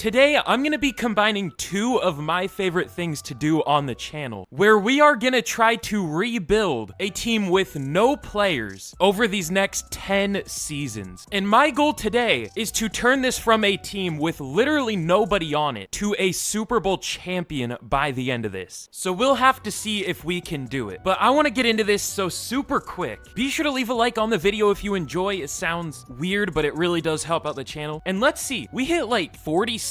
Today, I'm gonna be combining two of my favorite things to do on the channel, where we are gonna try to rebuild a team with no players over these next 10 seasons. And my goal today is to turn this from a team with literally nobody on it to a Super Bowl champion by the end of this. So we'll have to see if we can do it. But I wanna get into this so super quick. Be sure to leave a like on the video if you enjoy. It sounds weird, but it really does help out the channel. And let's see, we hit like 4,700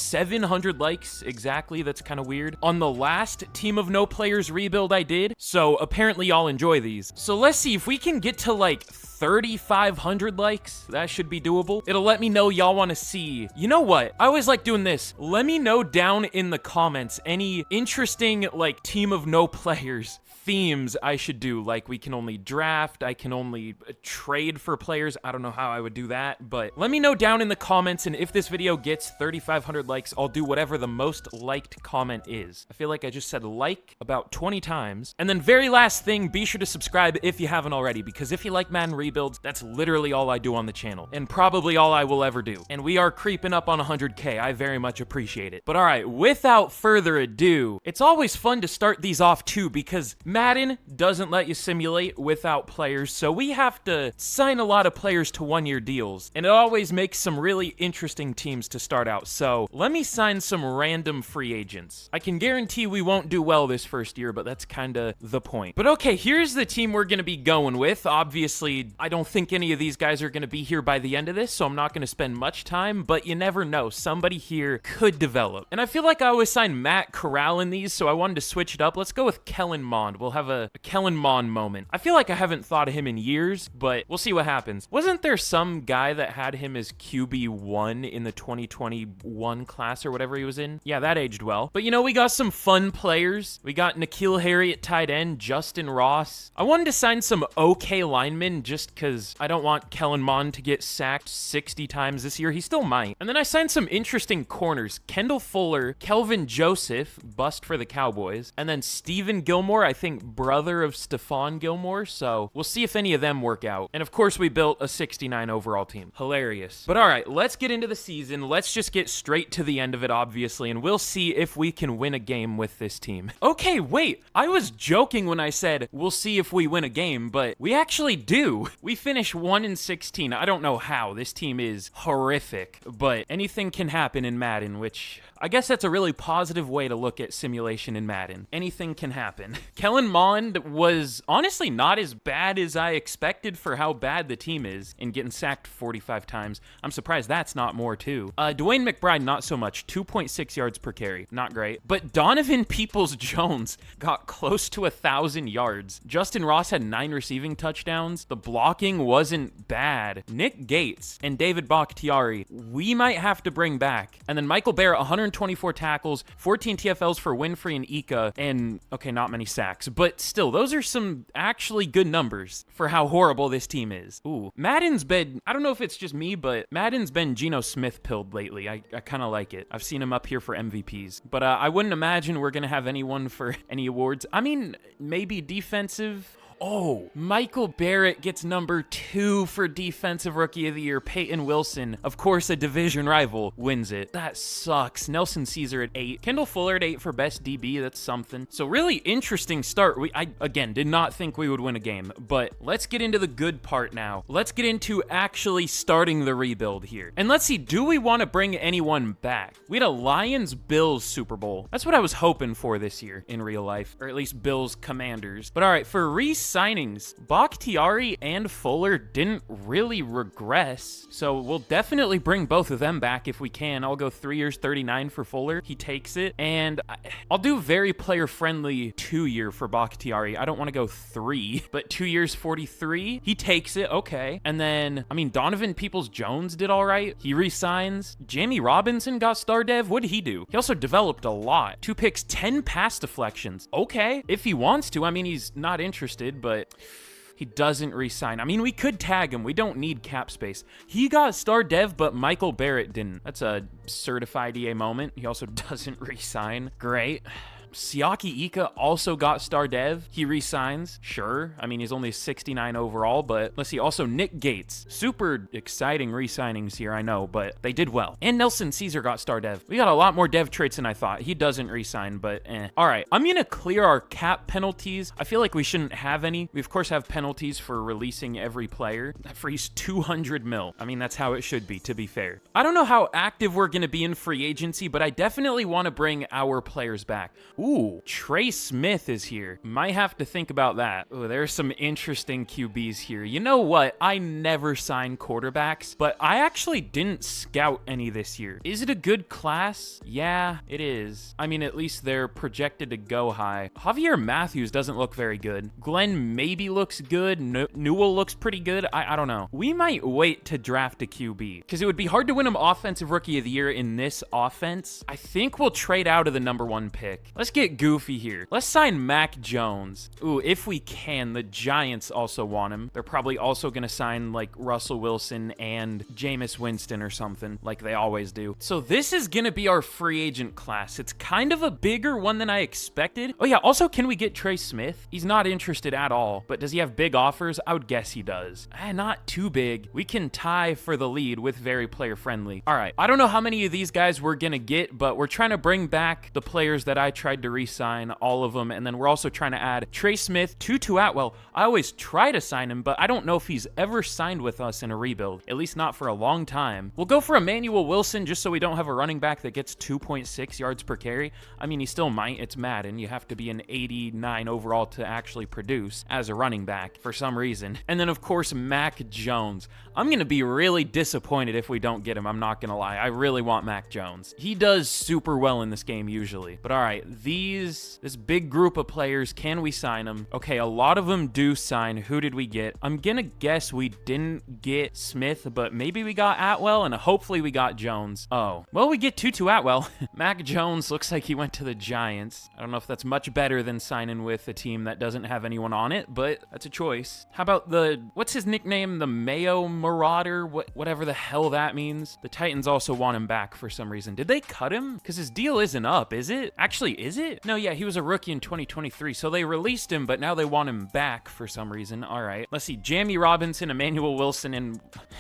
likes exactly. That's kind of weird on the last team of no players rebuild I did. So apparently y'all enjoy these. So let's see if we can get to like 3,500 likes. That should be doable. It'll let me know y'all want to see. You know what? I always like doing this. Let me know down in the comments any interesting like team of no players themes I should do. Like we can only draft, I can only trade for players. I don't know how I would do that, but let me know down in the comments, and if this video gets 3,500 likes, I'll do whatever the most liked comment is. I feel like I just said like about 20 times. And then very last thing, be sure to subscribe if you haven't already, because if you like Madden rebuilds, that's literally all I do on the channel, and probably all I will ever do. And we are creeping up on 100K. I very much appreciate it. But all right, without further ado, it's always fun to start these off too, because Madden doesn't let you simulate without players, so we have to sign a lot of players to one-year deals, and it always makes some really interesting teams to start out. So let me sign some random free agents. I can guarantee we won't do well this first year, but that's kind of the point. But okay, here's the team we're going to be going with. Obviously, I don't think any of these guys are going to be here by the end of this, so I'm not going to spend much time, but you never know. Somebody here could develop. And I feel like I always sign Matt Corral in these, so I wanted to switch it up. Let's go with Kellen Mond. We'll have a Kellen Mond moment. I feel like I haven't thought of him in years, but we'll see what happens. Wasn't there some guy that had him as QB1 in the 2021 class or whatever he was in? Yeah, that aged well. But you know, we got some fun players. We got N'Keal Harry at tight end, Justin Ross. I wanted to sign some okay linemen just because I don't want Kellen Mond to get sacked 60 times this year. He still might. And then I signed some interesting corners. Kendall Fuller, Kelvin Joseph, bust for the Cowboys, and then Steven Gilmore, I think brother of Stephon Gilmore, so we'll see if any of them work out. And of course, we built a 69 overall team. Hilarious. But all right, let's get into the season. Let's just get straight to the end of it, obviously, and we'll see if we can win a game with this team. Okay, wait, I was joking when I said we'll see if we win a game, but we actually do. We finish 1-16. I don't know how. This team is horrific, but anything can happen in Madden, which I guess that's a really positive way to look at simulation in Madden. Anything can happen. Kellen Mond was honestly not as bad as I expected for how bad the team is, and getting sacked 45 times. I'm surprised that's not more too. Dwayne McBride, not so much. 2.6 yards per carry. Not great. But Donovan Peoples-Jones got close to 1,000 yards. Justin Ross had 9 receiving touchdowns. The blocking wasn't bad. Nick Gates and David Bakhtiari, we might have to bring back. And then Michael Barrett, 124 tackles, 14 TFLs for Winfrey and Ika, and okay, not many sacks, but still, those are some actually good numbers for how horrible this team is. Ooh, Madden's been, I don't know if it's just me, but Madden's been Geno Smith pilled lately. I kind of like it. I've seen him up here for MVPs, but I wouldn't imagine we're going to have anyone for any awards. I mean, maybe defensive. Oh, Michael Barrett gets number 2 for Defensive Rookie of the Year. Peyton Wilson, of course a division rival, wins it. That sucks. Nelson Caesar at 8. Kendall Fuller at 8 for Best DB. That's something. So really interesting start. I again, did not think we would win a game, but let's get into the good part now. Let's get into actually starting the rebuild here. And let's see, do we want to bring anyone back? We had a Lions-Bills Super Bowl. That's what I was hoping for this year in real life, or at least Bills Commanders. But all right, for signings, Bakhtiari and Fuller didn't really regress, so we'll definitely bring both of them back if we can. I'll go 3 years, 39 for Fuller. He takes it. And I'll do very player-friendly 2-year for Bakhtiari. I don't want to go 3, but 2 years, 43. He takes it. Okay. And then, I mean, Donovan Peoples-Jones did all right. He resigns. Jamie Robinson got star dev. What did he do? He also developed a lot. 2 picks, 10 pass deflections. Okay. If he wants to. I mean, he's not interested, but he doesn't re-sign. I mean, we could tag him. We don't need cap space. He got star dev, but Michael Barrett didn't. That's a certified EA moment. He also doesn't re-sign. Great. Siaki Ika also got star dev. He resigns. Sure. I mean, he's only 69 overall, but let's see. Also, Nick Gates. Super exciting re-signings here, I know, but they did well. And Nelson Caesar got star dev. We got a lot more dev traits than I thought. He doesn't resign, but eh. All right, I'm gonna clear our cap penalties. I feel like we shouldn't have any. We, of course, have penalties for releasing every player. That frees 200 mil. I mean, that's how it should be, to be fair. I don't know how active we're gonna be in free agency, but I definitely want to bring our players back. Ooh, Trey Smith is here. Might have to think about that. Oh, there's some interesting QBs here. You know what? I never sign quarterbacks, but I actually didn't scout any this year. Is it a good class? Yeah, it is. I mean, at least they're projected to go high. Javier Matthews doesn't look very good. Glenn maybe looks good. Newell looks pretty good. I don't know. We might wait to draft a QB because it would be hard to win him Offensive Rookie of the Year in this offense. I think we'll trade out of the #1 pick. Let's get goofy here. Let's sign Mac Jones. Ooh, if we can. The Giants also want him. They're probably also going to sign like Russell Wilson and Jameis Winston or something like they always do. So this is going to be our free agent class. It's kind of a bigger one than I expected. Oh yeah, also can we get Trey Smith? He's not interested at all, but does he have big offers? I would guess he does. Not too big. We can tie for the lead with very player friendly. All right, I don't know how many of these guys we're going to get, but we're trying to bring back the players that I tried to re-sign, all of them, and then we're also trying to add Trey Smith, Tutu Atwell. I always try to sign him, but I don't know if he's ever signed with us in a rebuild, at least not for a long time. We'll go for Emmanuel Wilson just so we don't have a running back that gets 2.6 yards per carry. I mean, he still might. It's Madden. You have to be an 89 overall to actually produce as a running back for some reason. And then, of course, Mac Jones. I'm going to be really disappointed if we don't get him. I'm not going to lie. I really want Mac Jones. He does super well in this game usually. But all right, this big group of players, can we sign them? Okay, a lot of them do sign. Who did we get? I'm going to guess we didn't get Smith, but maybe we got Atwell and hopefully we got Jones. Oh, well, we get Tutu Atwell. Mac Jones looks like he went to the Giants. I don't know if that's much better than signing with a team that doesn't have anyone on it, but that's a choice. How about what's his nickname? The Mayo Marauder? Whatever the hell that means. The Titans also want him back for some reason. Did they cut him? Because his deal isn't up, is it? Actually, is it? No, yeah, he was a rookie in 2023, so they released him, but now they want him back for some reason. All right, let's see. Jamie Robinson, Emmanuel Wilson, and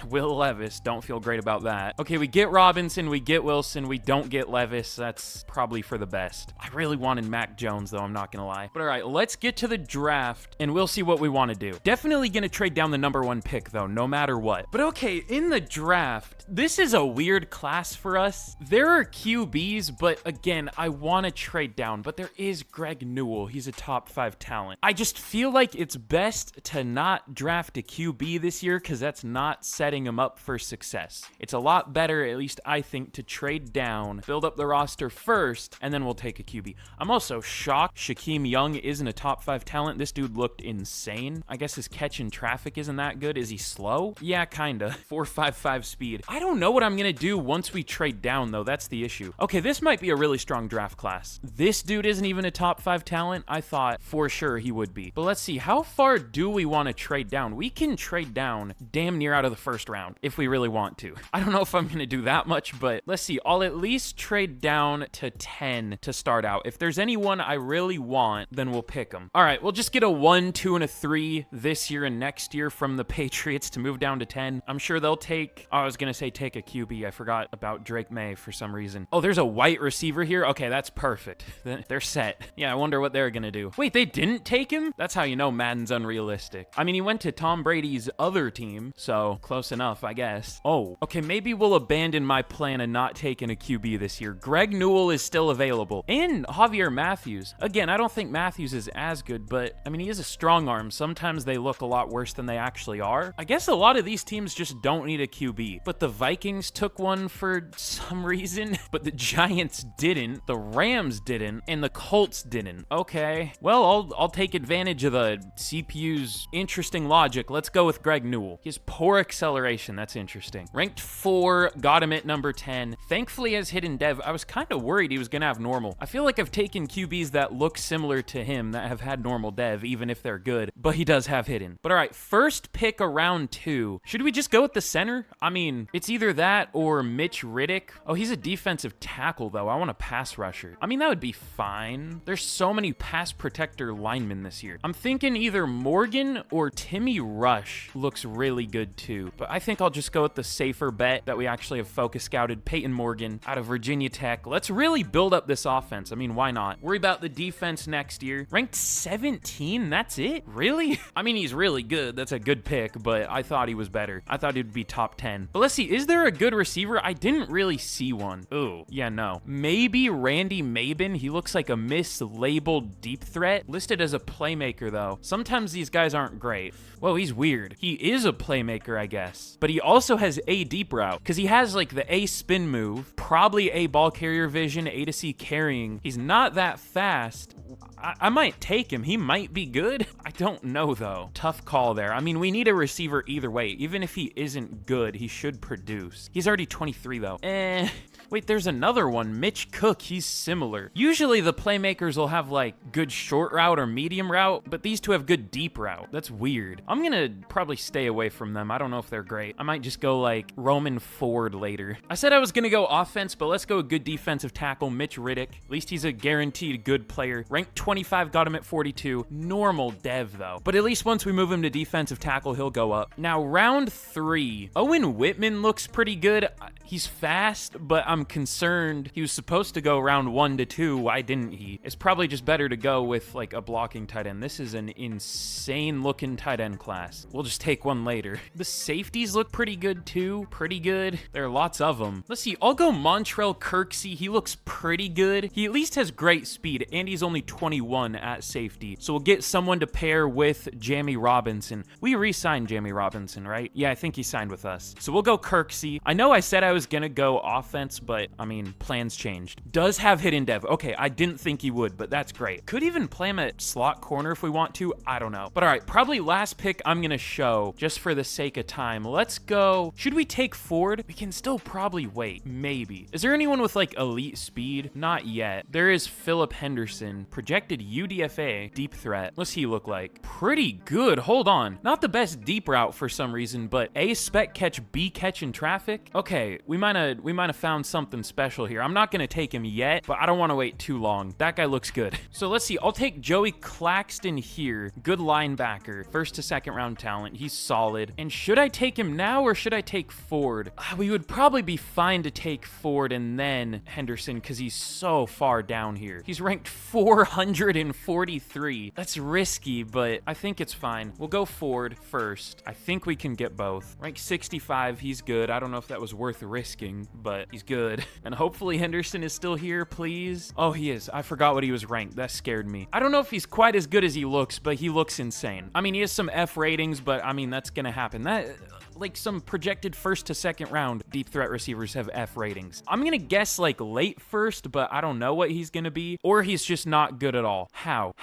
Will Levis. Don't feel great about that. Okay, we get Robinson, we get Wilson, we don't get Levis. That's probably for the best. I really wanted Mac Jones, though, I'm not gonna lie. But all right, let's get to the draft, and we'll see what we want to do. Definitely gonna trade down the #1 pick, though, no matter what. But okay, in the draft, this is a weird class for us. There are QBs, but again, I want to trade down, but there is Greg Newell. He's a top 5 talent. I just feel like it's best to not draft a QB this year because that's not setting him up for success. It's a lot better, at least I think, to trade down, build up the roster first, and then we'll take a QB. I'm also shocked Shaquem Young isn't a top 5 talent. This dude looked insane. I guess his catch in traffic isn't that good. Is he slow? Yeah, kinda. 4.55 speed. I don't know what I'm gonna do once we trade down, though. That's the issue. Okay, this might be a really strong draft class. This dude isn't even a top 5 talent. I thought for sure he would be. But let's see, how far do we want to trade down? We can trade down damn near out of the first round if we really want to. I don't know if I'm gonna do that much, but let's see. I'll at least trade down to 10 to start out. If there's anyone I really want, then we'll pick them. All right, we'll just get a 1, 2, and a 3 this year and next year from the Patriots to move down to 10. I'm sure they'll take, I was gonna say take a QB. I forgot about Drake May for some reason. Oh, there's a white receiver here. Okay, that's perfect. They're set. Yeah, I wonder what they're gonna do. Wait, they didn't take him? That's how you know Madden's unrealistic. I mean, he went to Tom Brady's other team, so close enough, I guess. Oh, okay, maybe we'll abandon my plan and not taking a QB this year. Greg Newell is still available. And Javier Matthews. Again, I don't think Matthews is as good, but I mean, he is a strong arm. Sometimes they look a lot worse than they actually are. I guess a lot of these teams just don't need a QB, but the Vikings took one for some reason, but the Giants didn't, the Rams didn't, and the Colts didn't. Okay, well, I'll take advantage of the CPU's interesting logic. Let's go with Greg Newell. He has poor acceleration. That's interesting. Ranked 4, got him at number 10. Thankfully, as hidden dev, I was kind of worried he was going to have normal. I feel like I've taken QBs that look similar to him that have had normal dev, even if they're good, but he does have hidden. But all right, first pick around 2. Should we just go with the center? I mean, it's either that or Mitch Riddick. Oh, he's a defensive tackle, though. I want a pass rusher. I mean, that would be fine. There's so many pass protector linemen this year. I'm thinking either Morgan or Timmy Rush looks really good too, but I think I'll just go with the safer bet that we actually have focus scouted Peyton Morgan out of Virginia Tech. Let's really build up this offense. I mean, why not? Worry about the defense next year. Ranked 17, that's it? Really? I mean, he's really good. That's a good pick, but I thought he was better. I thought he'd be top 10. But let's see, is there a good receiver? I didn't really see one. Ooh, yeah, no. Maybe Randy Mabin. He looks like a mislabeled deep threat. Listed as a playmaker, though. Sometimes these guys aren't great. Whoa, he's weird. He is a playmaker, I guess. But he also has a deep route, because he has like the A spin move, probably a ball carrier vision, A to C carrying. He's not that fast. I might take him. He might be good. I don't know, though. Tough call there. I mean, we need a receiver either way. Even if he isn't good, he should produce. He's already 23, though. Wait, there's another one. Mitch Cook, he's similar. Usually the playmakers will have like good short route or medium route, but these two have good deep route. That's weird. I'm gonna probably stay away from them. I don't know if they're great. I might just go like Roman Ford later. I said I was gonna go offense, but let's go a good defensive tackle, Mitch Riddick. At least he's a guaranteed good player. Ranked 25, got him at 42. Normal dev though. But at least once we move him to defensive tackle, he'll go up. Now round 3, Owen Whitman looks pretty good. He's fast, but I'm concerned. He was supposed to go round 1 to 2. Why didn't he? It's probably just better to go with like a blocking tight end. This is an insane looking tight end class. We'll just take one later. The safeties look pretty good too. Pretty good. There are lots of them. Let's see. I'll go Montrell Kirksey. He looks pretty good. He at least has great speed, and he's only 21 at safety. So we'll get someone to pair with Jamie Robinson. We re-signed Jamie Robinson, right? Yeah, I think he signed with us. So we'll go Kirksey. I know I said I was gonna go offense, but I mean, plans changed. Does have hidden dev. Okay, I didn't think he would, but that's great. Could even play him at slot corner if we want to. I don't know. But all right, probably last pick I'm gonna show just for the sake of time. Let's go. Should we take Ford? We can still probably wait. Maybe. Is there anyone with like elite speed? Not yet. There is Philip Henderson, projected UDFA, deep threat. What's he look like? Pretty good. Hold on. Not the best deep route for some reason, but A spec catch, B catch in traffic. Okay, we might have found something special here. I'm not gonna take him yet, but I don't want to wait too long. That guy looks good. So let's see. I'll take Joey Claxton here. Good linebacker. First to second round talent. He's solid. And should I take him now or should I take Ford? We would probably be fine to take Ford and then Henderson because he's so far down here. He's ranked 443. That's risky, but I think it's fine. We'll go Ford first. I think we can get both. Rank 65. He's good. I don't know if that was worth risking, but he's good. And hopefully Henderson is still here, please. Oh, he is. I forgot what he was ranked. That scared me. I don't know if he's quite as good as he looks, but he looks insane. I mean, he has some F ratings, but I mean, that's gonna happen. Like some projected first to second round deep threat receivers have F ratings. I'm gonna guess like late first, but I don't know what he's gonna be. Or he's just not good at all. How?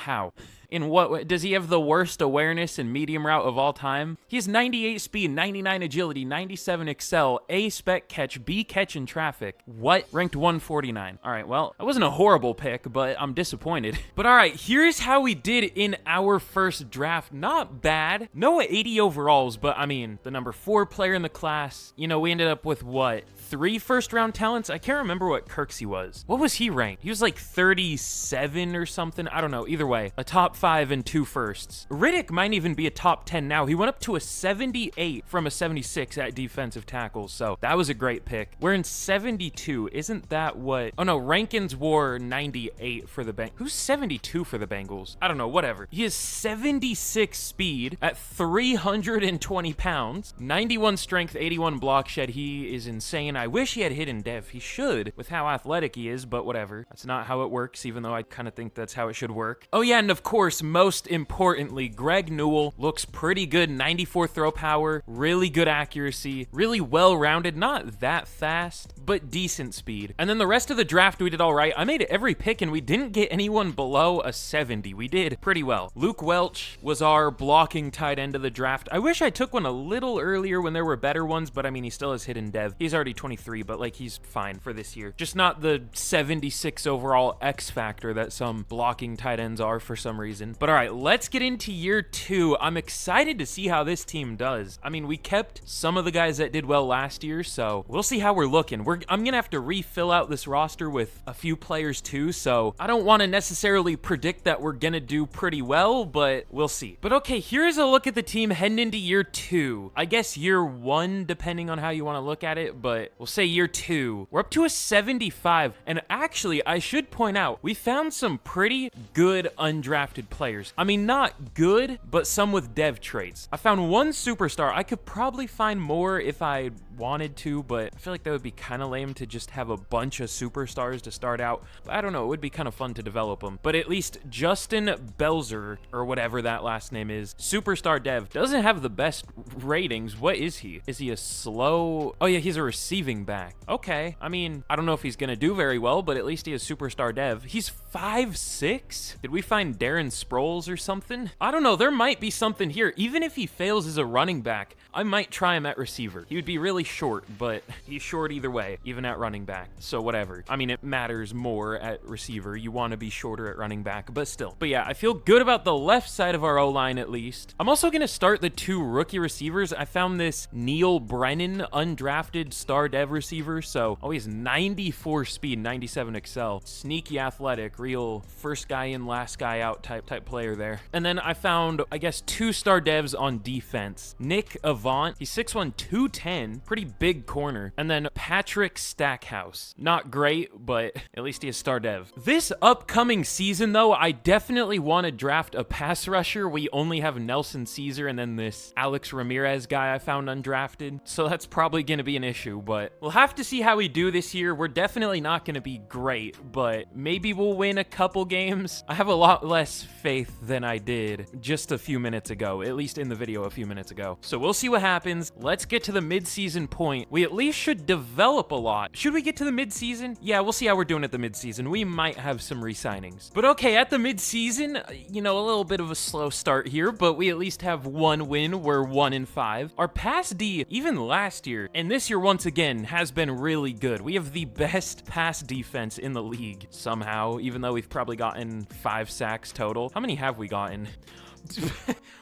In what way? Does he have the worst awareness and medium route of all time? He has 98 speed, 99 agility, 97 excel, A spec catch, B catch in traffic. What? Ranked 149. All right, well, that wasn't a horrible pick, but I'm disappointed. But all right, here's how we did in our first draft. Not bad. No 80 overalls, but I mean, the number 4 player in the class. You know, we ended up with what? 3 first round talents? I can't remember what Kirksey was. What was he ranked? He was like 37 or something. I don't know. Either way, a top 5 and 2 firsts. Riddick might even be a top 10 now. He went up to a 78 from a 76 at defensive tackles. So that was a great pick. We're in 72. Isn't that what? Oh no, Rankins wore 98 for the Bengals. Who's 72 for the Bengals? I don't know, whatever. He has 76 speed at 320 pounds, 91 strength, 81 block shed. He is insane. I wish he had hidden dev. He should with how athletic he is, but whatever. That's not how it works, even though I kind of think that's how it should work. Oh yeah, and of course, most importantly, Greg Newell looks pretty good. 94 throw power, really good accuracy, really well-rounded, not that fast, but decent speed. And then the rest of the draft, we did all right. I made every pick and we didn't get anyone below a 70. We did pretty well. Luke Welch was our blocking tight end of the draft. I wish I took one a little earlier when there were better ones, but I mean, he still has hidden dev. He's already 23, but like he's fine for this year. Just not the 76 overall X factor that some blocking tight ends are for some reason. season. But all right, let's get into year 2. I'm excited to see how this team does. I mean, we kept some of the guys that did well last year, so we'll see how we're looking. I'm gonna have to refill out this roster with a few players too, so I don't want to necessarily predict that we're gonna do pretty well, but we'll see. But okay, here's a look at the team heading into year 2. I guess year 1, depending on how you want to look at it, but we'll say year 2. We're up to a 75, and actually, I should point out, we found some pretty good undrafted players. I mean, not good, but some with dev traits. I found one superstar. I could probably find more if I wanted to, but I feel like that would be kind of lame to just have a bunch of superstars to start out. But I don't know, it would be kind of fun to develop them. But at least Justin Belzer, or whatever that last name is, superstar dev, doesn't have the best ratings. What is he? Is he a slow? Oh yeah, he's a receiving back. Okay, I mean, I don't know if he's gonna do very well, but at least he is superstar dev. He's 5'6". Did we find Darren Sproles or something? I don't know, there might be something here. Even if he fails as a running back, I might try him at receiver. He would be really short, but he's short either way, even at running back, so whatever. I mean, it matters more at receiver. You want to be shorter at running back, but still. But yeah, I feel good about the left side of our O-line at least. I'm also going to start the 2 rookie receivers. I found this Neil Brennan undrafted star dev receiver, so he's 94 speed, 97 excel, sneaky athletic, real first guy in, last guy out type player there. And then I found, I guess, 2 star devs on defense. Nick Avant, he's 6'1", 210, pretty big corner. And then Patrick Stackhouse, not great, but at least he is star dev. This upcoming season though, I definitely want to draft a pass rusher. We only have Nelson Caesar and then this Alex Ramirez guy I found undrafted, so that's probably going to be an issue, but we'll have to see how we do this year. We're definitely not going to be great, but maybe we'll win a couple games. I have a lot less faith than I did just a few minutes ago, at least in the video a few minutes ago. So we'll see what happens. Let's get to the mid-season point. We at least should develop a lot. Should we get to the mid-season? Yeah, we'll see how we're doing at the mid-season. We might have some re-signings. But okay, at the mid-season, you know, a little bit of a slow start here, but we at least have 1 win. We're 1-5. Our pass D, even last year, and this year once again, has been really good. We have the best pass defense in the league somehow, even though we've probably gotten 5 sacks total. How many have we gotten?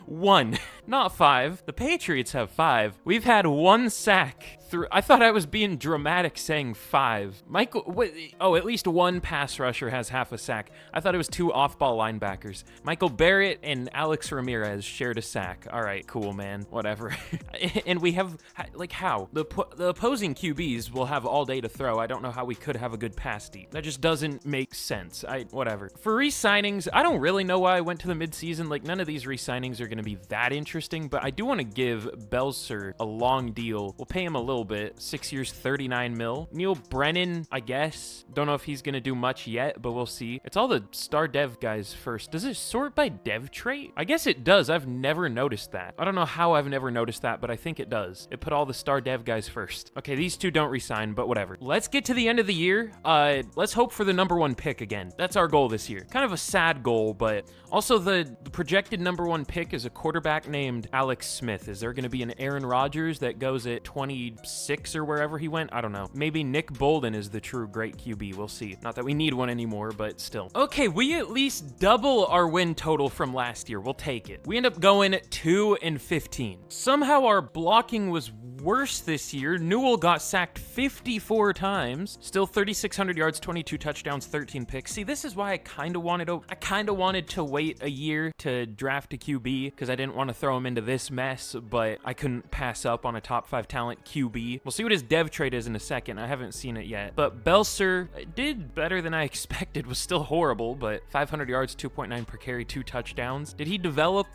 1, not 5. The Patriots have 5. We've had 1 sack through. I thought I was being dramatic saying 5. At least 1 pass rusher has half a sack. I thought it was 2 off-ball linebackers. Michael Barrett and Alex Ramirez shared a sack. All right, cool, man. Whatever. And we have, like, how? The opposing QBs will have all day to throw. I don't know how we could have a good pass deep. That just doesn't make sense. Whatever. For re-signings, I don't really know why I went to the mid-season. Like, none of these re-signings are going to be that interesting, but I do want to give Belzer a long deal. We'll pay him a little bit. 6 years, 39 mil. Neil Brennan, I guess. Don't know if he's going to do much yet, but we'll see. It's all the star dev guys first. Does it sort by dev trait? I guess it does. I've never noticed that. I don't know how I've never noticed that, but I think it does. It put all the star dev guys first. Okay, these 2 don't resign, but whatever. Let's get to the end of the year. Let's hope for the #1 pick again. That's our goal this year. Kind of a sad goal, but also the projected #1 pick is a quarterback named Alex Smith. Is there going to be an Aaron Rodgers that goes at 26 or wherever he went? I don't know. Maybe Nick Bolden is the true great QB. We'll see. Not that we need one anymore, but still. Okay, we at least double our win total from last year. We'll take it. We end up going 2-15. Somehow our blocking was worse this year. Newell got sacked 54 times. Still 3,600 yards, 22 touchdowns, 13 picks. See, this is why I kind of wanted to wait a year to draft a QB, because I didn't want to throw him into this mess, but I couldn't pass up on a top 5 talent QB. We'll see what his dev trade is in a second. I haven't seen it yet. But Belzer did better than I expected. Was still horrible, but 500 yards, 2.9 per carry, 2 touchdowns. Did he develop?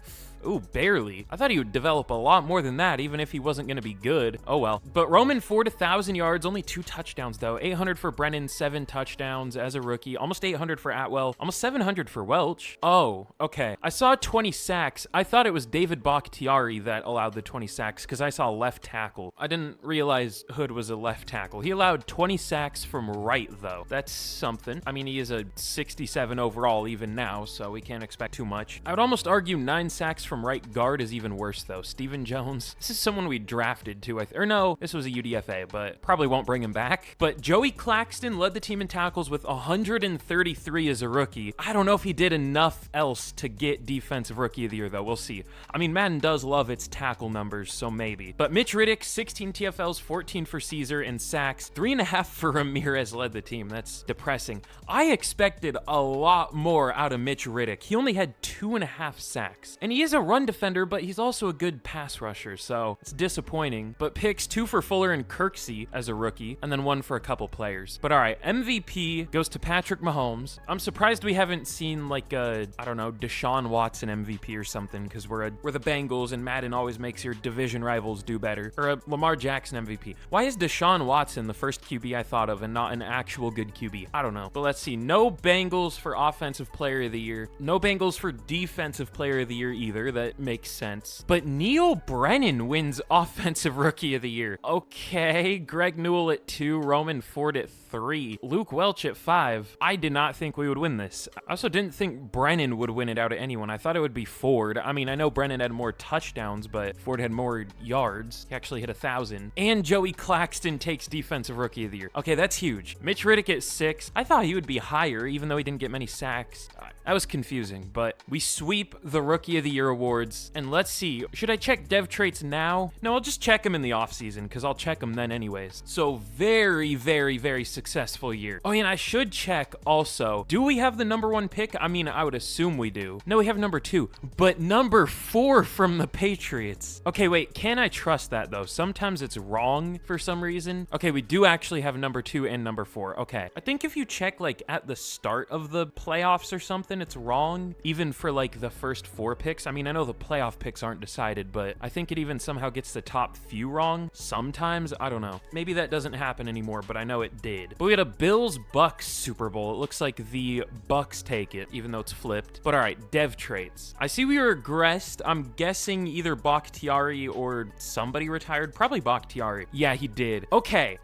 Ooh, barely. I thought he would develop a lot more than that, even if he wasn't going to be good. Oh well. But Roman, 4,000 yards, only 2 touchdowns though. 800 for Brennan, 7 touchdowns as a rookie. Almost 800 for Atwell. Almost 700 for Welch. Oh, okay. I saw 20 sacks. I thought it was David Bakhtiari that allowed the 20 sacks because I saw left tackle. I didn't realize Hood was a left tackle. He allowed 20 sacks from right though. That's something. I mean, he is a 67 overall even now, so we can't expect too much. I would almost argue 9 sacks from right guard is even worse, though. Steven Jones. This is someone we drafted, too. Or no, this was a UDFA, but probably won't bring him back. But Joey Claxton led the team in tackles with 133 as a rookie. I don't know if he did enough else to get Defensive Rookie of the Year, though. We'll see. I mean, Madden does love its tackle numbers, so maybe. But Mitch Riddick, 16 TFLs, 14 for Caesar, and sacks. 3.5 for Ramirez led the team. That's depressing. I expected a lot more out of Mitch Riddick. He only had 2.5 sacks. And he is a run defender, but he's also a good pass rusher, so it's disappointing. But picks 2 for Fuller and Kirksey as a rookie, and then 1 for a couple players. But all right, MVP goes to Patrick Mahomes. I'm surprised we haven't seen like a, I don't know, Deshaun Watson MVP or something, because we're the Bengals, and Madden always makes your division rivals do better. Or a Lamar Jackson MVP. Why is Deshaun Watson the first QB I thought of and not an actual good QB? I don't know. But let's see. No Bengals for Offensive Player of the Year. No Bengals for Defensive Player of the Year either. That makes sense. But Neil Brennan wins Offensive Rookie of the Year. Okay. Greg Newell at 2. Roman Ford at 3. Luke Welch at 5. I did not think we would win this. I also didn't think Brennan would win it out of anyone. I thought it would be Ford. I mean, I know Brennan had more touchdowns, but Ford had more yards. He actually hit 1,000. And Joey Claxton takes Defensive Rookie of the Year. Okay, that's huge. Mitch Riddick at 6. I thought he would be higher, even though he didn't get many sacks. That was confusing, but we sweep the Rookie of the Year awards. And let's see, should I check dev traits now? No, I'll just check them in the offseason, because I'll check them then anyways. So very, very, very successful year. Oh, and I should check also, do we have the #1 pick? I mean, I would assume we do. No, we have number 2, but number 4 from the Patriots. Okay, wait, can I trust that though? Sometimes it's wrong for some reason. Okay, we do actually have number 2 and number 4. Okay, I think if you check like at the start of the playoffs or something, it's wrong, even for like the first 4 picks. I mean, I know the playoff picks aren't decided, but I think it even somehow gets the top few wrong sometimes. I don't know. Maybe that doesn't happen anymore, but I know it did. But we had a Bills-Bucks Super Bowl. It looks like the Bucks take it, even though it's flipped. But all right, dev traits. I see we regressed. I'm guessing either Bakhtiari or somebody retired. Probably Bakhtiari. Yeah, he did. Okay.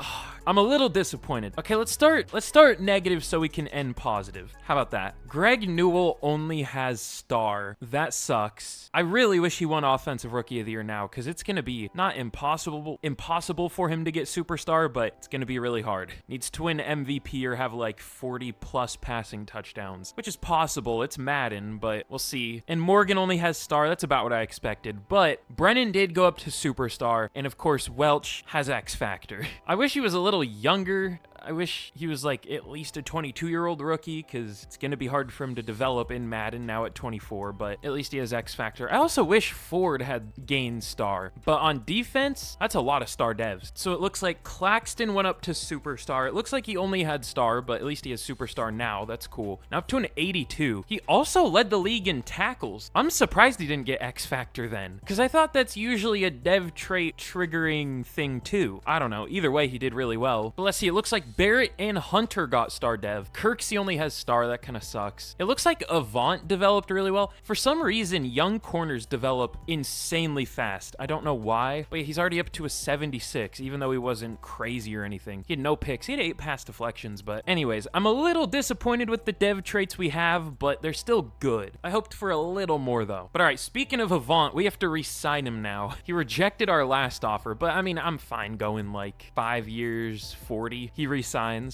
I'm a little disappointed. Okay, let's start negative so we can end positive. How about that? Greg Newell only has star. That sucks. I really wish he won Offensive Rookie of the Year now, because it's going to be not impossible for him to get superstar, but it's going to be really hard. Needs to win MVP or have like 40 plus passing touchdowns, which is possible. It's Madden, but we'll see. And Morgan only has star. That's about what I expected, but Brennan did go up to superstar, and of course Welch has X Factor. I wish he was a little younger. I wish he was like at least a 22-year-old rookie, because it's going to be hard for him to develop in Madden now at 24, but at least he has X Factor. I also wish Ford had gained star, but on defense, that's a lot of star devs. So it looks like Claxton went up to superstar. It looks like he only had star, but at least he has superstar now. That's cool. Now up to an 82. He also led the league in tackles. I'm surprised he didn't get X Factor then, because I thought that's usually a dev trait triggering thing too. I don't know. Either way, he did really well. But let's see. It looks like Barrett and Hunter got star dev. Kirksey only has star. That kind of sucks. It looks like Avant developed really well. For some reason, young corners develop insanely fast. I don't know why, but he's already up to a 76, even though he wasn't crazy or anything. He had no picks. He had 8 pass deflections, but anyways, I'm a little disappointed with the dev traits we have, but they're still good. I hoped for a little more though. But all right, speaking of Avant, we have to re-sign him now. He rejected our last offer, but I mean, I'm fine going like 5 years, 40. He re-signs.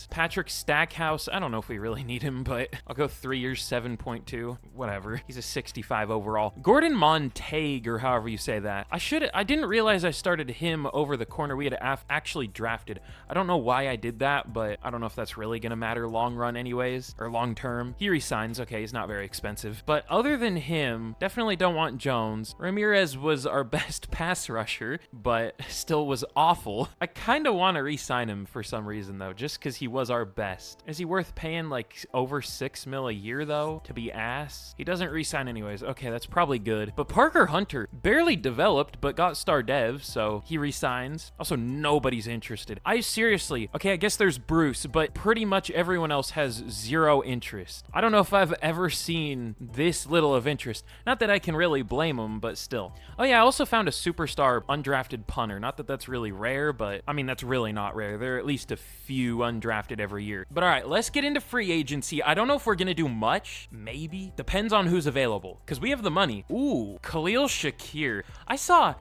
Patrick Stackhouse, I don't know if we really need him, but I'll go 3 years, 7.2. Whatever. He's a 65 overall. Gordon Montague, or however you say that. I didn't realize I started him over the corner we had actually drafted. I don't know why I did that, but I don't know if that's really gonna matter long run anyways, or long term. He resigns. Okay, he's not very expensive. But other than him, definitely don't want Jones. Ramirez was our best pass rusher, but still was awful. I kind of want to re-sign him for some reason though, just because he was our best. Is he worth paying like over 6 mil a year though to be ass? He doesn't re-sign anyways. Okay, that's probably good. But Parker Hunter barely developed but got star dev, so he resigns. Also, nobody's interested. Seriously, okay, I guess there's Bruce, but pretty much everyone else has 0 interest. I don't know if I've ever seen this little of interest. Not that I can really blame him, but still. Oh yeah, I also found a superstar undrafted punter. Not that that's really rare, but I mean, that's really not rare. There are at least a few few undrafted every year. But all right, let's get into free agency. I don't know if we're gonna do much. Maybe. Depends on who's available, because we have the money. Ooh, Khalil Shakir. I saw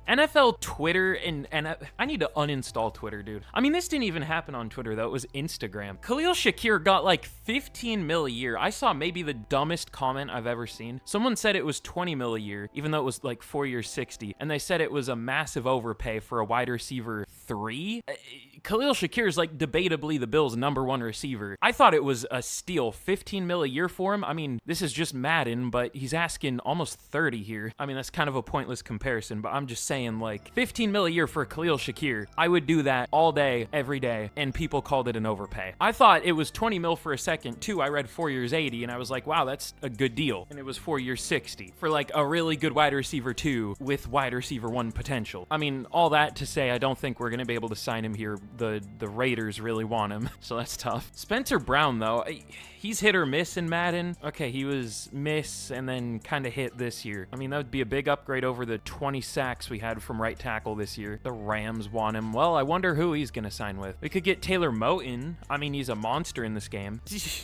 NFL Twitter and I need to uninstall Twitter, dude. I mean, this didn't even happen on Twitter, though. It was Instagram. Khalil Shakir got like 15 mil a year. I saw maybe the dumbest comment I've ever seen. Someone said it was 20 mil a year, even though it was like 4 years 60. And they said it was a massive overpay for a wide receiver 3. Khalil Shakir is like debatably the Bills' #1 receiver. I thought it was a steal. 15 mil a year for him. I mean, this is just Madden, but he's asking almost 30 here. I mean, that's kind of a pointless comparison, but I'm just saying, like, 15 mil a year for Khalil Shakir. I would do that all day, every day, and people called it an overpay. I thought it was 20 mil for a second, too. I read 4 years 80, and I was like, wow, that's a good deal. And it was 4 years 60 for, like, a really good wide receiver 2 with wide receiver 1 potential. I mean, all that to say, I don't think we're going to be able to sign him here. The Raiders really want him, so that's tough. Spencer Brown, though, he's hit or miss in Madden. Okay, he was miss and then kind of hit this year. I mean, that would be a big upgrade over the 20 sacks we had from right tackle this year. The Rams want him. Well, I wonder who he's going to sign with. We could get Taylor Moton. I mean, he's a monster in this game.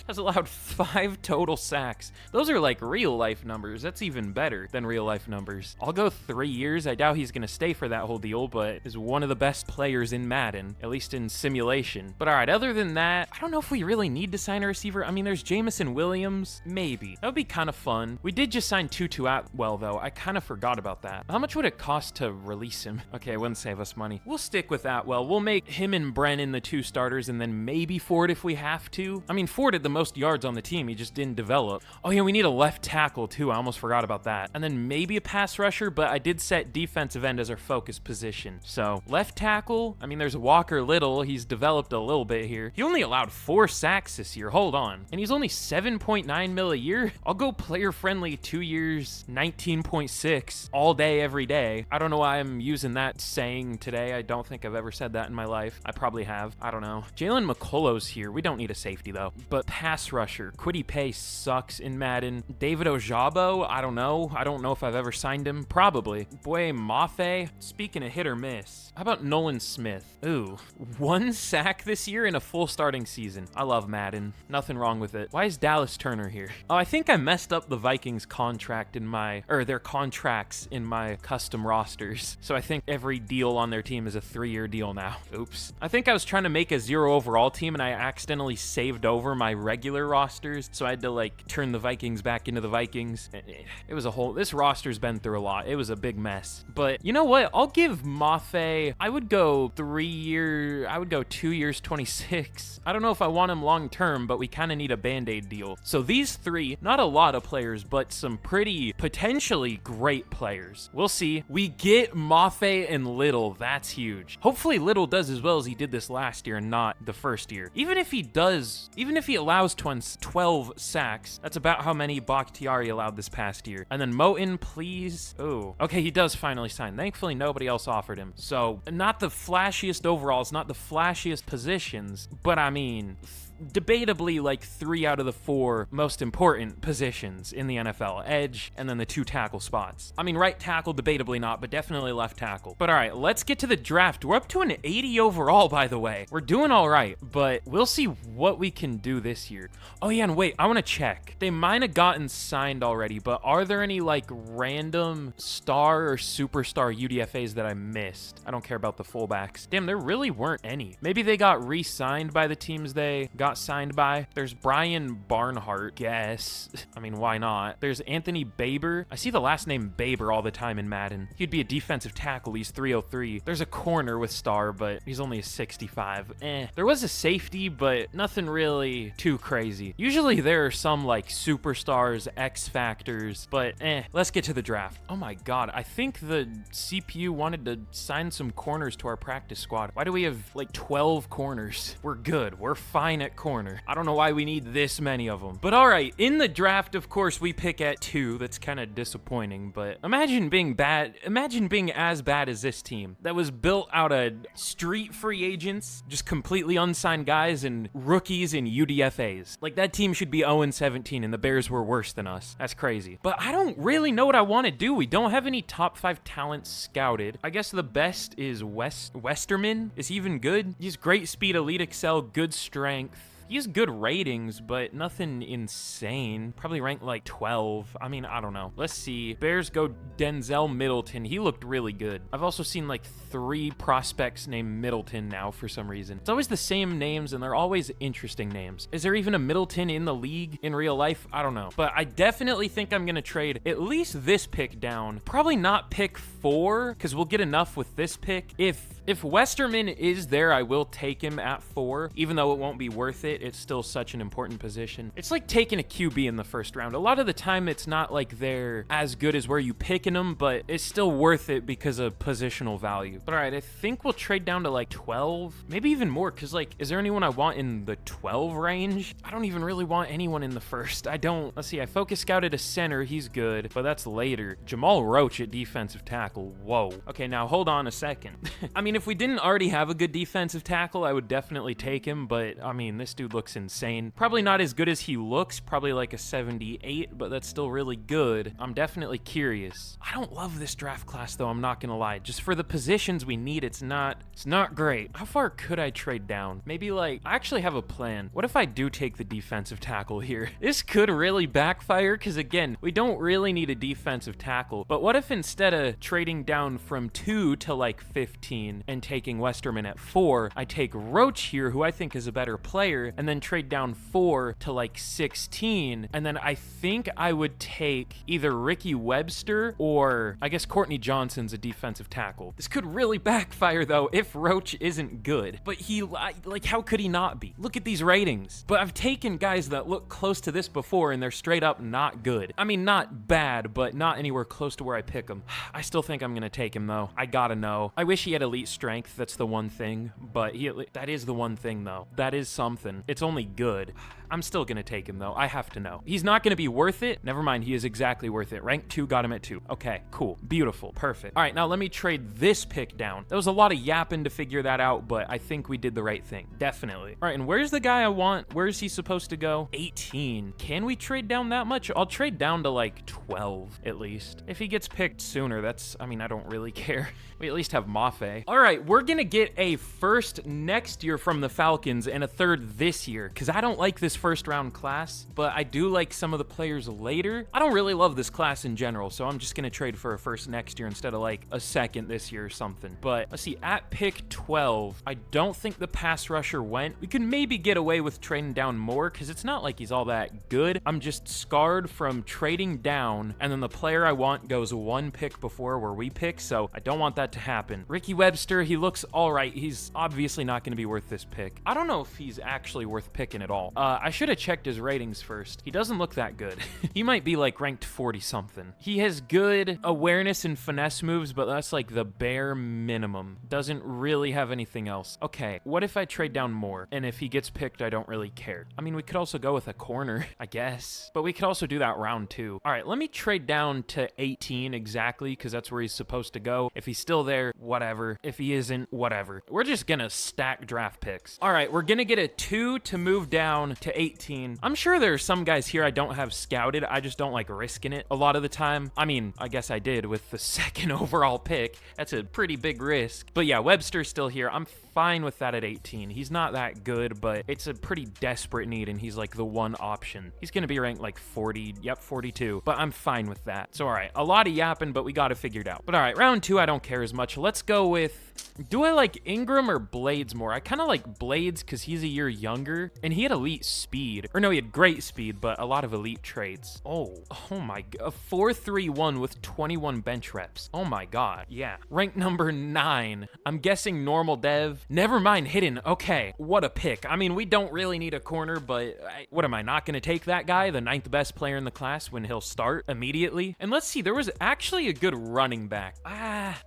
Has allowed 5 total sacks. Those are like real-life numbers. That's even better than real-life numbers. I'll go 3 years. I doubt he's going to stay for that whole deal, but is one of the best players in Madden, at least in simulation. But all right, other than that, I don't know if we really need to sign a receiver. I mean, there's Jamison Williams. Maybe. That would be kind of fun. We did just sign Tutu Atwell, though. I kind of forgot about that. How much would it cost to release him? Okay, it wouldn't save us money. We'll stick with Atwell. We'll make him and Brennan the 2 starters, and then maybe Ford if we have to. I mean, Ford had the most yards on the team. He just didn't develop. Oh, yeah, we need a left tackle, too. I almost forgot about that. And then maybe a pass rusher, but I did set defensive end as our focus position. So, left tackle. I mean, there's Walker Little. He's developed a little bit here. He only allowed 4 sacks this year. Hold on. And he's only 7.9 mil a year. I'll go player friendly 2 years, 19.6 all day, every day. I don't know why I'm using that saying today. I don't think I've ever said that in my life. I probably have. I don't know. Jalen McCullough's here. We don't need a safety though. But pass rusher. Quiddy Pay sucks in Madden. David Ojabo. I don't know. I don't know if I've ever signed him. Probably. Boy Mafe. Speaking of hit or miss. How about Nolan Smith? Ooh. 1 sack this year in a full starting season. I love Madden. Nothing wrong with it. Why is Dallas Turner here? Oh, I think I messed up the Vikings contract in their contracts in my custom rosters. So I think every deal on their team is a 3-year deal now. Oops. I think I was trying to make a 0 overall team and I accidentally saved over my regular rosters. So I had to like turn the Vikings back into the Vikings. It was a whole, this roster's been through a lot. It was a big mess. But you know what? I'll give Mafe, I would go 2 years, 26. I don't know if I want him long term, but we kind of need a band-aid deal. So these 3, not a lot of players, but some pretty potentially great players. We'll see. We get Mafe and Little. That's huge. Hopefully Little does as well as he did this last year and not the first year. Even if he does, even if he allows 12 sacks, that's about how many Bakhtiari allowed this past year. And then Moton, please. Oh, okay, he does finally sign. Thankfully, nobody else offered him. So not the flashiest overalls, not the flashiest positions, but I mean, debatably like 3 out of the 4 most important positions in the NFL. Edge, and then the 2 tackle spots. I mean, right tackle, debatably not, but definitely left tackle. But all right, let's get to the draft. We're up to an 80 overall, by the way. We're doing all right, but we'll see what we can do this year. Oh yeah, and wait, I want to check. They might have gotten signed already, but are there any like random star or superstar UDFAs that I missed? I don't care about the fullbacks. Damn, there really weren't any. Maybe they got re-signed by the teams they got signed by. There's Brian Barnhart, guess. I mean, why not? There's Anthony Baber. I see the last name Baber all the time in Madden. He'd be a defensive tackle. He's 303. There's a corner with star, but he's only a 65. There was a safety, but nothing really too crazy. Usually there are some like superstars, X factors, but let's get to the draft. Oh my God. I think the CPU wanted to sign some corners to our practice squad. Why do we have like 12 corners? We're good. We're fine at pick corner. I don't know why we need this many of them. But all right, in the draft, of course, we pick at 2. That's kind of disappointing, but imagine being bad. Imagine being as bad as this team that was built out of street free agents, just completely unsigned guys and rookies and UDFAs. Like, that team should be 0-17 and the Bears were worse than us. That's crazy. But I don't really know what I want to do. We don't have any top 5 talents scouted. I guess the best is Westerman. Is he even good? He's great speed, elite excel, good strength. He has good ratings, but nothing insane. Probably ranked like 12. I mean, I don't know. Let's see. Bears go Denzel Middleton. He looked really good. I've also seen like 3 prospects named Middleton now for some reason. It's always the same names, and they're always interesting names. Is there even a Middleton in the league in real life? I don't know. But I definitely think I'm going to trade at least this pick down. Probably not pick 4, because we'll get enough with this pick. If Westerman is there, I will take him at 4, even though it won't be worth it. It's still such an important position. It's like taking a QB in the first round. A lot of the time, it's not like they're as good as where you picking them, but it's still worth it because of positional value. But all right, I think we'll trade down to like 12, maybe even more, because like, is there anyone I want in the 12 range? I don't even really want anyone in the first. I don't. Let's see, I focus scouted a center. He's good, but that's later. Jamal Roach at defensive tackle. Whoa. Okay, now hold on a second. I mean, if we didn't already have a good defensive tackle, I would definitely take him, but I mean, this dude looks insane. Probably not as good as he looks, probably like a 78, but that's still really good. I'm definitely curious. I don't love this draft class though, I'm not gonna lie. Just for the positions we need, it's not great. How far could I trade down? Maybe like, I actually have a plan. What if I do take the defensive tackle here? This could really backfire, because again, we don't really need a defensive tackle, but what if instead of trading down from 2 to like 15 and taking Westerman at 4, I take Roach here, who I think is a better player, and then trade down 4 to like 16, and then I think I would take either Ricky Webster or I guess Courtney Johnson's a defensive tackle. This could really backfire though if Roach isn't good, but he, like, how could he not be? Look at these ratings. But I've taken guys that look close to this before and they're straight up not good. I mean, not bad, but not anywhere close to where I pick him. I still think I'm gonna take him though. I gotta know. I wish he had elite strength. That's the one thing, but that is the one thing though. That is something. It's only good. I'm still gonna take him though. I have to know. He's not gonna be worth it. Never mind, he is exactly worth it. Rank 2, got him at 2. Okay, cool, beautiful, perfect. All right, now let me trade this pick down. There was a lot of yapping to figure that out, but I think we did the right thing, definitely. All right, and where's the guy I want? Where is he supposed to go? 18. Can we trade down that much? I'll trade down to like 12 at least. If he gets picked sooner, that's, I mean, I don't really care. We at least have Mafe. All right, we're gonna get a first next year from the Falcons and a third this year, because I don't like this first round class, but I do like some of the players later. I don't really love this class in general, so I'm just gonna trade for a first next year instead of like a second this year or something. But let's see, at pick 12, I don't think the pass rusher went. We could maybe get away with trading down more, because it's not like he's all that good. I'm just scarred from trading down, and then the player I want goes 1 pick before where we pick, so I don't want that to happen. Ricky Webster, he looks all right. He's obviously not going to be worth this pick. I don't know if he's actually worth picking at all. I should have checked his ratings first. He doesn't look that good. He might be like ranked 40 something. He has good awareness and finesse moves, but that's like the bare minimum. Doesn't really have anything else. Okay, what if I trade down more? And if he gets picked, I don't really care. I mean, we could also go with a corner, I guess, but we could also do that round 2. All right, let me trade down to 18 exactly, because that's where he's supposed to go. If he's still there, whatever. If he isn't, whatever. We're just gonna stack draft picks. All right, we're gonna get a 2 to move down to 18. I'm sure there are some guys here I don't have scouted. I just don't like risking it a lot of the time. I mean, I guess I did with the 2nd overall pick. That's a pretty big risk. But yeah, Webster's still here. I'm fine with that at 18. He's not that good, but it's a pretty desperate need, and he's like the one option. He's gonna be ranked like 40, yep, 42, but I'm fine with that. So all right, a lot of yapping, but we got it figured out. But all right, round 2, I don't care as much. Let's go with, do I like Ingram or Blades more? I kind of like Blades because he's a year younger, and he had elite speed. Or no, he had great speed, but a lot of elite traits. Oh my god. A 4.31 with 21 bench reps. Oh my god. Yeah. Rank number 9. I'm guessing normal dev. Never mind hidden. Okay. What a pick. I mean, we don't really need a corner, but what am I not going to take that guy, the 9th best player in the class, when he'll start immediately? And let's see, there was actually a good running back.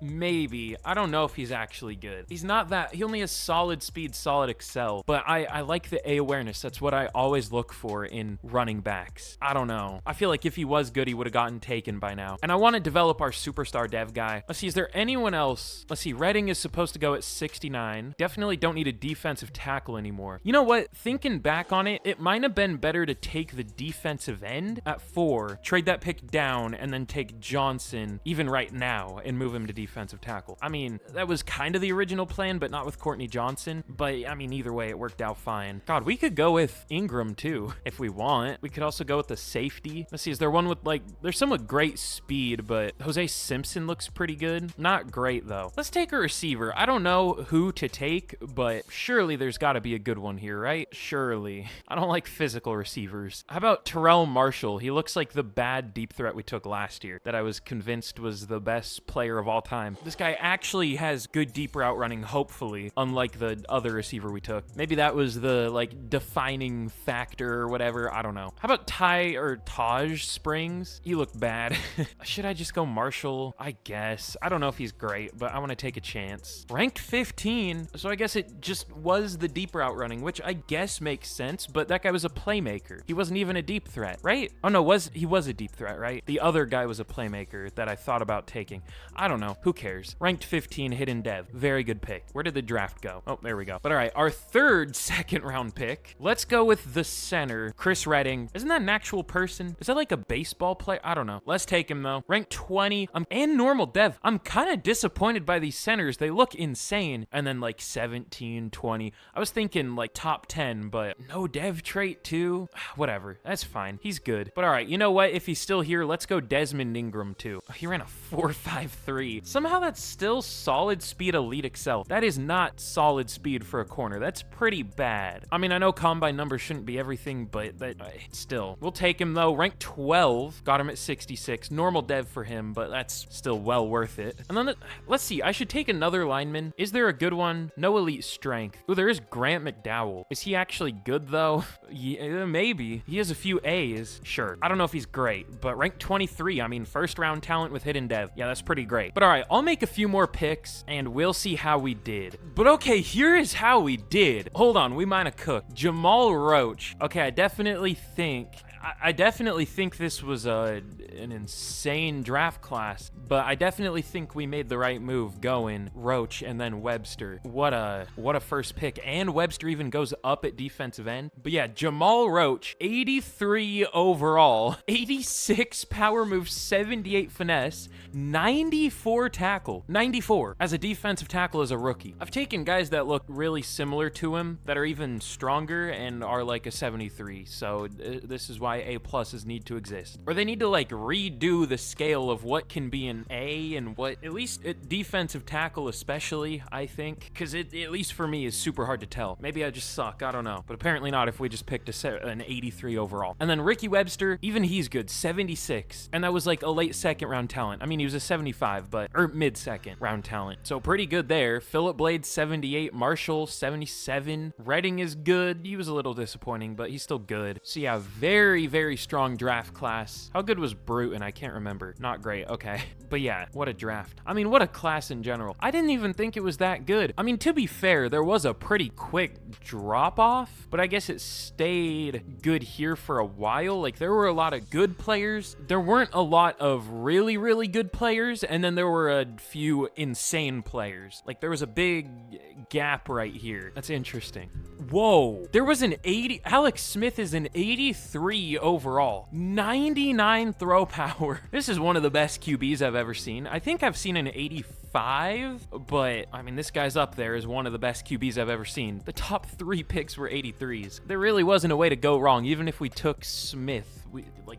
Maybe. I don't know if he's actually good. He's not that. He only has solid speed, solid excel, but I like the A awareness. That's what I always look for in running backs. I don't know. I feel like if he was good, he would have gotten taken by now. And I want to develop our superstar dev guy. Let's see, is there anyone else? Let's see, Redding is supposed to go at 69. Definitely don't need a defensive tackle anymore. You know what? Thinking back on it, it might have been better to take the defensive end at 4, trade that pick down, and then take Johnson even right now and move him to defensive tackle. I mean, that was kind of the original plan, but not with Courtney Johnson. But I mean, either way, it worked out fine. God, we could go with Ingram too, if we want. We could also go with the safety. Let's see, is there one with there's some with great speed, but Jose Simpson looks pretty good. Not great though. Let's take a receiver. I don't know who to take, but surely there's got to be a good one here, right? Surely. I don't like physical receivers. How about Terrell Marshall? He looks like the bad deep threat we took last year that I was convinced was the best player of all time. This guy actually has good deep route running, hopefully, unlike the other receiver we took. Maybe that was the defining factor or whatever. I don't know. How about Taj Springs? He looked bad. Should I just go Marshall? I guess. I don't know if he's great, but I want to take a chance. Ranked 15, so I guess it just was the deep route running, which I guess makes sense, but that guy was a playmaker. He wasn't even a deep threat, right? Oh no, he was a deep threat, right? The other guy was a playmaker that I thought about taking. I don't know. Who cares? Ranked 15, hidden dev. Very good pick. Where did the draft go? Oh, there we go. But all right, our third second round pick. Let's go with the center, Chris Redding. Isn't that an actual person? Is that like a baseball player? I don't know. Let's take him though. Ranked 20. And normal dev. I'm kind of disappointed by these centers. They look insane. And then 17, 20. I was thinking top 10, but no dev trait too. Whatever. That's fine. He's good. But all right, you know what? If he's still here, let's go Desmond Ingram too. Oh, he ran a 4.53. Somehow that's still solid speed elite excel. That is not solid speed for a corner. That's pretty bad. I mean, I know combine numbers shouldn't be everything, but still. We'll take him though. Ranked 12. Got him at 66. Normal dev for him, but that's still well worth it. And then let's see. I should take another lineman. Is there a good one? No elite strength. Oh, there is Grant McDowell. Is he actually good though? Yeah, maybe. He has a few A's. Sure. I don't know if he's great, but ranked 23. I mean, first round talent with hidden dev. Yeah, that's pretty great. But all right, I'll make a few more picks and we'll see how we did. But okay, here is how we did. Hold on, we might have cooked. Jamal Roach. Okay, I definitely think this was an insane draft class, but I definitely think we made the right move going Roach and then Webster. What a first pick. And Webster even goes up at defensive end. But yeah, Jamal Roach, 83 overall, 86 power move, 78 finesse, 94 tackle, 94 as a defensive tackle as a rookie. I've taken guys that look really similar to him that are even stronger and are like a 73. So this is why A+s need to exist. Or they need to redo the scale of what can be an A and what, at least at defensive tackle especially, I think, because it, at least for me, is super hard to tell. Maybe I just suck, I don't know. But apparently not if we just picked an 83 overall. And then Ricky Webster, even he's good, 76. And that was a late second round talent. I mean, he was a 75, or mid-second round talent. So pretty good there. Phillip Blade, 78. Marshall, 77. Redding is good. He was a little disappointing, but he's still good. So yeah, very, very strong draft class. How good was Bruton? I can't remember. Not great. Okay. But yeah, what a draft. I mean, what a class in general. I didn't even think it was that good. I mean, to be fair, there was a pretty quick drop off, but I guess it stayed good here for a while. There were a lot of good players. There weren't a lot of really, really good players. And then there were a few insane players. There was a big gap right here. That's interesting. Whoa. There was an 80. Alex Smith is an 83 overall. 99 throw power. This is one of the best QBs I've ever seen. I think I've seen an 85, but I mean, this guy's up there as one of the best QBs I've ever seen. The top 3 picks were 83s. There really wasn't a way to go wrong, even if we took Smith.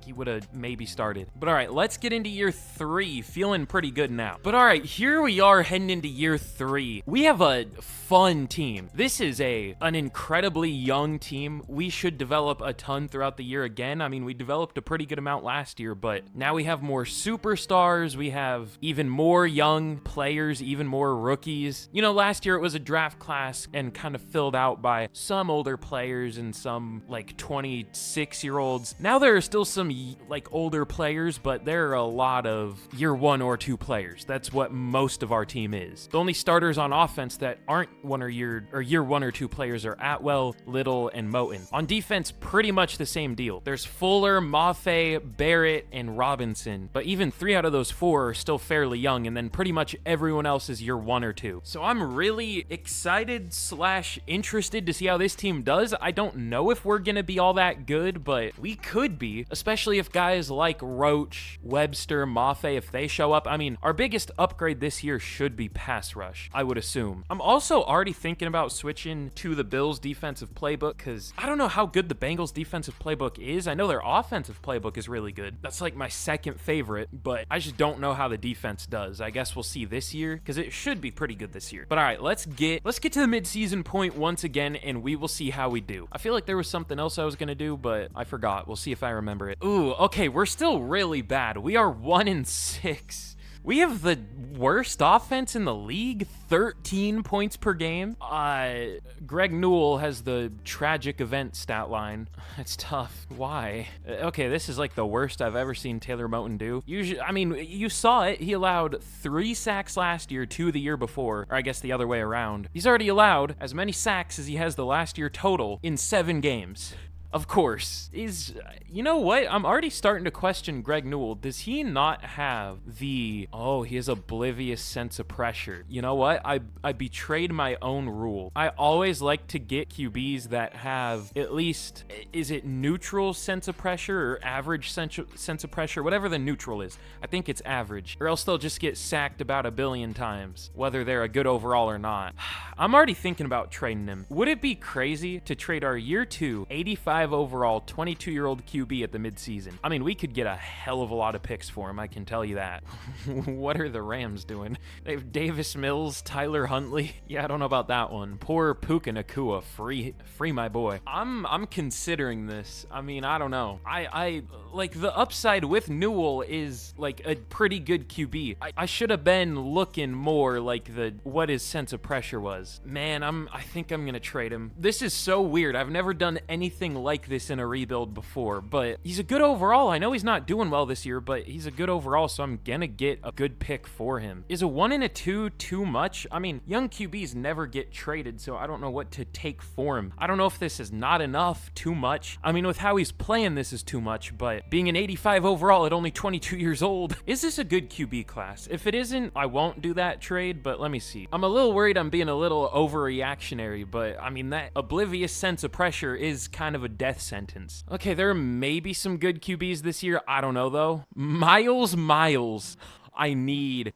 He would have maybe started. But all right, let's get into year 3. Feeling pretty good now. But all right, here we are heading into year 3. We have a fun team. This is an incredible incredibly young team. We should develop a ton throughout the year again. I mean, we developed a pretty good amount last year, but now we have more superstars. We have even more young players, even more rookies. You know, last year it was a draft class and kind of filled out by some older players and some like 26-year-olds. Now there are still some like older players, but there are a lot of year 1 or 2 players. That's what most of our team is. The only starters on offense that aren't year 1 or 2 players are Atwell, Little, and Moten. On defense, pretty much the same deal. There's Fuller, Mafe, Barrett, and Robinson, but even 3 out of those 4 are still fairly young, and then pretty much everyone else is year 1 or 2. So I'm really excited / interested to see how this team does. I don't know if we're gonna be all that good, but we could be, especially if guys like Roach, Webster, Mafe, if they show up. I mean, our biggest upgrade this year should be pass rush, I would assume. I'm also already thinking about switching to the Bills defensive playbook because I don't know how good the Bengals defensive playbook is. I know their offensive playbook is really good. That's like my second favorite, but I just don't know how the defense does. I guess we'll see this year because it should be pretty good this year. But all right, let's get to the midseason point once again, and we will see how we do. I feel like there was something else I was gonna do, but I forgot. We'll see if I remember it. Ooh, okay, we're still really bad. We are 1-6. We have the worst offense in the league, 13 points per game. Greg Newell has the tragic event stat line. It's tough. Why? Okay, this is like the worst I've ever seen Taylor Moton do. Usually, I mean, you saw it. He allowed 3 sacks last year, 2 the year before, or I guess the other way around. He's already allowed as many sacks as he has the last year total in 7 games. Of course. You know what? I'm already starting to question Greg Newell. Does he not have he has oblivious sense of pressure. You know what? I betrayed my own rule. I always like to get QBs that have at least, is it neutral sense of pressure or average sense of pressure? Whatever the neutral is. I think it's average. Or else they'll just get sacked about 1 billion times, whether they're a good overall or not. I'm already thinking about trading him. Would it be crazy to trade our year 2, 85 overall, 22-year-old QB at the midseason? I mean, we could get a hell of a lot of picks for him, I can tell you that. What are the Rams doing? They have Davis Mills, Tyler Huntley. Yeah, I don't know about that one. Poor Puka Nacua, free my boy. I'm considering this. I mean, I don't know. I like the upside with Newell is like a pretty good QB. I should have been looking more like what his sense of pressure was. Man, I think I'm gonna trade him. This is so weird. I've never done anything like this in a rebuild before, but he's a good overall. I know he's not doing well this year, but he's a good overall, so I'm gonna get a good pick for him. Is a 1 and a 2 too much? I mean, young QBs never get traded, so I don't know what to take for him. I don't know if this is not enough, too much. I mean, with how he's playing, this is too much, but being an 85 overall at only 22 years old, is this a good QB class? If it isn't, I won't do that trade, but let me see. I'm a little worried I'm being a little overreactionary, but I mean, that oblivious sense of pressure is kind of a death sentence. Okay, there may be some good QBs this year. I don't know, though. Miles. I need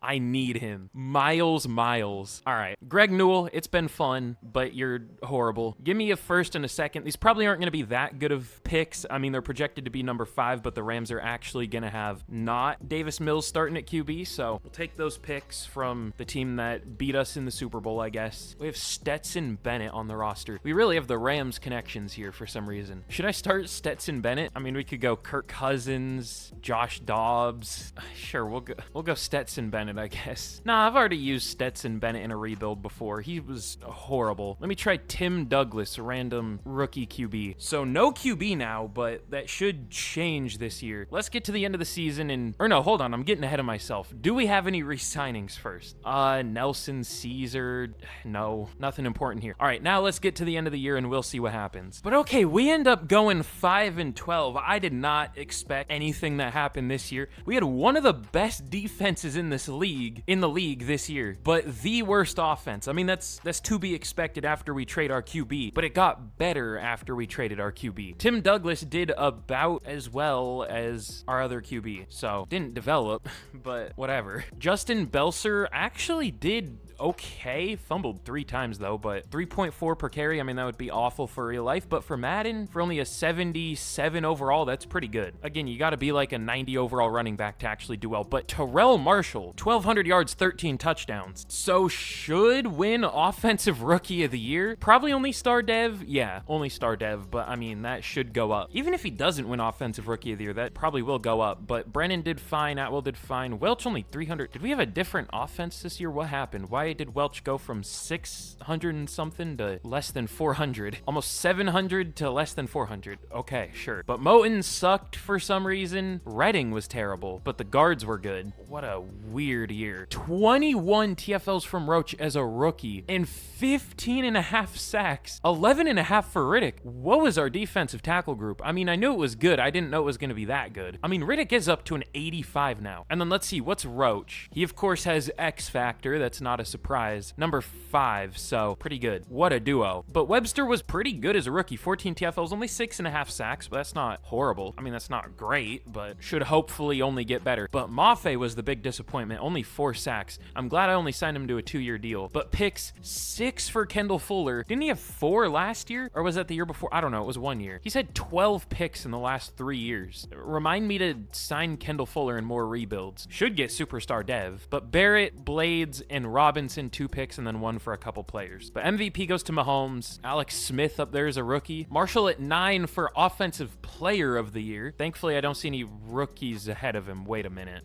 him. Miles. All right, Greg Newell, it's been fun, but you're horrible. Give me a first and a second. These probably aren't going to be that good of picks. I mean, they're projected to be number 5, but the Rams are actually going to have not Davis Mills starting at QB, so we'll take those picks from the team that beat us in the Super Bowl, I guess. We have Stetson Bennett on the roster. We really have the Rams connections here for some reason. Should I start Stetson Bennett? I mean, we could go Kirk Cousins, Josh Dobbs. Sure, we'll go Stetson Bennett, I guess. Nah, I've already used Stetson Bennett in a rebuild before. He was horrible. Let me try Tim Douglas, a random rookie QB. So no QB now, but that should change this year. Let's get to the end of the season or no, hold on, I'm getting ahead of myself. Do we have any re-signings first? Nelson, Caesar, no, nothing important here. All right, now let's get to the end of the year and we'll see what happens. But okay, we end up going 5-12. I did not expect anything that happened this year. We had one of the best defenses in the league this year, but the worst offense. I mean, that's to be expected after we trade our QB, but it got better after we traded our QB. Tim Douglas did about as well as our other QB, so didn't develop, but whatever. Justin Belser actually did okay. Fumbled 3 times though, but 3.4 per carry. I mean, that would be awful for real life, but for Madden, for only a 77 overall, that's pretty good. Again, you got to be like a 90 overall running back to actually do well. But Terrell Marshall, 1,200 yards, 13 touchdowns. So should win Offensive Rookie of the Year. Probably only star dev. Yeah, only star dev, but I mean, that should go up. Even if he doesn't win Offensive Rookie of the Year, that probably will go up. But Brennan did fine. Atwell did fine. Welch only 300. Did we have a different offense this year? What happened? Why did Welch go from 600 and something to less than 400? Almost 700 to less than 400. Okay, sure. But Moton sucked for some reason. Redding was terrible, but the guards were good. What a weird year. 21 TFLs from Roach as a rookie and 15 and a half sacks. 11 and a half for Riddick. What was our defensive tackle group? I mean, I knew it was good. I didn't know it was going to be that good. I mean, Riddick is up to an 85 now. And then let's see, what's Roach? He, of course, has X Factor. That's not a surprise. Number 5, so pretty good. What a duo. But Webster was pretty good as a rookie. 14 TFLs, only 6.5 sacks, but that's not horrible. I mean, that's not great, but should hopefully only get better. But Mafe was the big disappointment. Only 4 sacks. I'm glad I only signed him to a 2-year deal. But picks 6 for Kendall Fuller. Didn't he have 4 last year? Or was that the year before? I don't know. It was 1 year. He's had 12 picks in the last 3 years. Remind me to sign Kendall Fuller in more rebuilds. Should get superstar dev. But Barrett, Blades, and Robinson, 2 picks, and then 1 for a couple players. But MVP goes to Mahomes. Alex Smith up there is a rookie. Marshall at 9 for Offensive Player of the Year. Thankfully, I don't see any rookies ahead of him. Wait a minute.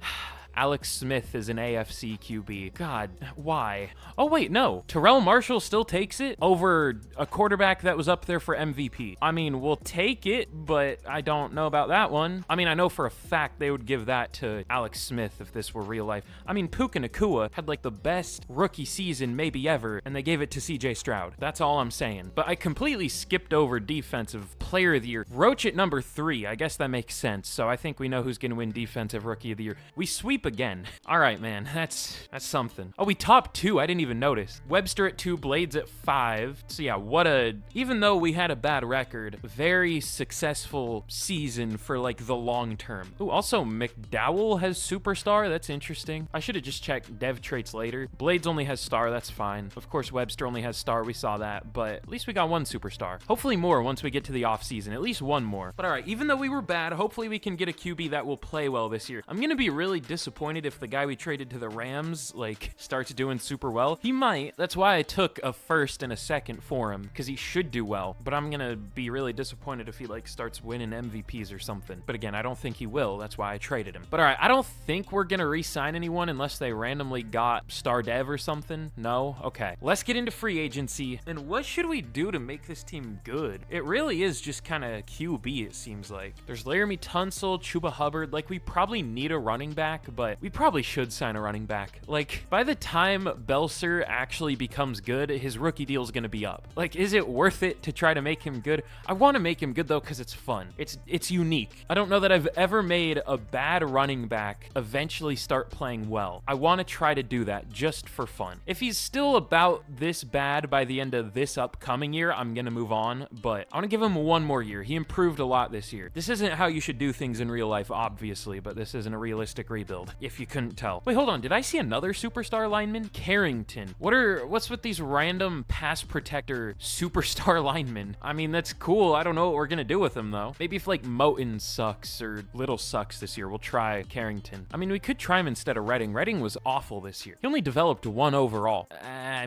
Alex Smith is an AFC QB. God, why? Oh, wait, no. Terrell Marshall still takes it over a quarterback that was up there for MVP. I mean, we'll take it, but I don't know about that one. I mean, I know for a fact they would give that to Alex Smith if this were real life. I mean, Puka Nacua had like the best rookie season maybe ever, and they gave it to CJ Stroud. That's all I'm saying. But I completely skipped over Defensive Player of the Year. Roach at number 3. I guess that makes sense. So I think we know who's going to win Defensive Rookie of the Year. We sweep again. All right, man, that's something. Oh, we topped 2. I didn't even notice. Webster at 2, Blades at 5. So yeah, even though we had a bad record, very successful season for like the long term. Oh, also McDowell has superstar. That's interesting. I should have just checked dev traits later. Blades only has star. That's fine. Of course, Webster only has star. We saw that, but at least we got 1 superstar. Hopefully more once we get to the off season. At least 1 more. But all right, even though we were bad, hopefully we can get a QB that will play well this year. I'm going to be really disappointed if the guy we traded to the Rams like starts doing super well. He might. That's why I took a 1st and a 2nd for him, because he should do well. But I'm gonna be really disappointed if he like starts winning MVPs or something. But again, I don't think he will. That's why I traded him. But all right, I don't think we're gonna re-sign anyone unless they randomly got star dev or something. No? Okay. Let's get into free agency. And what should we do to make this team good? It really is just kind of QB, it seems like. There's Laramie Tunsil, Chuba Hubbard. Like, we probably need a running back, but we probably should sign a running back. Like, by the time Belser actually becomes good, his rookie deal is going to be up. Like, is it worth it to try to make him good? I want to make him good, though, because it's fun. It's unique. I don't know that I've ever made a bad running back eventually start playing well. I want to try to do that just for fun. If he's still about this bad by the end of this upcoming year, I'm going to move on, but I want to give him 1 more year. He improved a lot this year. This isn't how you should do things in real life, obviously, but this isn't a realistic rebuild, if you couldn't tell. Wait, hold on. Did I see another superstar lineman? Carrington. What's with these random pass protector superstar linemen? I mean, that's cool. I don't know what we're going to do with them, though. Maybe if, like, Moton sucks or Little sucks this year, we'll try Carrington. I mean, we could try him instead of Redding. Redding was awful this year. He only developed 1 overall.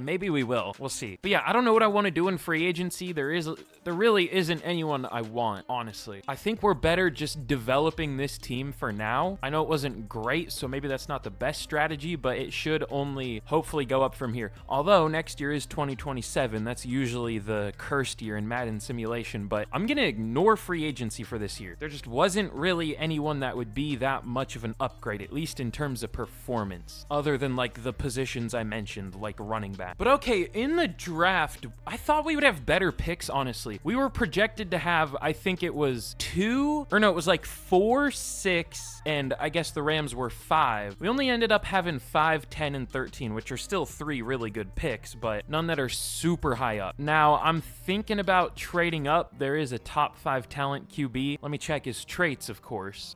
Maybe we will. We'll see. But yeah, I don't know what I want to do in free agency. There really isn't anyone I want, honestly. I think we're better just developing this team for now. I know it wasn't great, so maybe that's not the best strategy, but it should only hopefully go up from here. Although next year is 2027. That's usually the cursed year in Madden simulation, but I'm going to ignore free agency for this year. There just wasn't really anyone that would be that much of an upgrade, at least in terms of performance, other than like the positions I mentioned, like running back. But okay, in the draft, I thought we would have better picks, honestly. We were projected to have, I think it was 4, 6, and I guess the Rams were 5. We only ended up having 5, 10, and 13, which are still 3 really good picks, but none that are super high up. Now, I'm thinking about trading up. There is a top 5 talent QB. Let me check his traits, of course.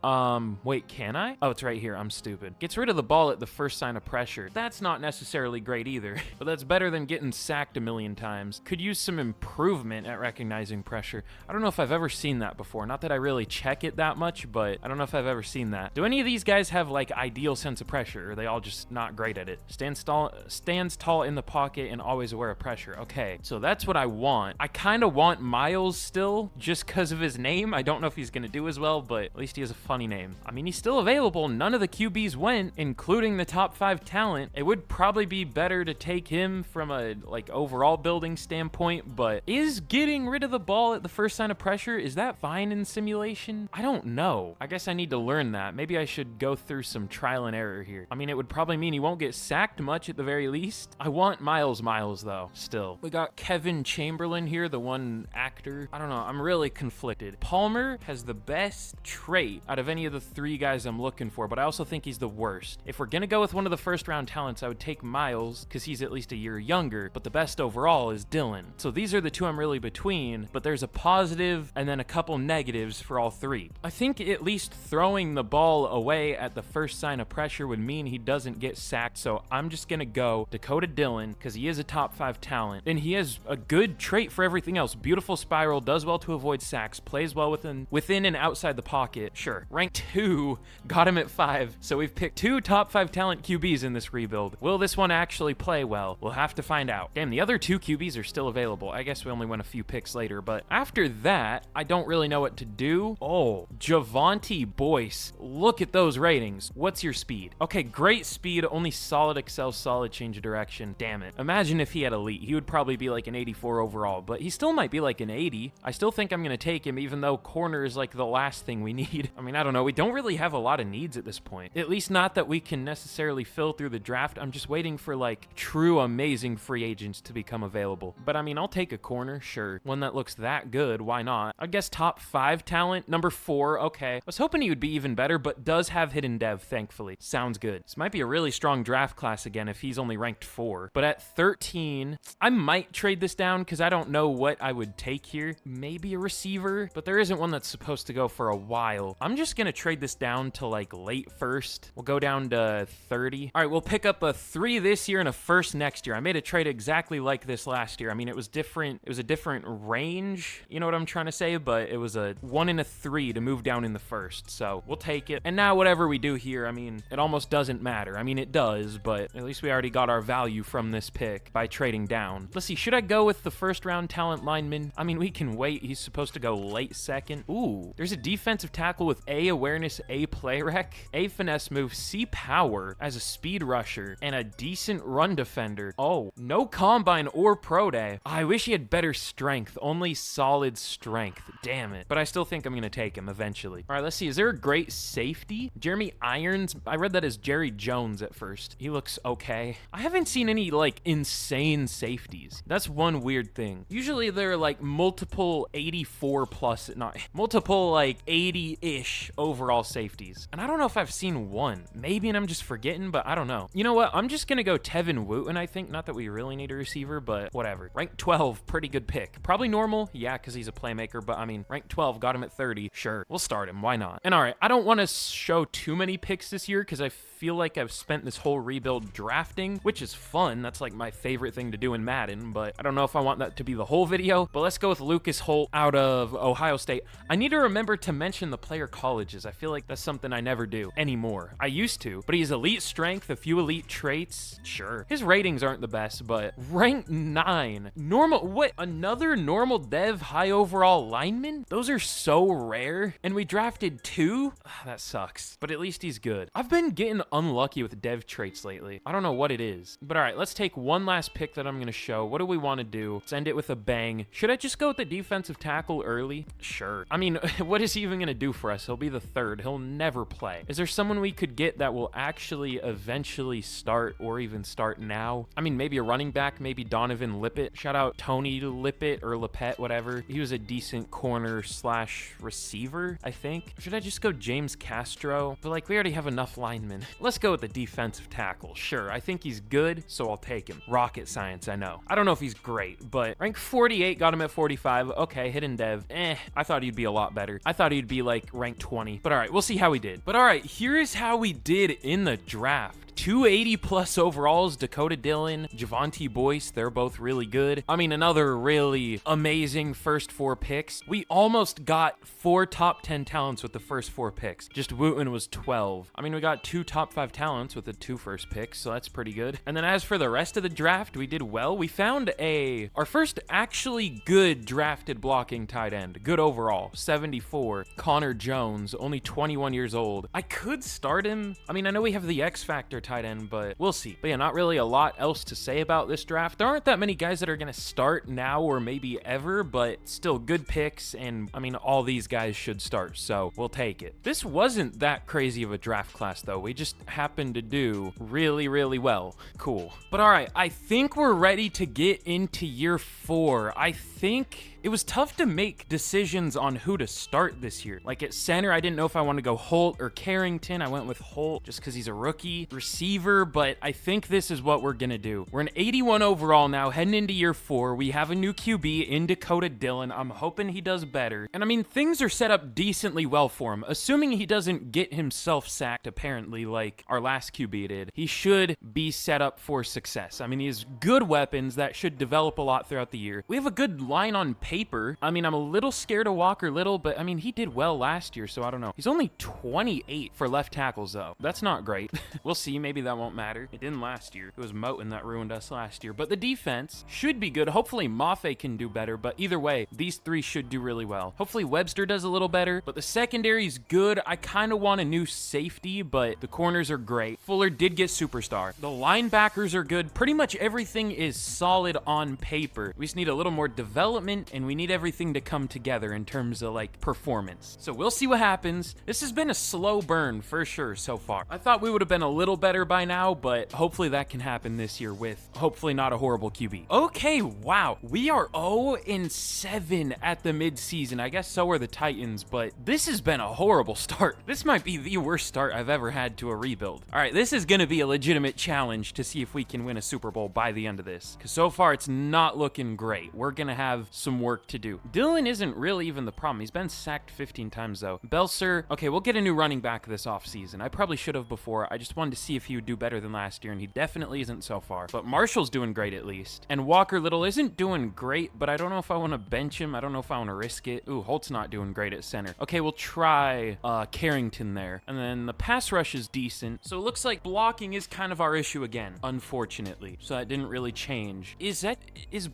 Wait, can I? Oh, it's right here. I'm stupid. Gets rid of the ball at the first sign of pressure. That's not necessarily great either, but that's better than getting sacked a million times. Could use some improvement at recognizing pressure. I don't know if I've ever seen that before. Not that I really check it that much, but I don't know if I've ever seen that. Do any of these guys have like ideal sense of pressure? Or are they all just not great at it? Stands tall in the pocket and always aware of pressure. Okay, so that's what I want. I kind of want Miles still, just because of his name. I don't know if he's gonna do as well, but at least he has a funny name. I mean, he's still available. None of the QBs went, including the top 5 talent. It would probably be better to take him from a like overall building standpoint, but is getting rid of the ball at the first sign of pressure, is that fine in simulation? I don't know. I guess I need to learn that. Maybe I should go through some trial and error here. I mean, it would probably mean he won't get sacked much at the very least. I want Miles though, still. We got Kevin Chamberlain here, the one actor. I don't know, I'm really conflicted. Palmer has the best trait out of any of the 3 guys I'm looking for, but I also think he's the worst. If we're gonna go with one of the first round talents, I would take Miles, because he's at least a year younger, but the best overall is Dylan. So these are the 2 I'm really between, but there's a positive and then a couple negatives for all 3. I think at least throwing the ball away at the first sign of pressure would mean he doesn't get sacked, so I'm just gonna go Dakota Dylan, because he is a top 5 talent, and he has a good trait for everything else. Beautiful spiral, does well to avoid sacks, plays well within and outside the pocket. Sure. Rank 2, got him at 5, so we've picked 2 top 5 talent QBs in this rebuild. Will this one actually play well? We'll have to find out. Damn, the other 2 QBs are still available. I guess we only went a few picks later, but after that, I don't really know what to do. Oh, Javonte Boyce. Look at those ratings. What's your speed? Okay, great speed, only solid excel, solid change of direction. Damn it. Imagine if he had elite. He would probably be like an 84 overall, but he still might be like an 80. I still think I'm gonna take him, even though corner is like the last thing we need. I mean, I don't know. We don't really have a lot of needs at this point. At least not that we can necessarily fill through the draft. I'm just waiting for like true amazing free agents to become available. But I mean, I'll take a corner, sure. One that looks that good, why not? I guess top 5 talent, number 4, okay. I was hoping he would be even better, but does have hidden dev, thankfully. Sounds good. This might be a really strong draft class again if he's only ranked 4. But at 13, I might trade this down because I don't know what I would take here. Maybe a receiver, but there isn't one that's supposed to go for a while. I'm just gonna trade this down to like late first. We'll go down to 30. All right, we'll pick up a 3 this year and a first next year. I made a trade exactly like this last year. I mean, it was different. It was a different range. You know what I'm trying to say? But it was a 1 and a 3 to move down in the first. So we'll take it. And now whatever we do here, I mean, it almost doesn't matter. I mean, it does, but at least we already got our value from this pick by trading down. Let's see. Should I go with the first round talent lineman? I mean, we can wait. He's supposed to go late second. Ooh, there's a defensive tackle with A awareness, A play rec, A finesse move, C power as a speed rusher, and a decent run defender. Oh, no combine or pro day. I wish he had better strength, only solid strength. Damn it. But I still think I'm going to take him eventually. All right, let's see. Is there a great safety? Jeremy Irons. I read that as Jerry Jones at first. He looks okay. I haven't seen any like insane safeties. That's one weird thing. Usually they're like multiple 84 plus, not multiple like 80-ish overall safeties. And I don't know if I've seen one. Maybe and I'm just forgetting, but I don't know. You know what? I'm just going to go Tevin Wooten, I think. Not that we really need a receiver, but whatever. Rank 12, pretty good pick. Probably normal. Yeah, because he's a playmaker, but I mean, rank 12, got him at 30. Sure, we'll start him. Why not? And all right, I don't want to show too many picks this year because I feel like I've spent this whole rebuild drafting, which is fun. That's like my favorite thing to do in Madden, but I don't know if I want that to be the whole video. But let's go with Lucas Holt out of Ohio State. I need to remember to mention the player colleges. I feel like that's something I never do anymore. I used to, but he's elite strength, a few elite traits. Sure. His ratings aren't the best, but rank 9. Normal, what? Another normal dev high overall lineman? Those are so rare. And we drafted 2? That sucks, but at least he's good. I've been getting unlucky with dev traits lately. I don't know what it is, but all right, let's take one last pick that I'm going to show. What do we want to do? Let's end it with a bang. Should I just go with the defensive tackle early? Sure. I mean, what is he even going to do for us? He'll be the 3rd. He'll never play. Is there someone we could get that will actually eventually start or even start now? I mean, maybe a running back, maybe Donovan Lippett. Shout out Tony Lippett or Lippett, whatever. He was a decent corner slash receiver, I think. Should I just go James Castro? But like, we already have enough linemen. Let's go with the defensive tackle. Sure, I think he's good, so I'll take him. Rocket science, I know. I don't know if he's great, but rank 48, got him at 45. Okay, hidden dev. I thought he'd be a lot better. I thought he'd be like rank 20. But all right, we'll see how he did. But all right, here's how we did in the draft. 280 plus overalls, Dakota Dillon, Javonte Boyce, they're both really good. I mean, another really amazing first 4 picks. We almost got 4 top 10 talents with the first 4 picks. Just Wooten was 12. I mean, we got 2 top 5 talents with the 2 first picks, so that's pretty good. And then as for the rest of the draft, we did well. We found our first actually good drafted blocking tight end. Good overall, 74. Connor Jones, only 21 years old. I could start him. I mean, I know we have the X Factor tight end, but we'll see. But yeah, not really a lot else to say about this draft. There aren't that many guys that are going to start now or maybe ever, but still good picks, and I mean, all these guys should start, so we'll take it. This wasn't that crazy of a draft class, though. We just happened to do really, really well. Cool. But all right, I think we're ready to get into year 4. I think it was tough to make decisions on who to start this year. Like at center, I didn't know if I wanted to go Holt or Carrington. I went with Holt just because he's a rookie. Receiver, but I think this is what we're gonna do. We're an 81 overall now, heading into year 4. We have a new QB in Dakota Dillon. I'm hoping he does better. And I mean, things are set up decently well for him. Assuming he doesn't get himself sacked, apparently, like our last QB did, he should be set up for success. I mean, he has good weapons that should develop a lot throughout the year. We have a good line on paper. I mean, I'm a little scared of Walker Little, but I mean, he did well last year, so I don't know. He's only 28 for left tackles, though. That's not great. We'll see. Maybe that won't matter. It didn't last year. It was Moten that ruined us last year. But the defense should be good. Hopefully, Mafe can do better, but either way, these 3 should do really well. Hopefully, Webster does a little better, but the secondary's good. I kind of want a new safety, but the corners are great. Fuller did get superstar. The linebackers are good. Pretty much everything is solid on paper. We just need a little more development, and we need everything to come together in terms of like performance. So we'll see what happens. This has been a slow burn for sure so far. I thought we would have been a little better by now, but hopefully that can happen this year with hopefully not a horrible QB. Okay, wow. We are 0-7 at the midseason. I guess so are the Titans, but this has been a horrible start. This might be the worst start I've ever had to a rebuild. All right, this is going to be a legitimate challenge to see if we can win a Super Bowl by the end of this, because so far it's not looking great. We're going to have some work to do. Dillon isn't really even the problem. He's been sacked 15 times, though. Belser, okay, we'll get a new running back this offseason. I probably should have before. I just wanted to see if he would do better than last year, and he definitely isn't so far. But Marshall's doing great at least. And Walker Little isn't doing great, but I don't know if I want to bench him. I don't know if I want to risk it. Ooh, Holt's not doing great at center. Okay, we'll try Carrington there. And then the pass rush is decent. So it looks like blocking is kind of our issue again, unfortunately. So that didn't really change. Is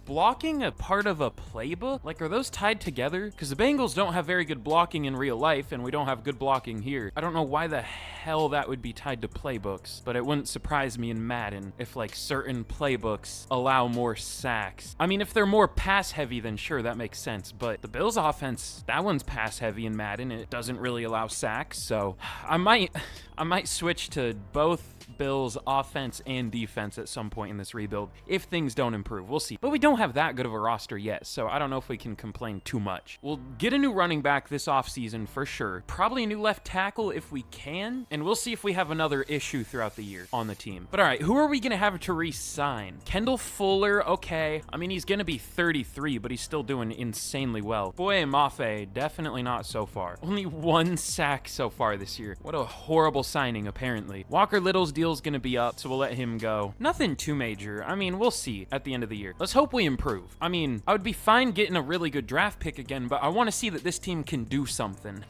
blocking a part of a playbook? Like, are those tied together? Because the Bengals don't have very good blocking in real life, and we don't have good blocking here. I don't know why the hell that would be tied to playbooks, but it wouldn't surprise me in Madden if like certain playbooks allow more sacks. I mean, if they're more pass heavy, then sure, that makes sense. But the Bills offense, that one's pass heavy in Madden. It doesn't really allow sacks, so I might switch to both Bills offense and defense at some point in this rebuild if things don't improve. We'll see. But we don't have that good of a roster yet, so I don't know if we can complain too much. We'll get a new running back this offseason for sure. Probably a new left tackle if we can, and we'll see if we have another issue throughout the year on the team. But all right, who are we going to have to re-sign? Kendall Fuller, okay. I mean, he's going to be 33, but he's still doing insanely well. Boye Mafe, definitely not so far. Only 1 sack so far this year. What a horrible signing, apparently. Walker Little's deal's going to be up, so we'll let him go. Nothing too major. I mean, we'll see at the end of the year. Let's hope we improve. I mean, I would be fine getting a really good draft pick again, but I want to see that this team can do something.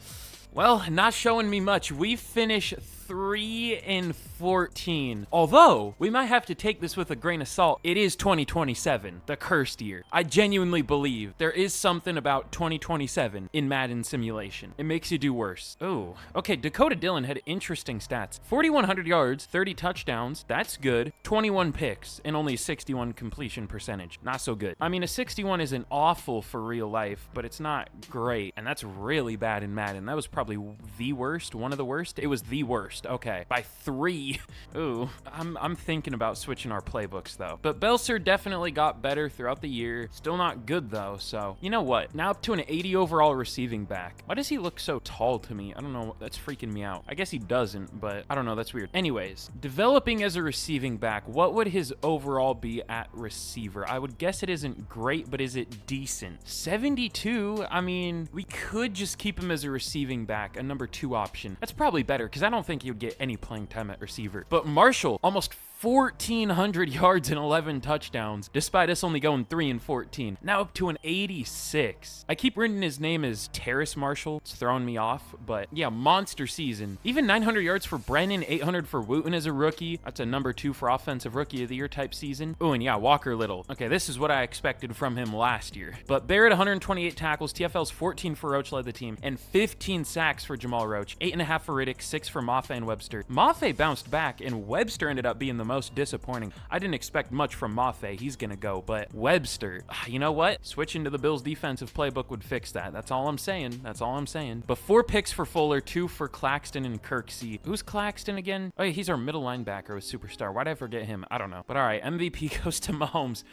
Well, not showing me much. We finish 3-14. Although, we might have to take this with a grain of salt. It is 2027, the cursed year. I genuinely believe there is something about 2027 in Madden simulation. It makes you do worse. Oh, okay, Dakota Dillon had interesting stats. 4,100 yards, 30 touchdowns, that's good. 21 picks, and only 61 completion percentage. Not so good. I mean, a 61 isn't awful for real life, but it's not great, and that's really bad in Madden. That was probably the worst, one of the worst. It was the worst. Okay, by 3. rookie. Ooh, I'm thinking about switching our playbooks though. But Belser definitely got better throughout the year. Still not good though, so you know what? Now up to an 80 overall receiving back. Why does he look so tall to me? I don't know. That's freaking me out. I guess he doesn't, but I don't know. That's weird. Anyways, developing as a receiving back, what would his overall be at receiver? I would guess it isn't great, but is it decent? 72? I mean, we could just keep him as a receiving back, a number 2 option. That's probably better because I don't think he would get any playing time at receiver. But Marshall, almost 1,400 yards and 11 touchdowns, despite us only going 3 and 14. Now up to an 86. I keep reading his name as Terrace Marshall. It's throwing me off, but yeah, monster season. Even 900 yards for Brennan, 800 for Wooten as a rookie. That's a number 2 for Offensive Rookie of the Year type season. Oh, and yeah, Walker Little. Okay, this is what I expected from him last year. But Barrett, 128 tackles, TFL's 14 for Roach led the team, and 15 sacks for Jamal Roach, 8.5 for Riddick, 6 for Mafe and Webster. Mafe bounced back, and Webster ended up being the most disappointing. I didn't expect much from Mafe. He's gonna go, but Webster, you know what? Switching to the Bills defensive playbook would fix that. That's all I'm saying. That's all I'm saying. But 4 picks for Fuller, 2 for Claxton and Kirksey. Who's Claxton again? Oh, yeah, he's our middle linebacker with Superstar. Why did I forget him? I don't know. But all right, MVP goes to Mahomes.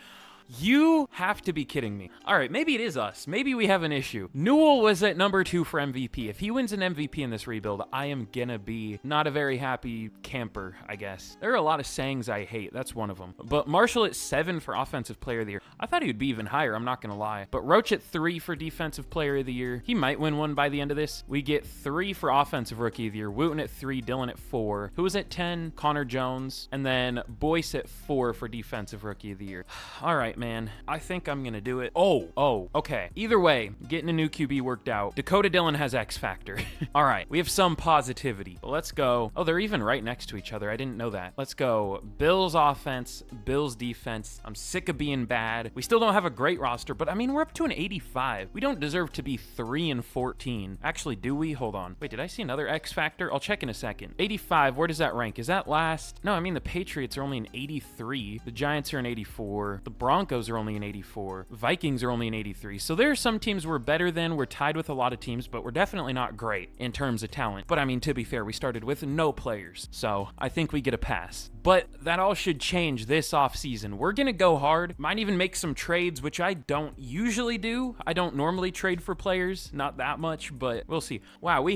You have to be kidding me. All right, maybe it is us. Maybe we have an issue. Newell was at number 2 for MVP. If he wins an MVP in this rebuild, I am gonna be not a very happy camper, I guess. There are a lot of sayings I hate. That's one of them. But Marshall at 7 for Offensive Player of the Year. I thought he would be even higher. I'm not gonna lie. But Roach at 3 for Defensive Player of the Year. He might win one by the end of this. We get 3 for Offensive Rookie of the Year. Wooten at 3, Dillon at 4. Who was at 10? Connor Jones. And then Boyce at 4 for Defensive Rookie of the Year. All right, man. I think I'm gonna do it. Oh, okay. Either way, getting a new QB worked out. Dakota Dillon has X Factor. All right, we have some positivity. But let's go. Oh, they're even right next to each other. I didn't know that. Let's go. Bills offense, Bills defense. I'm sick of being bad. We still don't have a great roster, but I mean, we're up to an 85. We don't deserve to be 3 and 14. Actually, do we? Hold on. Wait, did I see another X Factor? I'll check in a second. 85, where does that rank? Is that last? No, I mean, the Patriots are only an 83. The Giants are an 84. The Broncos are only an 84. Vikings are only an 83. So there are some teams we're better than. We're tied with a lot of teams, but we're definitely not great in terms of talent. But I mean, to be fair, we started with no players. So I think we get a pass. But that all should change this offseason. We're going to go hard. Might even make some trades, which I don't usually do. I don't normally trade for players. Not that much, but we'll see. Wow,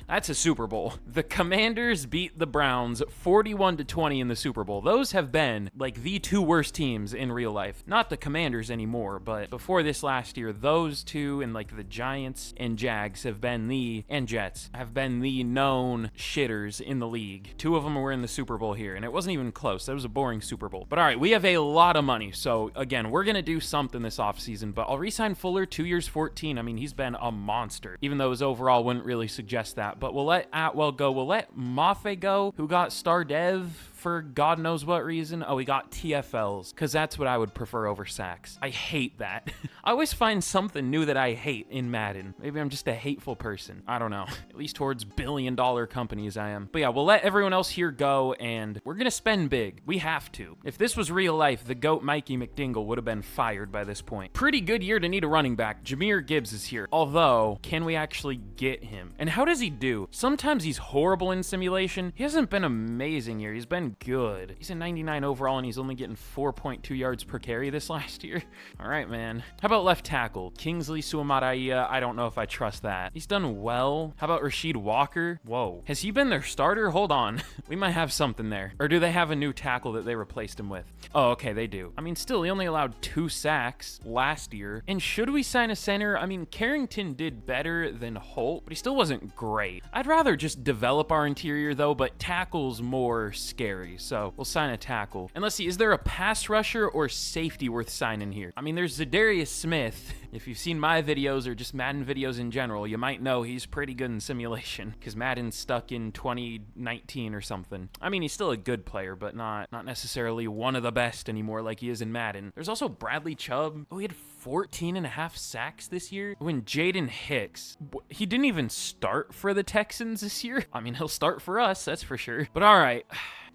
that's a Super Bowl. The Commanders beat the Browns 41-20 in the Super Bowl. Those have been like the 2 worst teams in real life. Not the Commanders anymore, but before this last year, those 2 and like the Giants and Jags and Jets have been the known shitters in the league. 2 of them were in the Super Bowl here, and it wasn't even close. That was a boring Super Bowl. But all right, we have a lot of money. So again, we're going to do something this offseason, but I'll re-sign Fuller, 2 years, 14. I mean, he's been a monster, even though his overall wouldn't really suggest that. But we'll let Atwell go. We'll let Mafe go, who got star dev for God knows what reason. Oh, we got TFLs, because that's what I would prefer over sacks. I hate that. I always find something new that I hate in Madden. Maybe I'm just a hateful person. I don't know. At least towards billion-dollar companies I am. But yeah, we'll let everyone else here go, and we're gonna spend big. We have to. If this was real life, the GOAT Mikey McDingle would have been fired by this point. Pretty good year to need a running back. Jameer Gibbs is here. Although, can we actually get him? And how does he do? Sometimes he's horrible in simulation. He hasn't been amazing here. He's been good. He's a 99 overall, and he's only getting 4.2 yards per carry this last year. All right, man. How about left tackle? Kingsley Suamataia. I don't know if I trust that. He's done well. How about Rasheed Walker? Whoa. Has he been their starter? Hold on. We might have something there. Or do they have a new tackle that they replaced him with? Oh, okay, they do. I mean, still, he only allowed 2 sacks last year. And should we sign a center? I mean, Carrington did better than Holt, but he still wasn't great. I'd rather just develop our interior, though, but tackle's more scary. So we'll sign a tackle. And let's see, is there a pass rusher or safety worth signing here? I mean, there's Zadarius Smith. If you've seen my videos or just Madden videos in general, you might know he's pretty good in simulation because Madden's stuck in 2019 or something. I mean, he's still a good player, but not necessarily one of the best anymore like he is in Madden. There's also Bradley Chubb. Oh, he had 14.5 sacks this year. When Jaden Hicks, he didn't even start for the Texans this year. I mean, he'll start for us, that's for sure. But all right.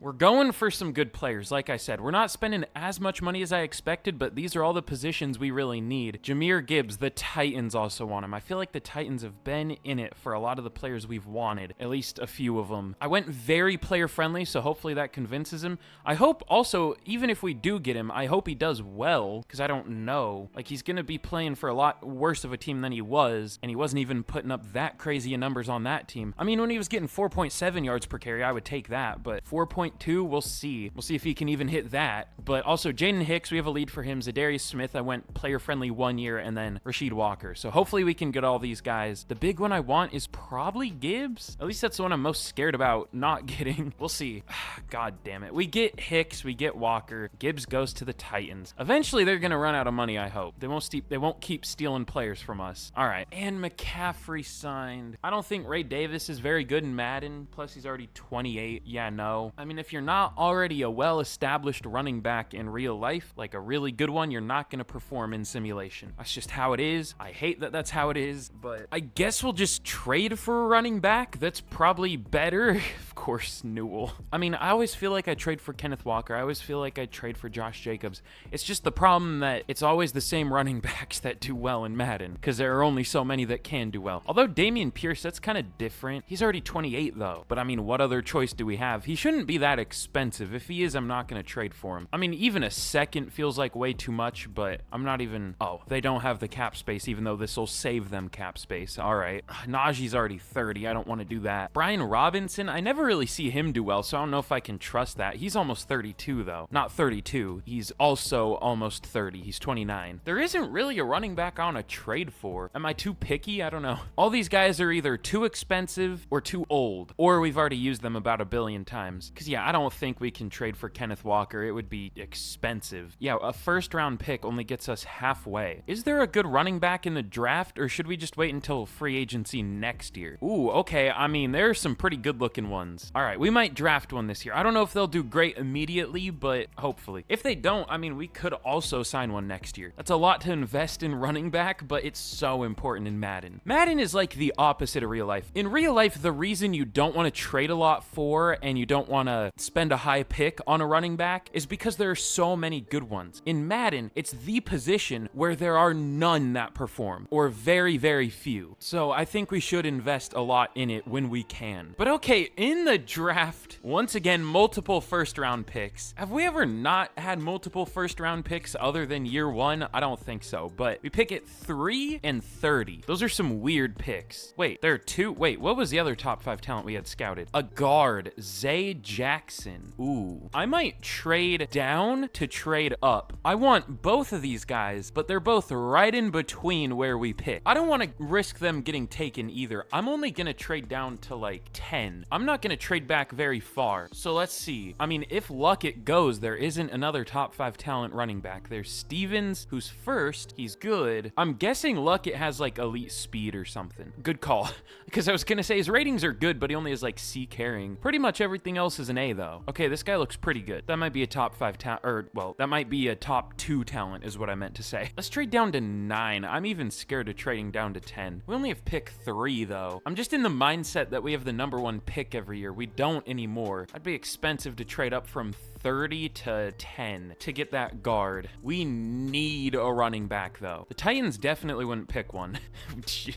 We're going for some good players. Like I said, we're not spending as much money as I expected, but these are all the positions we really need. Jahmyr Gibbs, the Titans also want him. I feel like the Titans have been in it for a lot of the players we've wanted, at least a few of them. I went very player friendly, so hopefully that convinces him. I hope also, even if we do get him, I hope he does well, because I don't know. Like, he's going to be playing for a lot worse of a team than he was, and he wasn't even putting up that crazy numbers on that team. I mean, when he was getting 4.7 yards per carry, I would take that, but 4.2, we'll see. We'll see if he can even hit that. But also, Jaden Hicks, we have a lead for him. Zadarius Smith, I went player-friendly 1 year, and then Rasheed Walker. So hopefully we can get all these guys. The big one I want is probably Gibbs. At least that's the one I'm most scared about not getting. We'll see. God damn it. We get Hicks, we get Walker. Gibbs goes to the Titans. Eventually, they're going to run out of money, I hope. They won't keep stealing players from us. All right. And McCaffrey signed. I don't think Ray Davis is very good in Madden. Plus, he's already 28. Yeah, no. I mean, if you're not already a well-established running back in real life, like a really good one, you're not going to perform in simulation. That's just how it is. I hate that that's how it is, but I guess we'll just trade for a running back. That's probably better. Of course, Newell. I mean, I always feel like I trade for Kenneth Walker. I always feel like I trade for Josh Jacobs. It's just the problem that it's always the same running backs that do well in Madden, because there are only so many that can do well. Although Dameon Pierce, that's kind of different. He's already 28 though, but I mean, what other choice do we have? He shouldn't be that expensive. If he is, I'm not going to trade for him. I mean, even a second feels like way too much, but I'm not even... Oh, they don't have the cap space, even though this will save them cap space. All right. Najee's already 30. I don't want to do that. Brian Robinson, I never really see him do well, so I don't know if I can trust that. He's almost 32 though. Not 32. He's also almost 30. He's 29. There isn't really a running back on a trade for. Am I too picky? I don't know. All these guys are either too expensive or too old, or we've already used them about 1 billion times. Because yeah, I don't think we can trade for Kenneth Walker. It would be expensive. Yeah, a first-round pick only gets us halfway. Is there a good running back in the draft, or should we just wait until free agency next year? Ooh, okay. I mean, there are some pretty good-looking ones. All right, we might draft one this year. I don't know if they'll do great immediately, but hopefully. If they don't, I mean, we could also sign one next year. That's a lot to invest in running back, but it's so important in Madden. Madden is like the opposite of real life. In real life, the reason you don't want to trade a lot for and you don't want to spend a high pick on a running back is because there are so many good ones. In Madden, it's the position where there are none that perform, or very, very few. So I think we should invest a lot in it when we can. But okay, in the draft, once again, multiple first-round picks. Have we ever not had multiple first-round picks other than year one? I don't think so, but we pick at 3 and 30. Those are some weird picks. Wait, there are two. Wait, what was the other top 5 talent we had scouted? A guard, Zay Jackson. Ooh, I might trade down to trade up. I want both of these guys, but they're both right in between where we pick. I don't want to risk them getting taken either. I'm only going to trade down to like 10. I'm not going to trade back very far. So let's see. I mean, if luck it goes, there isn't another top 5 talent running back. There's Stevens, who's first. He's good. I'm guessing Luckett has like elite speed or something. Good call. Because I was going to say his ratings are good, but he only has like C carrying. Pretty much everything else is an A though. Okay, this guy looks pretty good. That might be a top 5 talent, or well, that might be a top 2 talent is what I meant to say. Let's trade down to 9. I'm even scared of trading down to 10. We only have pick 3 though. I'm just in the mindset that we have the #1 pick every year. We don't anymore. That'd be expensive to trade up from 30 to 10 to get that guard. We need a running back though. The Titans definitely wouldn't pick one.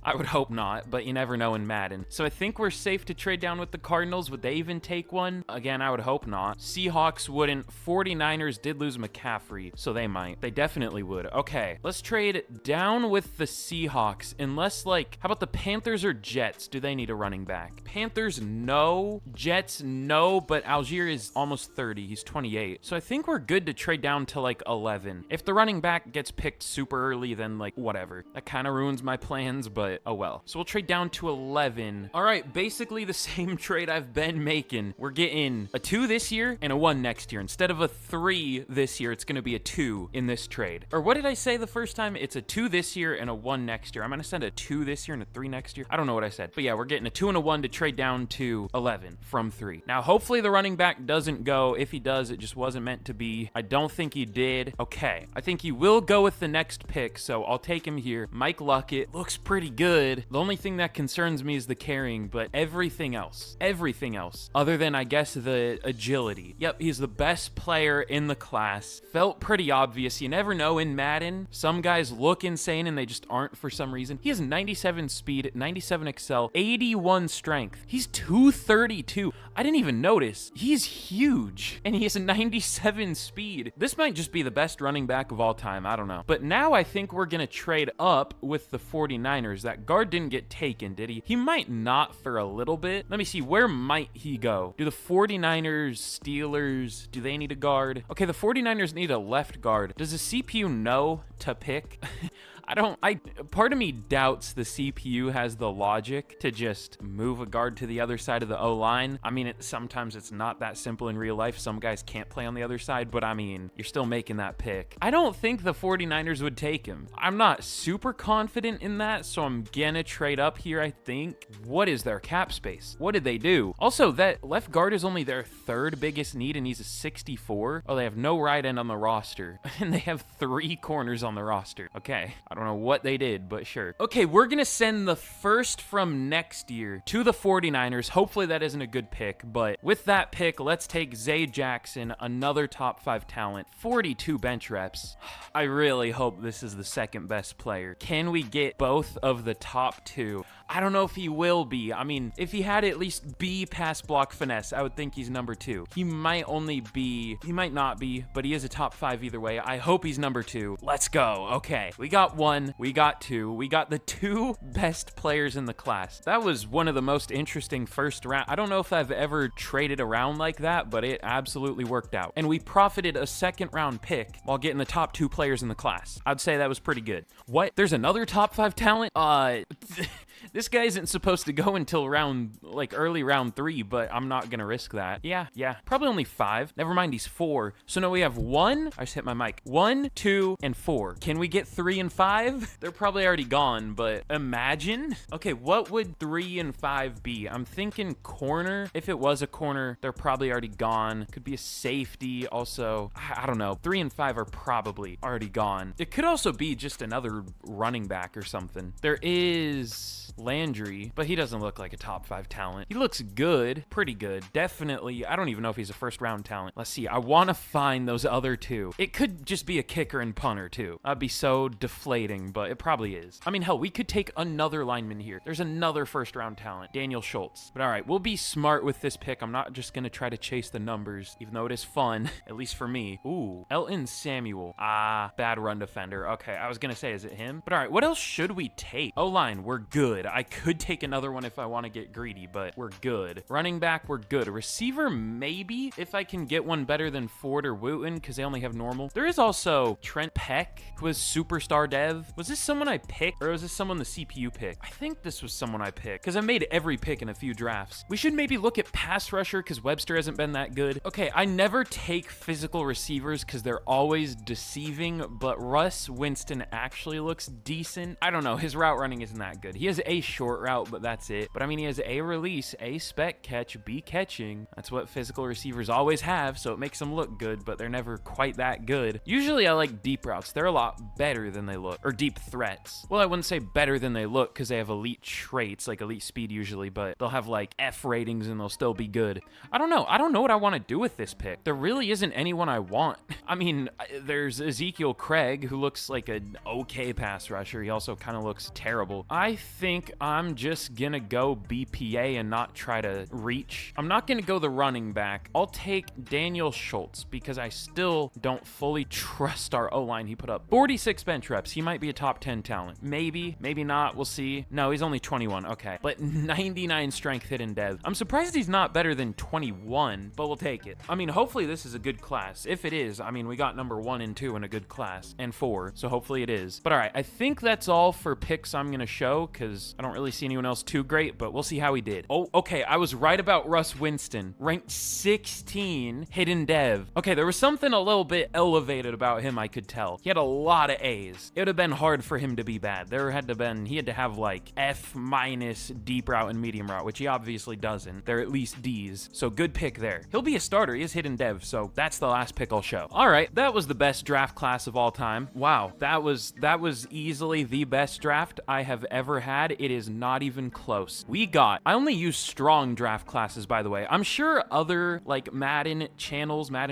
I would hope not, but you never know in Madden. So I think we're safe to trade down with the Cardinals. Would they even take one? Again, I would hope not. Seahawks wouldn't. 49ers did lose McCaffrey, so they might. They definitely would. Okay, let's trade down with the Seahawks. Unless like, how about the Panthers or Jets? Do they need a running back? Panthers, no. Jets, no, but Algier is almost 30. He's 28. So I think we're good to trade down to like 11. If the running back gets picked super early, then like whatever. That kind of ruins my plans, but oh well. So we'll trade down to 11. All right, basically the same trade I've been making. We're getting a 2 this year and a 1 next year. Instead of a 3 this year, it's going to be a 2 in this trade. Or what did I say the first time? It's a 2 this year and a 1 next year. I'm going to send a 2 this year and a 3 next year. I don't know what I said. But yeah, we're getting a 2 and a 1 to trade down to 11. 11 from 3. Now, hopefully the running back doesn't go. If he does, it just wasn't meant to be. I don't think he did. Okay, I think he will go with the next pick, so I'll take him here. Mike Luckett looks pretty good. The only thing that concerns me is the carrying, but everything else, other than, I guess, the agility. Yep, he's the best player in the class. Felt pretty obvious. You never know in Madden. Some guys look insane and they just aren't for some reason. He has 97 speed, 97 excel, 81 strength. He's 232. I didn't even notice. He's huge, and he has a 97 speed. This might just be the best running back of all time. I don't know. But now I think we're going to trade up with the 49ers. That guard didn't get taken, did he? He might not for a little bit. Let me see. Where might he go? Do the 49ers, Steelers, do they need a guard? Okay, the 49ers need a left guard. Does the CPU know to pick? Part of me doubts the CPU has the logic to just move a guard to the other side of the O-line. I mean, sometimes it's not that simple in real life. Some guys can't play on the other side, but I mean, you're still making that pick. I don't think the 49ers would take him. I'm not super confident in that, so I'm gonna trade up here, I think. What is their cap space? What did they do? Also, that left guard is only their third biggest need, and he's a 64. Oh, they have no right end on the roster, and they have 3 corners on the roster. Okay, I don't know what they did, but sure. Okay, we're gonna send the first from next year to the 49ers. Hopefully that isn't a good pick, but with that pick, let's take Zay Jackson, another top 5 talent, 42 bench reps. I really hope this is the second best player. Can we get both of the top 2? I don't know if he will be. I mean, if he had at least B pass block finesse, I would think he's number 2. He might not be, but he is a top 5 either way. I hope he's number 2. Let's go. Okay, we got 1, we got 2, we got the 2 best players in the class. That was one of the most interesting first round. I don't know if I've ever traded around like that, but it absolutely worked out. And we profited a second round pick while getting the top 2 players in the class. I'd say that was pretty good. What? There's another top 5 talent? This guy isn't supposed to go until early round 3, but I'm not gonna risk that. Yeah, probably only 5. Never mind, he's 4. So now we have 1, I just hit my mic. 1, 2, and 4. Can we get 3 and 5? They're probably already gone, but imagine. Okay, what would 3 and 5 be? I'm thinking corner. If it was a corner, they're probably already gone. Could be a safety also. I don't know. 3 and 5 are probably already gone. It could also be just another running back or something. There is Landry, but he doesn't look like a top 5 talent. He looks good, pretty good. Definitely, I don't even know if he's a first round talent. Let's see, I want to find those other 2. It could just be a kicker and punter too. That'd be so deflating, but it probably is. I mean, hell, we could take another lineman here. There's another first round talent, Daniel Schultz. But all right, we'll be smart with this pick. I'm not just gonna try to chase the numbers, even though it is fun, at least for me. Ooh, Elton Samuel. Bad run defender. Okay, I was gonna say, is it him? But all right, what else should we take? O-line, we're good. I could take another one if I want to get greedy, but we're good. Running back, we're good. A receiver, maybe, if I can get one better than Ford or Wooten, because they only have normal. There is also Trent Peck, who is superstar dev. Was this someone I picked, or was this someone the CPU picked? I think this was someone I picked, because I made every pick in a few drafts. We should maybe look at pass rusher, because Webster hasn't been that good. Okay, I never take physical receivers, because they're always deceiving, but Russ Winston actually looks decent. I don't know, his route running isn't that good. He has a short route, but that's it. But I mean, he has A release, A spec catch, B catching. That's what physical receivers always have, so it makes them look good, but they're never quite that good. Usually I like deep routes. They're a lot better than they look. Or deep threats. Well, I wouldn't say better than they look because they have elite traits, like elite speed usually, but they'll have like F ratings and they'll still be good. I don't know. I don't know what I want to do with this pick. There really isn't anyone I want. I mean, there's Ezekiel Craig, who looks like an okay pass rusher. He also kind of looks terrible. I think I'm just gonna go BPA and not try to reach. I'm not gonna go the running back. I'll take Daniel Schultz because I still don't fully trust our O-line he put up. 46 bench reps. He might be a top 10 talent. Maybe, maybe not. We'll see. No, he's only 21. Okay. But 99 strength hidden dev. I'm surprised he's not better than 21, but we'll take it. I mean, hopefully this is a good class. If it is, I mean, we got number 1 and 2 in a good class and 4, so hopefully it is. But all right, I think that's all for picks I'm gonna show because because I don't really see anyone else too great, but we'll see how he did. Oh, okay, I was right about Russ Winston. Ranked 16, hidden dev. Okay, there was something a little bit elevated about him, I could tell. He had a lot of A's. It would have been hard for him to be bad. He had to have like F minus deep route and medium route, which he obviously doesn't. They're at least D's, so good pick there. He'll be a starter. He is hidden dev, so that's the last pick I'll show. All right, that was the best draft class of all time. Wow, that was easily the best draft I have ever had. It is not even close. I only use strong draft classes, by the way. I'm sure other like Madden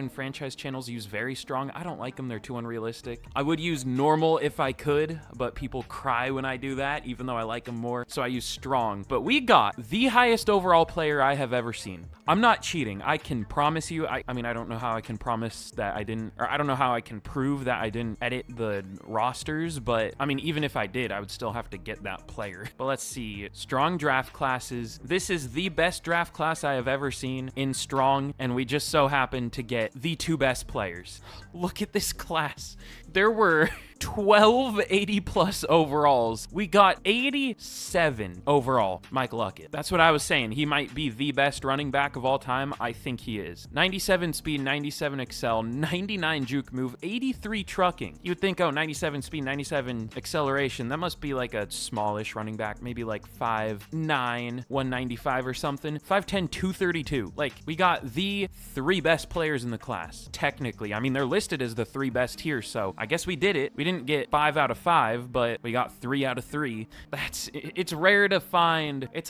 franchise channels use very strong. I don't like them. They're too unrealistic. I would use normal if I could, but people cry when I do that, even though I like them more. So I use strong. But we got the highest overall player I have ever seen. I'm not cheating. I can promise you. I mean, I don't know how I can promise that I didn't, or I don't know how I can prove that I didn't edit the rosters, but I mean, even if I did, I would still have to get that player. But let's see. Strong draft classes. This is the best draft class I have ever seen in strong, and we just so happened to get the two best players. Look at this class. There were 12 80 plus overalls. We got 87 overall Mike Luckett. That's what I was saying. He might be the best running back of all time. I think he is. 97 speed, 97 excel, 99 juke move, 83 trucking. You would think, oh, 97 speed, 97 acceleration. That must be like a smallish running back, maybe like 5'9", 195 or something. 5'10", 232. Like, we got the three best players in the class, technically. I mean, they're listed as the three best here, so I guess we did it. We didn't get 5 out of 5, but we got 3 out of 3. It's rare to find. It's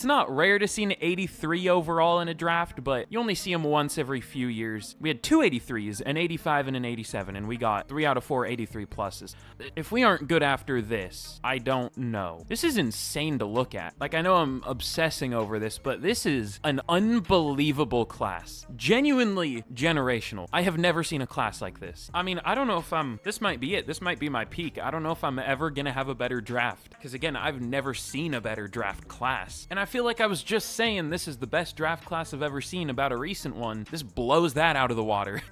not rare to see an 83 overall in a draft, but you only see them once every few years. We had 2 83s, an 85 and an 87, and we got 3 out of 4 83 pluses. If we aren't good after this, I don't know. This is insane to look at. Like, I know I'm obsessing over this, but this is an unbelievable class. Genuinely generational. I have never seen a class like this. I mean, I don't know if this might be it. This might be my peak. I don't know if I'm ever gonna have a better draft, because again, I've never seen a better draft class. And I feel like I was just saying this is the best draft class I've ever seen about a recent one. This blows that out of the water.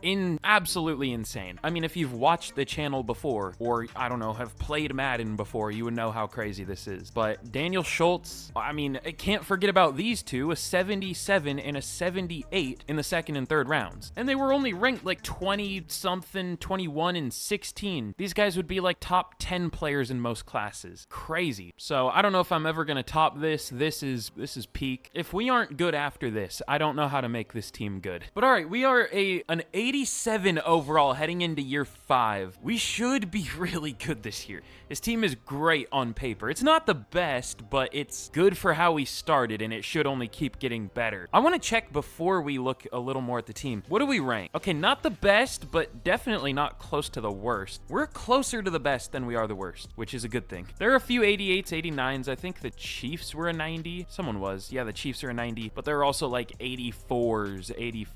Absolutely insane. I mean, if you've watched the channel before, or I don't know, have played Madden before, you would know how crazy this is. But Daniel Schultz, I mean, I can't forget about these two, a 77 and a 78 in the second and third rounds. And they were only ranked like 20 something, 21 and 16. These guys would be like top 10 players in most classes. Crazy. So I don't know if I'm ever gonna top this. This is peak. If we aren't good after this, I don't know how to make this team good. But all right, we are an 87 overall heading into year 5. We should be really good this year. This team is great on paper. It's not the best, but it's good for how we started, and it should only keep getting better. I want to check before we look a little more at the team. What do we rank? Okay, not the best, but definitely not close to the worst. We're closer to the best than we are the worst, which is a good thing. There are a few 88s, 89s. I think the Chiefs were a 90. Someone was. Yeah, the Chiefs are a 90, but there are also like 84s,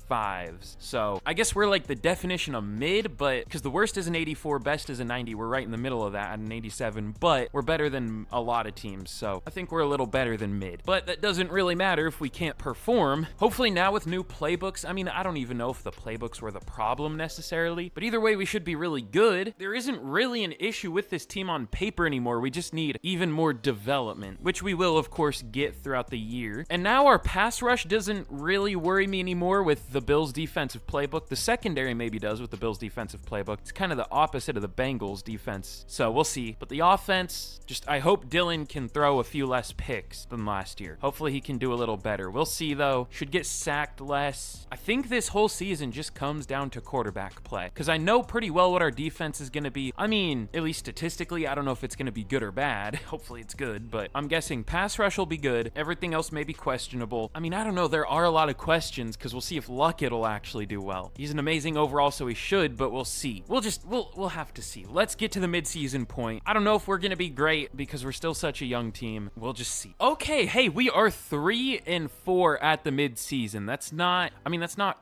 85s. So I guess we're like the definition of mid, but because the worst is an 84, best is a 90. We're right in the middle of that at an 87, but we're better than a lot of teams. So I think we're a little better than mid, but that doesn't really matter if we can't perform. Hopefully now with new playbooks, I mean, I don't even know if the playbooks were the problem necessarily, but either way, we should be really good. There isn't really an issue with this team on paper anymore. We just need even more development, which we will of course get throughout the year. And now our pass rush doesn't really worry me anymore with the Bills defensive playbook. The secondary maybe does with the Bills defensive playbook. It's kind of the opposite of the Bengals defense, so we'll see. But the offense, just I hope Dylan can throw a few less picks than last year. Hopefully he can do a little better. We'll see though. Should get sacked less. I think this whole season just comes down to quarterback play, because I know pretty well what our defense is going to be. I mean, at least statistically, I don't know if it's going to be good or bad. Hopefully it's good, but I'm guessing pass rush will be good. Everything else may be questionable. I mean, I don't know. There are a lot of questions, because we'll see if Luckett will actually do well. He's an amazing overall, so he should, but we'll see. We'll have to see. Let's get to the midseason point. I don't know if we're going to be great because we're still such a young team. We'll just see. Okay, hey, we are 3-4 at the midseason. That's not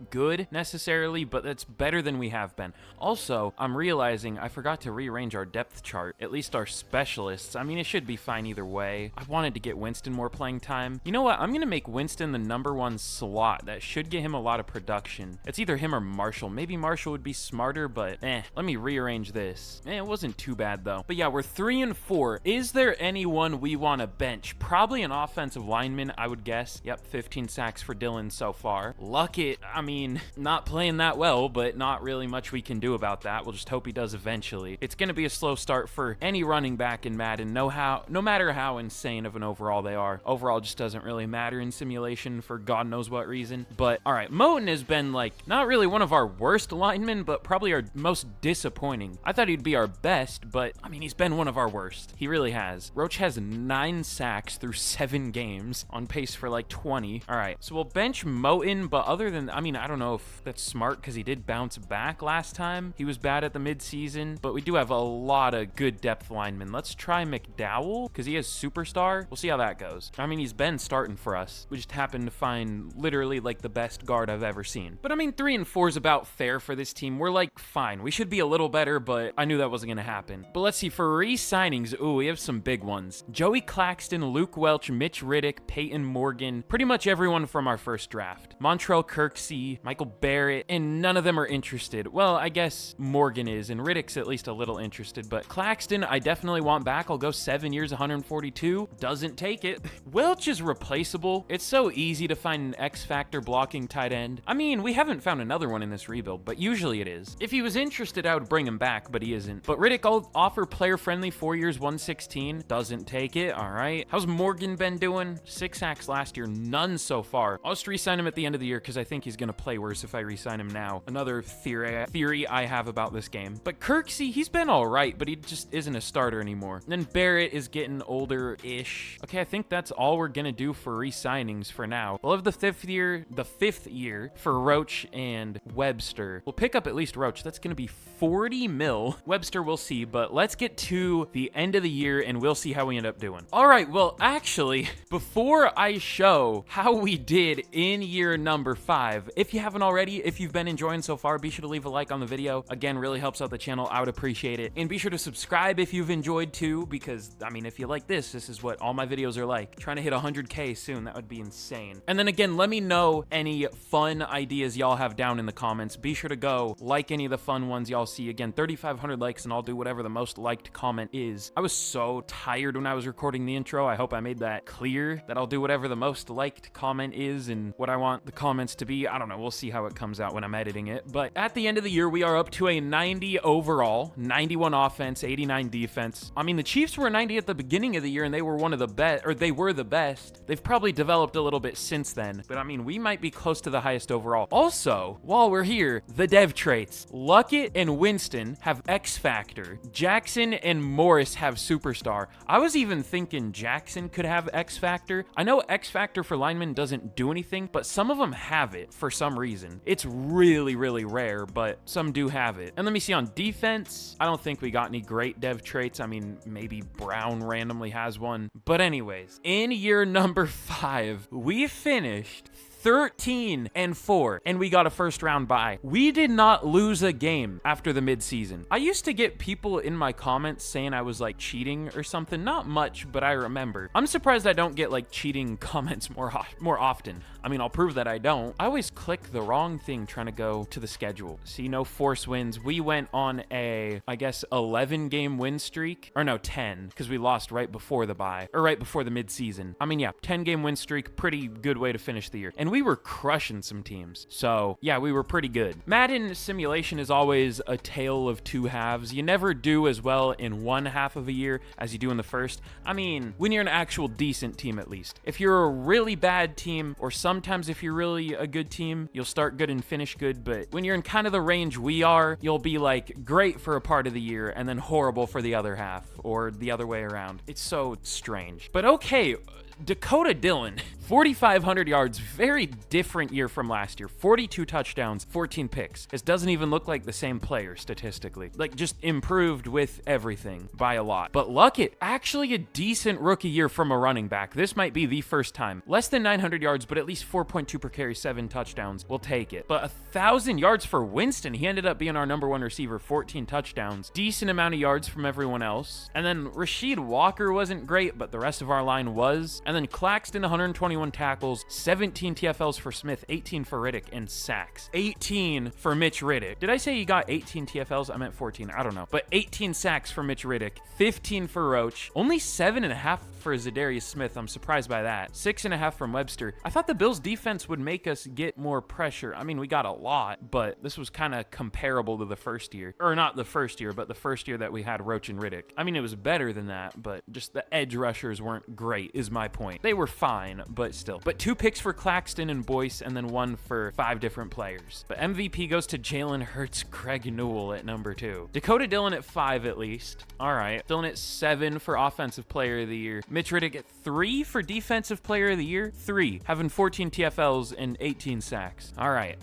good necessarily, but that's better than we have been. Also, I'm realizing I forgot forgot to rearrange our depth chart, at least our specialists. I mean, it should be fine either way. I wanted to get Winston more playing time. You know what? I'm going to make Winston the #1 slot. That should get him a lot of production. It's either him or Marshall. Maybe Marshall would be smarter, but let me rearrange this. It wasn't too bad though. But yeah, we're 3 and 4. Is there anyone we want to bench? Probably an offensive lineman, I would guess. Yep, 15 sacks for Dylan so far. Luckett, I mean, not playing that well, but not really much we can do about that. We'll just hope he does eventually. It's going to be a slow start for any running back in Madden, no matter how insane of an overall they are. Overall just doesn't really matter in simulation for God knows what reason. But all right, Moten has been like not really one of our worst linemen, but probably our most disappointing. I thought he'd be our best, but I mean, he's been one of our worst. He really has. Roach has 9 sacks through 7 games, on pace for like 20. All right, so we'll bench Moten, but other than, I mean, I don't know if that's smart because he did bounce back last time. He was bad at the midseason, but we do have a lot of good depth linemen. Let's try McDowell because he has superstar. We'll see how that goes. I mean, he's been starting for us. We just happened to find literally like the best guard I've ever seen. But I mean, 3 and 4 is about fair for this team. We're like fine. We should be a little better, but I knew that wasn't gonna happen. But let's see, for re-signings, ooh, we have some big ones. Joey Claxton, Luke Welch, Mitch Riddick, Peyton Morgan, pretty much everyone from our first draft. Montrell Kirksey, Michael Barrett, and none of them are interested. Well, I guess Morgan is, and Riddick's at least a little interested, but Claxton, I definitely want back. I'll go 7 years, 142. Doesn't take it. Welch is replaceable. It's so easy to find an X-Factor blocking tight end. I mean, we haven't found another one in this rebuild, but usually it is. If he was interested, I would bring him back, but he isn't. But Riddick, I'll offer player-friendly, 4 years, 116. Doesn't take it. All right. How's Morgan been doing? 6 sacks last year, none so far. I'll just re-sign him at the end of the year because I think he's going to play worse if I re-sign him now. Another theory I have about this game. But Kirksey, he's been all right, but he just isn't a starter anymore. And then Barrett is getting older-ish. Okay, I think that's all we're going to do for re-signings for now. We'll have the fifth year for Roach and Webster. We'll pick up at least Roach. That's going to be 40 mil. Webster, we'll see, but let's get to the end of the year and we'll see how we end up doing. All right, well, actually, before I show how we did in year number 5, if you haven't already, if you've been enjoying so far, be sure to leave a like on the video. Again, really helps out the channel. I would appreciate it. And be sure to subscribe if you've enjoyed too, because, I mean, if you like this is what all my videos are like. Trying to hit 100K soon. That would be insane. And then again, let me know any fun ideas y'all have down in the comments. Be sure to go like any of the fun ones y'all see. Again, 3,500 likes and I'll do whatever the most liked comment is. I was so tired when I was recording the intro. I hope I made that clear, that I'll do whatever the most liked comment is and what I want the comments to be. I don't know. We'll see how it comes out when I'm editing it. But at the end of the year, we are up to a 90 overall, 91 offense, 89 defense. I mean, the Chiefs were 90 at the beginning of the year and they were one of the best, or they were the best. They've probably developed a little bit since then, but I mean, we might be close to the highest overall. Also, while we're here, the dev traits. Luckett and Winston have X Factor. Jackson and Morris have Superstar. I was even thinking Jackson could have X Factor. I know X Factor for linemen doesn't do anything, but some of them have it for some reason. It's really, really rare, but some do have it. And let me see on defense. I don't think we got any great dev traits. I mean, maybe Brown randomly has one. But anyways, in year number 5, we finished 13 and 4, and we got a first round bye. We did not lose a game after the midseason. I used to get people in my comments saying I was like cheating or something. Not much, but I remember. I'm surprised I don't get like cheating comments more often. I mean, I'll prove that I don't. I always click the wrong thing trying to go to the schedule. See, no force wins. We went on a, I guess, 11 game win streak, or no, 10, because we lost right before the bye, or right before the midseason. I mean, yeah, 10 game win streak, pretty good way to finish the year. And we were crushing some teams. So yeah, we were pretty good. Madden simulation is always a tale of two halves. You never do as well in one half of a year as you do in the first. I mean, when you're an actual decent team, at least. If you're a really bad team, or sometimes if you're really a good team, you'll start good and finish good. But when you're in kind of the range we are, you'll be like great for a part of the year and then horrible for the other half, or the other way around. It's so strange. But okay, Dakota Dillon, 4,500 yards, very different year from last year. 42 touchdowns, 14 picks. This doesn't even look like the same player statistically. Like, just improved with everything by a lot. But Luckett, actually a decent rookie year from a running back. This might be the first time. Less than 900 yards, but at least 4.2 per carry, 7 touchdowns. We'll take it. But 1,000 yards for Winston. He ended up being our #1 receiver, 14 touchdowns. Decent amount of yards from everyone else. And then Rasheed Walker wasn't great, but the rest of our line was. And then Claxton, 121 tackles, 17 TFLs for Smith, 18 for Riddick, and sacks. 18 for Mitch Riddick. Did I say he got 18 TFLs? I meant 14. I don't know. But 18 sacks for Mitch Riddick, 15 for Roach, only 7.5 for Zadarius Smith. I'm surprised by that. 6.5 from Webster. I thought the Bills defense would make us get more pressure. I mean, we got a lot, but this was kind of comparable to the first year. Or not the first year, but the first year that we had Roach and Riddick. I mean, it was better than that, but just the edge rushers weren't great, is my point. They were fine, but still. But 2 picks for Claxton and Boyce, and then 1 for 5 different players. But MVP goes to Jalen Hurts, Craig Newell at #2. Dakota Dillon at 5 at least. All right. Dillon at 7 for Offensive Player of the Year. Mitch Riddick at 3 for Defensive Player of the Year. 3, having 14 TFLs and 18 sacks. All right.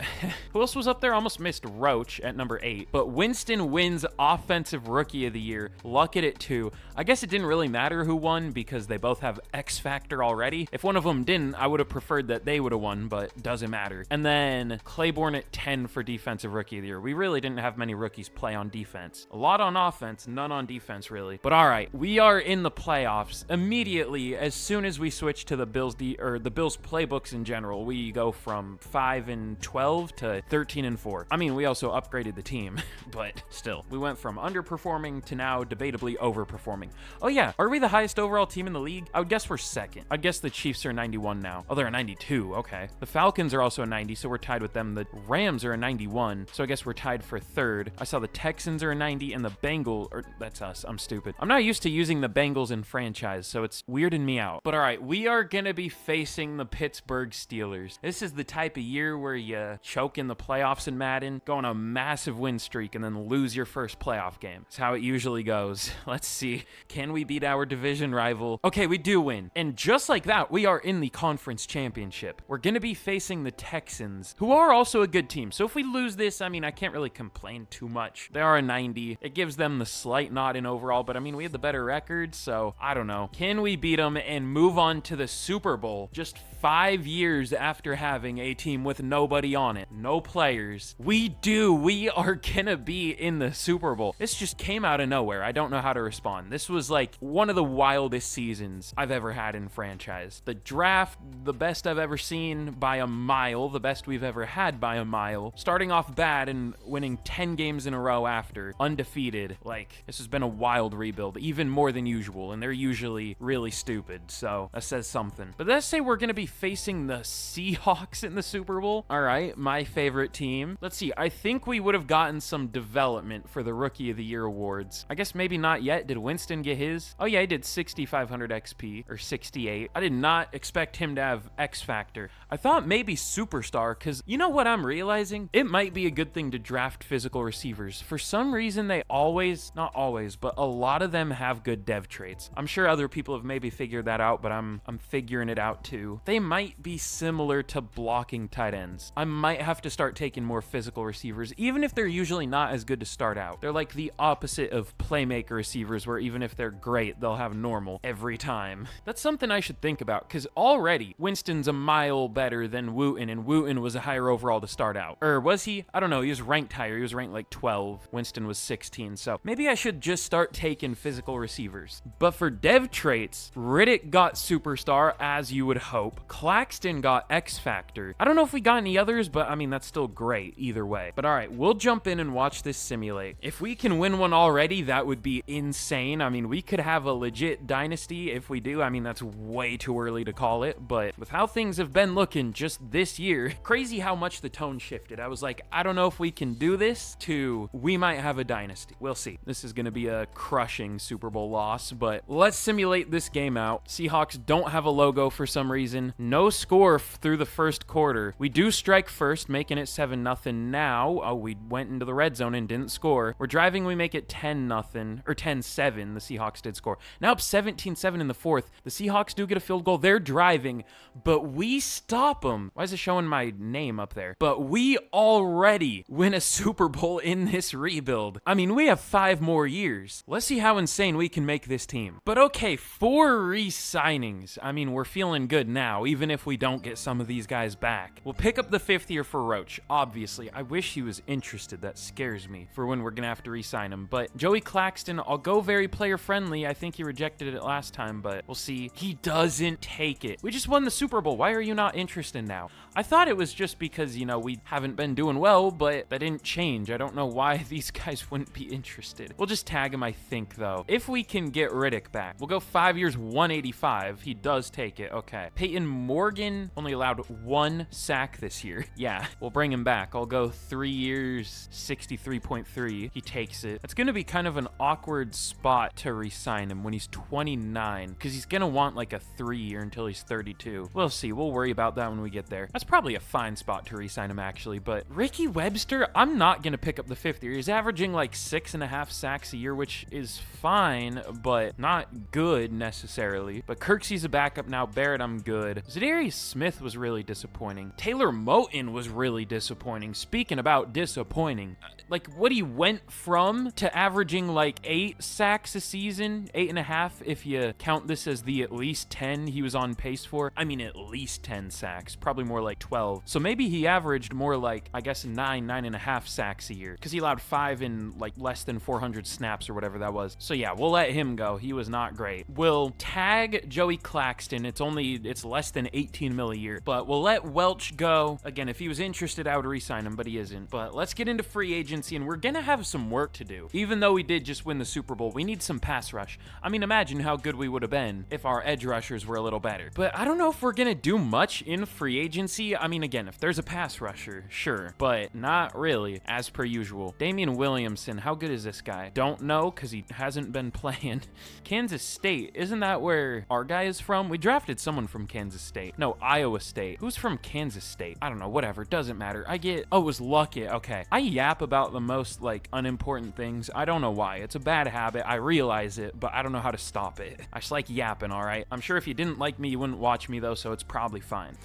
Who else was up there? Almost missed Roach at #8. But Winston wins Offensive Rookie of the Year. Luckett at 2. I guess it didn't really matter who won because they both have X Factor already. If one of them didn't, I would have preferred that they would have won, but doesn't matter. And then Claiborne at 10 for Defensive Rookie of the Year. We really didn't have many rookies play on defense. A lot on offense, none on defense really. But all right, we are in the playoffs. Immediately, as soon as we switch to the Bills the Bills playbooks in general, we go from 5-12 to 13-4. I mean, we also upgraded the team, but still, we went from underperforming to now debatably overperforming. Oh yeah, are we the highest overall team in the league? I would guess we're second. I'd guess the Chiefs are 91 now. Oh, they're a 92. Okay. The Falcons are also a 90, so we're tied with them. The Rams are a 91, so I guess we're tied for 3rd. I saw the Texans are a 90, and the Bengals, or that's us. I'm stupid. I'm not used to using the Bengals in franchise, so it's weirding me out. But all right, we are gonna be facing the Pittsburgh Steelers. This is the type of year where you choke in the playoffs in Madden, go on a massive win streak, and then lose your first playoff game. It's how it usually goes. Let's see. Can we beat our division rival? Okay, we do win. And just like that, we are in the conference championship. We're going to be facing the Texans, who are also a good team. So if we lose this, I mean, I can't really complain too much. They are a 90. It gives them the slight nod in overall, but I mean, we have the better record, so I don't know. Can we beat them and move on to the Super Bowl just 5 years after having a team with nobody on it? No players. We do. We are going to be in the Super Bowl. This just came out of nowhere. I don't know how to respond. This was like one of the wildest seasons I've ever had in franchise. The draft, the best I've ever seen by a mile, the best we've ever had by a mile. Starting off bad and winning 10 games in a row after, undefeated. Like, this has been a wild rebuild, even more than usual, and they're usually really stupid, so that says something. But let's say we're gonna be facing the Seahawks in the Super Bowl. All right, my favorite team. Let's see, I think we would have gotten some development for the Rookie of the Year awards. I guess maybe not yet. Did Winston get his? Oh yeah, he did 6,500 XP, or 68. I did not expect him to have X Factor. I thought maybe Superstar, because you know what I'm realizing? It might be a good thing to draft physical receivers. For some reason, they always, not always, but a lot of them have good dev traits. I'm sure other people have maybe figured that out, but I'm figuring it out too. They might be similar to blocking tight ends. I might have to start taking more physical receivers, even if they're usually not as good to start out. They're like the opposite of playmaker receivers, where even if they're great, they'll have normal every time. That's something I should think about, because already Winston's a mile better than Wooten, and Wooten was a higher overall to start out. Or was he? I don't know. He was ranked higher. He was ranked like 12. Winston was 16. So maybe I should just start taking physical receivers. But for dev traits, Riddick got Superstar, as you would hope. Claxton got X Factor. I don't know if we got any others, but I mean, that's still great either way. But all right, we'll jump in and watch this simulate. If we can win one already, that would be insane. I mean, we could have a legit dynasty if we do. I mean, that's way too early to call it, but with how things have been looking just this year, crazy how much the tone shifted. I was like, I don't know if we can do this, to we might have a dynasty. We'll see. This is going to be a crushing Super Bowl loss, but let's simulate this game out. Seahawks don't have a logo for some reason. No score through the first quarter. We do strike first, making it 7-0 now. Oh, we went into the red zone and didn't score. We're driving, we make it 10-0, or 10-7. The Seahawks did score. Now up 17-7 in the fourth. The Seahawks Seahawks do get a field goal. They're driving, but we stop them. Why is it showing my name up there? But we already win a Super Bowl in this rebuild. I mean, we have 5 more years. Let's see how insane we can make this team. But okay, 4 re-signings. I mean, we're feeling good now, even if we don't get some of these guys back. We'll pick up the 5th year for Roach, obviously. I wish he was interested. That scares me for when we're gonna have to re-sign him. But Joey Claxton, I'll go very player-friendly. I think he rejected it last time, but we'll see. He doesn't take it. We just won the Super Bowl. Why are you not interested now? I thought it was just because, you know, we haven't been doing well, but that didn't change. I don't know why these guys wouldn't be interested. We'll just tag him, I think, though. If we can get Riddick back, we'll go 5 years, 185. He does take it. Okay. Peyton Morgan only allowed 1 sack this year. Yeah, we'll bring him back. I'll go 3 years, 63.3. He takes it. That's going to be kind of an awkward spot to re-sign him when he's 29, because he's going to want like a 3-year until he's 32. We'll see. We'll worry about that when we get there. That's probably a fine spot to re-sign him, actually. But Ricky Webster, I'm not going to pick up the 5th year. He's averaging like 6.5 sacks a year, which is fine, but not good necessarily. But Kirksey's a backup now. Barrett, I'm good. Zadarius Smith was really disappointing. Taylor Moton was really disappointing. Speaking about disappointing, like what he went from to averaging like 8 sacks a season, 8.5 if you count this as the at least 10 he was on pace for. I mean, at least 10 sacks, probably more like 12. So maybe he averaged more like, I guess, 9.5 sacks a year, because he allowed 5 in like less than 400 snaps or whatever that was. So yeah, we'll let him go. He was not great. We'll tag Joey Claxton. It's less than 18 mil a year, but we'll let Welch go. Again, if he was interested, I would re-sign him, but he isn't. But let's get into free agency, and we're gonna have some work to do. Even though we did just win the Super Bowl, we need some pass rush. I mean, imagine how good we would have been if our edge rushers were a little better. But I don't know if we're gonna do much in free agency. I mean, again, if there's a pass rusher, sure, but not really, as per usual. Damian Williamson, how good is this guy? Don't know, because he hasn't been playing. Kansas State, isn't that where our guy is from? We drafted someone from Kansas State. No, Iowa State. Who's from Kansas State? I don't know, whatever, doesn't matter. Oh, it was Luckett, okay. I yap about the most, like, unimportant things. I don't know why. It's a bad habit. I realize it, but I don't know how to stop it. I just like yapping, all right? I'm sure if you didn't like me, you wouldn't watch me, though, so it's probably fine.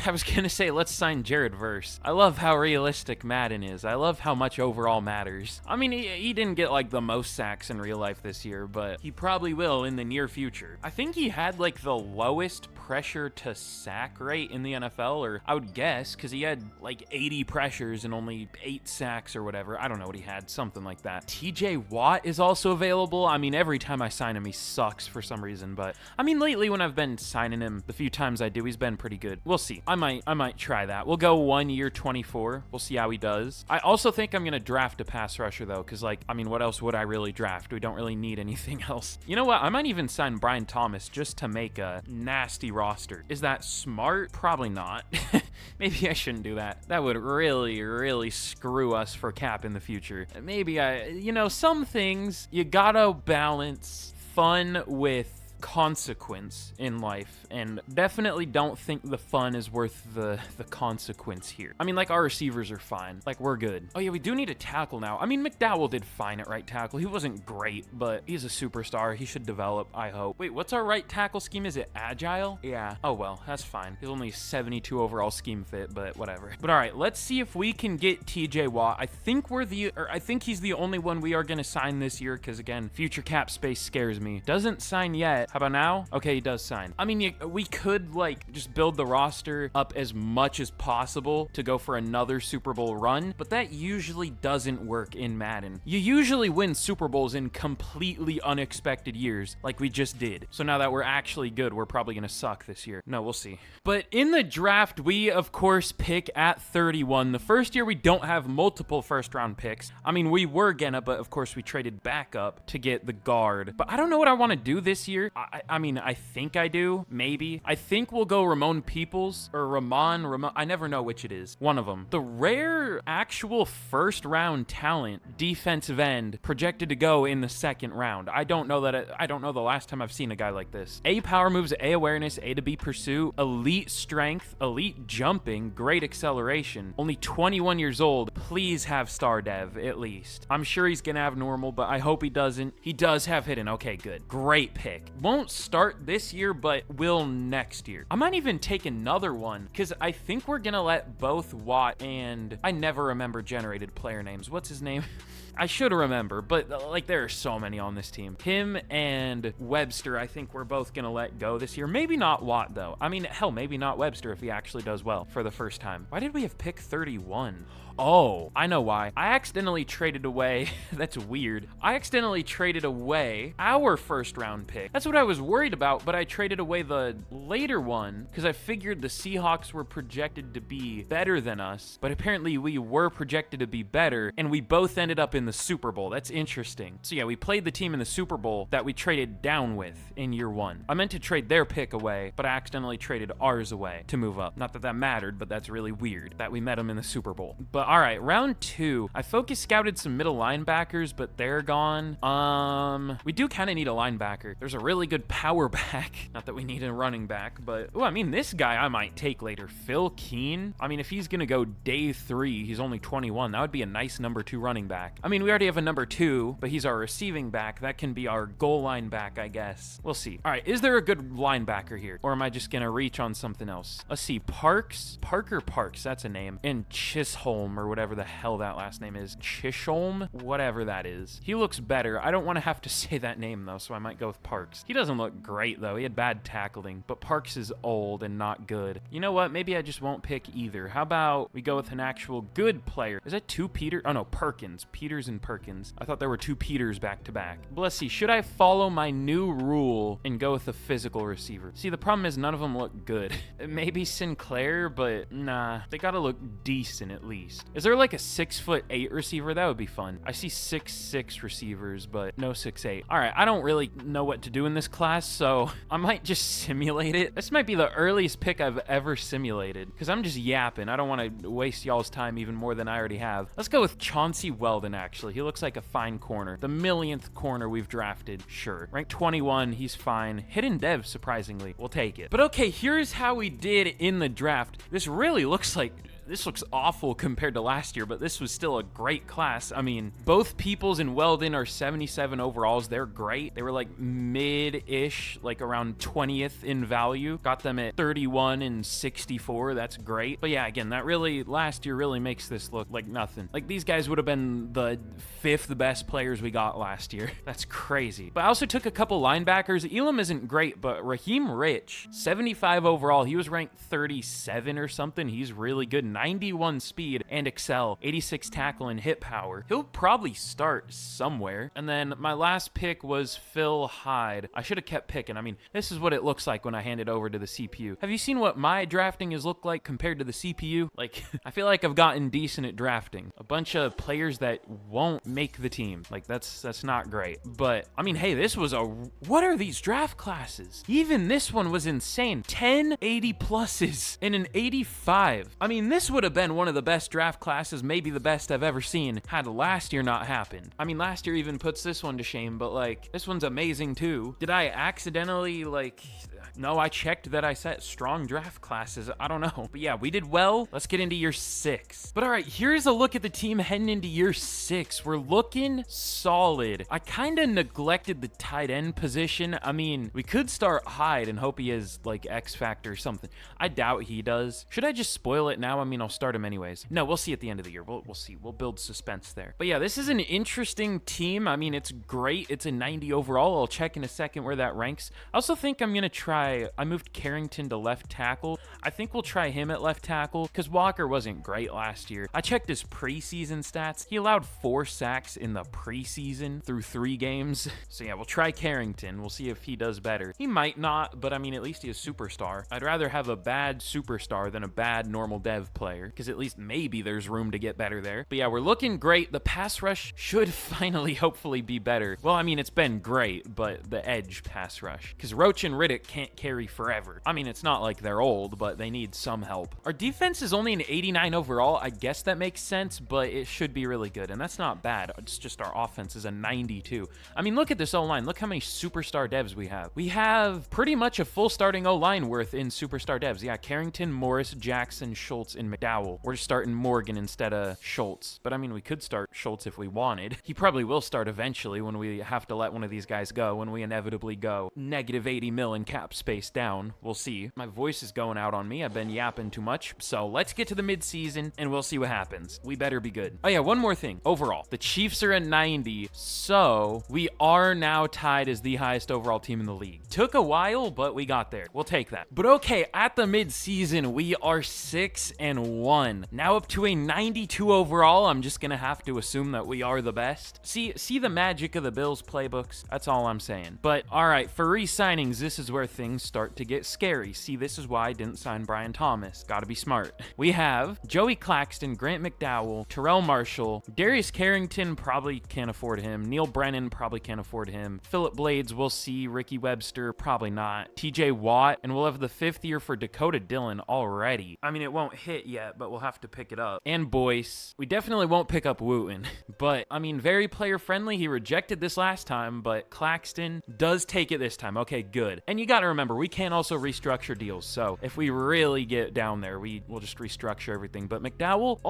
I was gonna say, let's sign Jared Verse. I love how realistic Madden is. I love how much overall matters. I mean, he didn't get, like, the most sacks in real life this year, but he probably will in the near future. I think he had, like, the lowest pressure to sack rate in the NFL, or I would guess, because he had, like, 80 pressures and only 8 sacks or whatever. I don't know what he had, something like that. TJ Watt is also available. I mean, every time I sign him, he sucks for some reason, but I mean, lately when I've been signing him, the few times I do, he's been pretty good. We'll see. I might try that. We'll go 1 year, 24. We'll see how he does. I also think I'm gonna draft a pass rusher though, because like, I mean, what else would I really draft? We don't really need anything else. You know what? I might even sign Brian Thomas just to make a nasty roster. Is that smart? Probably not. Maybe I shouldn't do that. That would really, really screw us for cap in the future. Maybe you know, some things you gotta balance fun with consequence in life, and definitely don't think the fun is worth the consequence here. I mean, like, our receivers are fine, like, we're good. Oh yeah, we do need a tackle now. I mean, McDowell did fine at right tackle. He wasn't great, but he's a superstar. He should develop, I hope. Wait, what's our right tackle scheme? Is it agile? Yeah. Oh well, that's fine. He's only 72 overall scheme fit, but whatever. But all right, let's see if we can get TJ Watt. I think he's the only one we are gonna sign this year, because again, future cap space scares me. Doesn't sign yet. How about now? Okay, he does sign. I mean, we could, like, just build the roster up as much as possible to go for another Super Bowl run, but that usually doesn't work in Madden. You usually win Super Bowls in completely unexpected years, like we just did. So now that we're actually good, we're probably gonna suck this year. No, we'll see. But in the draft, we, of course, pick at 31. The first year, we don't have multiple first-round picks. I mean, we were gonna, but of course, we traded back up to get the guard. But I don't know what I want to do this year. I mean, I think I do, maybe. I think we'll go Ramon Peoples, or Ramon, I never know which it is. One of them. The rare actual first-round talent, defensive end, projected to go in the second round. I don't know the last time I've seen a guy like this. A power moves, A awareness, A to B pursuit, elite strength, elite jumping, great acceleration. Only 21 years old. Please have star dev, at least. I'm sure he's gonna have normal, but I hope he doesn't. He does have hidden. Okay, good. Great pick. won't start this year, but will next year. I might even take another one because I think we're gonna let both Watt and I never remember generated player names. What's his name? I should remember, but like there are so many on this team. Him and Webster, I think we're both gonna let go this year. Maybe not Watt though. I mean, hell, maybe not Webster if he actually does well for the first time. Why did we have pick 31? Oh, I know why. I accidentally traded away, that's weird. I accidentally traded away our first round pick. That's what I was worried about, but I traded away the later one because I figured the Seahawks were projected to be better than us, but apparently we were projected to be better, and we both ended up in the Super Bowl. That's interesting. So yeah, we played the team in the Super Bowl that we traded down with in year one. I meant to trade their pick away, but I accidentally traded ours away to move up. Not that that mattered, but that's really weird that we met them in the Super Bowl. But all right, round 2. I focus scouted some middle linebackers, but they're gone. We do kind of need a linebacker. There's a really good power back. Not that we need a running back, but oh, I mean, this guy I might take later. Phil Keen. I mean, if he's gonna go day 3, he's only 21. That would be a nice number 2 running back. I mean, we already have a number 2, but he's our receiving back. That can be our goal line back, I guess. We'll see. All right, is there a good linebacker here, or am I just gonna reach on something else? Let's see. Parker Parks. That's a name. And Chisholm, or whatever the hell that last name is. Chisholm? Whatever that is. He looks better. I don't want to have to say that name, though, so I might go with Parks. He doesn't look great, though. He had bad tackling, but Parks is old and not good. You know what? Maybe I just won't pick either. How about we go with an actual good player? Is that 2 Peter? Oh, no, Perkins. Peters and Perkins. I thought there were 2 Peters back to back. But let's see. Should I follow my new rule and go with a physical receiver? See, the problem is none of them look good. Maybe Sinclair, but nah. They gotta look decent at least. Is there like a 6'8" receiver? That would be fun. I see 6'6" receivers, but no 6'8". All right, I don't really know what to do in this class, so I might just simulate it. This might be the earliest pick I've ever simulated because I'm just yapping. I don't want to waste y'all's time even more than I already have. Let's go with Chauncey Weldon, actually. He looks like a fine corner. The millionth corner we've drafted, sure. Ranked 21, he's fine. Hidden dev, surprisingly. We'll take it. But okay, here's how we did in the draft. This really looks like... This looks awful compared to last year, but this was still a great class. I mean, both Peoples and Weldon are 77 overalls. They're great. They were like mid-ish, like around 20th in value. Got them at 31 and 64. That's great. But yeah, again, that really, last year really makes this look like nothing. Like these guys would have been the 5th best players we got last year. That's crazy. But I also took a couple linebackers. Elam isn't great, but Raheem Rich, 75 overall. He was ranked 37 or something. He's really good. 91 speed and excel, 86 tackle and hit power. He'll probably start somewhere. And then my last pick was Phil Hyde. I should have kept picking. I mean, this is what it looks like when I hand it over to the CPU. Have you seen what my drafting has looked like compared to the CPU? Like, I feel like I've gotten decent at drafting. A bunch of players that won't make the team. Like, that's not great. But, I mean, hey, this was a... What are these draft classes? Even this one was insane. 10 80 pluses and an 85. I mean, this would have been one of the best draft classes, maybe the best I've ever seen, had last year not happened. I mean, last year even puts this one to shame, but like, this one's amazing too. Did I accidentally, like... No, I checked that I set strong draft classes. I don't know. But yeah, we did well. Let's get into year 6. But all right, here's a look at the team heading into year 6. We're looking solid. I kind of neglected the tight end position. I mean, we could start Hyde and hope he has like X Factor or something. I doubt he does. Should I just spoil it now? I mean, I'll start him anyways. No, we'll see at the end of the year. We'll see. We'll build suspense there. But yeah, this is an interesting team. I mean, it's great. It's a 90 overall. I'll check in a second where that ranks. I also think I'm going to try... I moved Carrington to left tackle. I think we'll try him at left tackle because Walker wasn't great last year. I checked his preseason stats. He allowed 4 sacks in the preseason through 3 games. So yeah, we'll try Carrington. We'll see if he does better. He might not, but I mean, at least he is superstar. I'd rather have a bad superstar than a bad normal dev player because at least maybe there's room to get better there. But yeah, we're looking great. The pass rush should finally, hopefully be better. Well, I mean, it's been great, but the edge pass rush because Roach and Riddick can't can't carry forever. I mean, it's not like they're old, but they need some help. Our defense is only an 89 overall. I guess that makes sense, but it should be really good, and that's not bad. It's just our offense is a 92. I mean, look at this O-line. Look how many superstar devs we have. We have pretty much a full starting O-line worth in superstar devs. Yeah, Carrington, Morris, Jackson, Schultz, and McDowell. We're just starting Morgan instead of Schultz. But I mean, we could start Schultz if we wanted. He probably will start eventually when we have to let one of these guys go, when we inevitably go negative 80 mil in cap space down. We'll see. My voice is going out on me. I've been yapping too much. So let's get to the midseason and we'll see what happens. We better be good. Oh yeah, one more thing. Overall, the Chiefs are at 90, so we are now tied as the highest overall team in the league. Took a while, but we got there. We'll take that. But okay, at the midseason, we are 6-1. Now up to a 92 overall. I'm just gonna have to assume that we are the best. See the magic of the Bills playbooks? That's all I'm saying. But all right, for re-signings, this is where things start to get scary. See, this is why I didn't sign Brian Thomas. Gotta be smart. We have Joey Claxton, Grant McDowell, Terrell Marshall, Darius Carrington, probably can't afford him. Neil Brennan, probably can't afford him. Phillip Blades, we'll see. Ricky Webster, probably not. TJ Watt, and we'll have the 5th year for Dakota Dillon already. I mean, it won't hit yet, but we'll have to pick it up. And Boyce. We definitely won't pick up Wooten, but I mean, very player friendly. He rejected this last time, but Claxton does take it this time. Okay, good. And you got to remember, we can also restructure deals. So if we really get down there, we'll just restructure everything. But McDowell,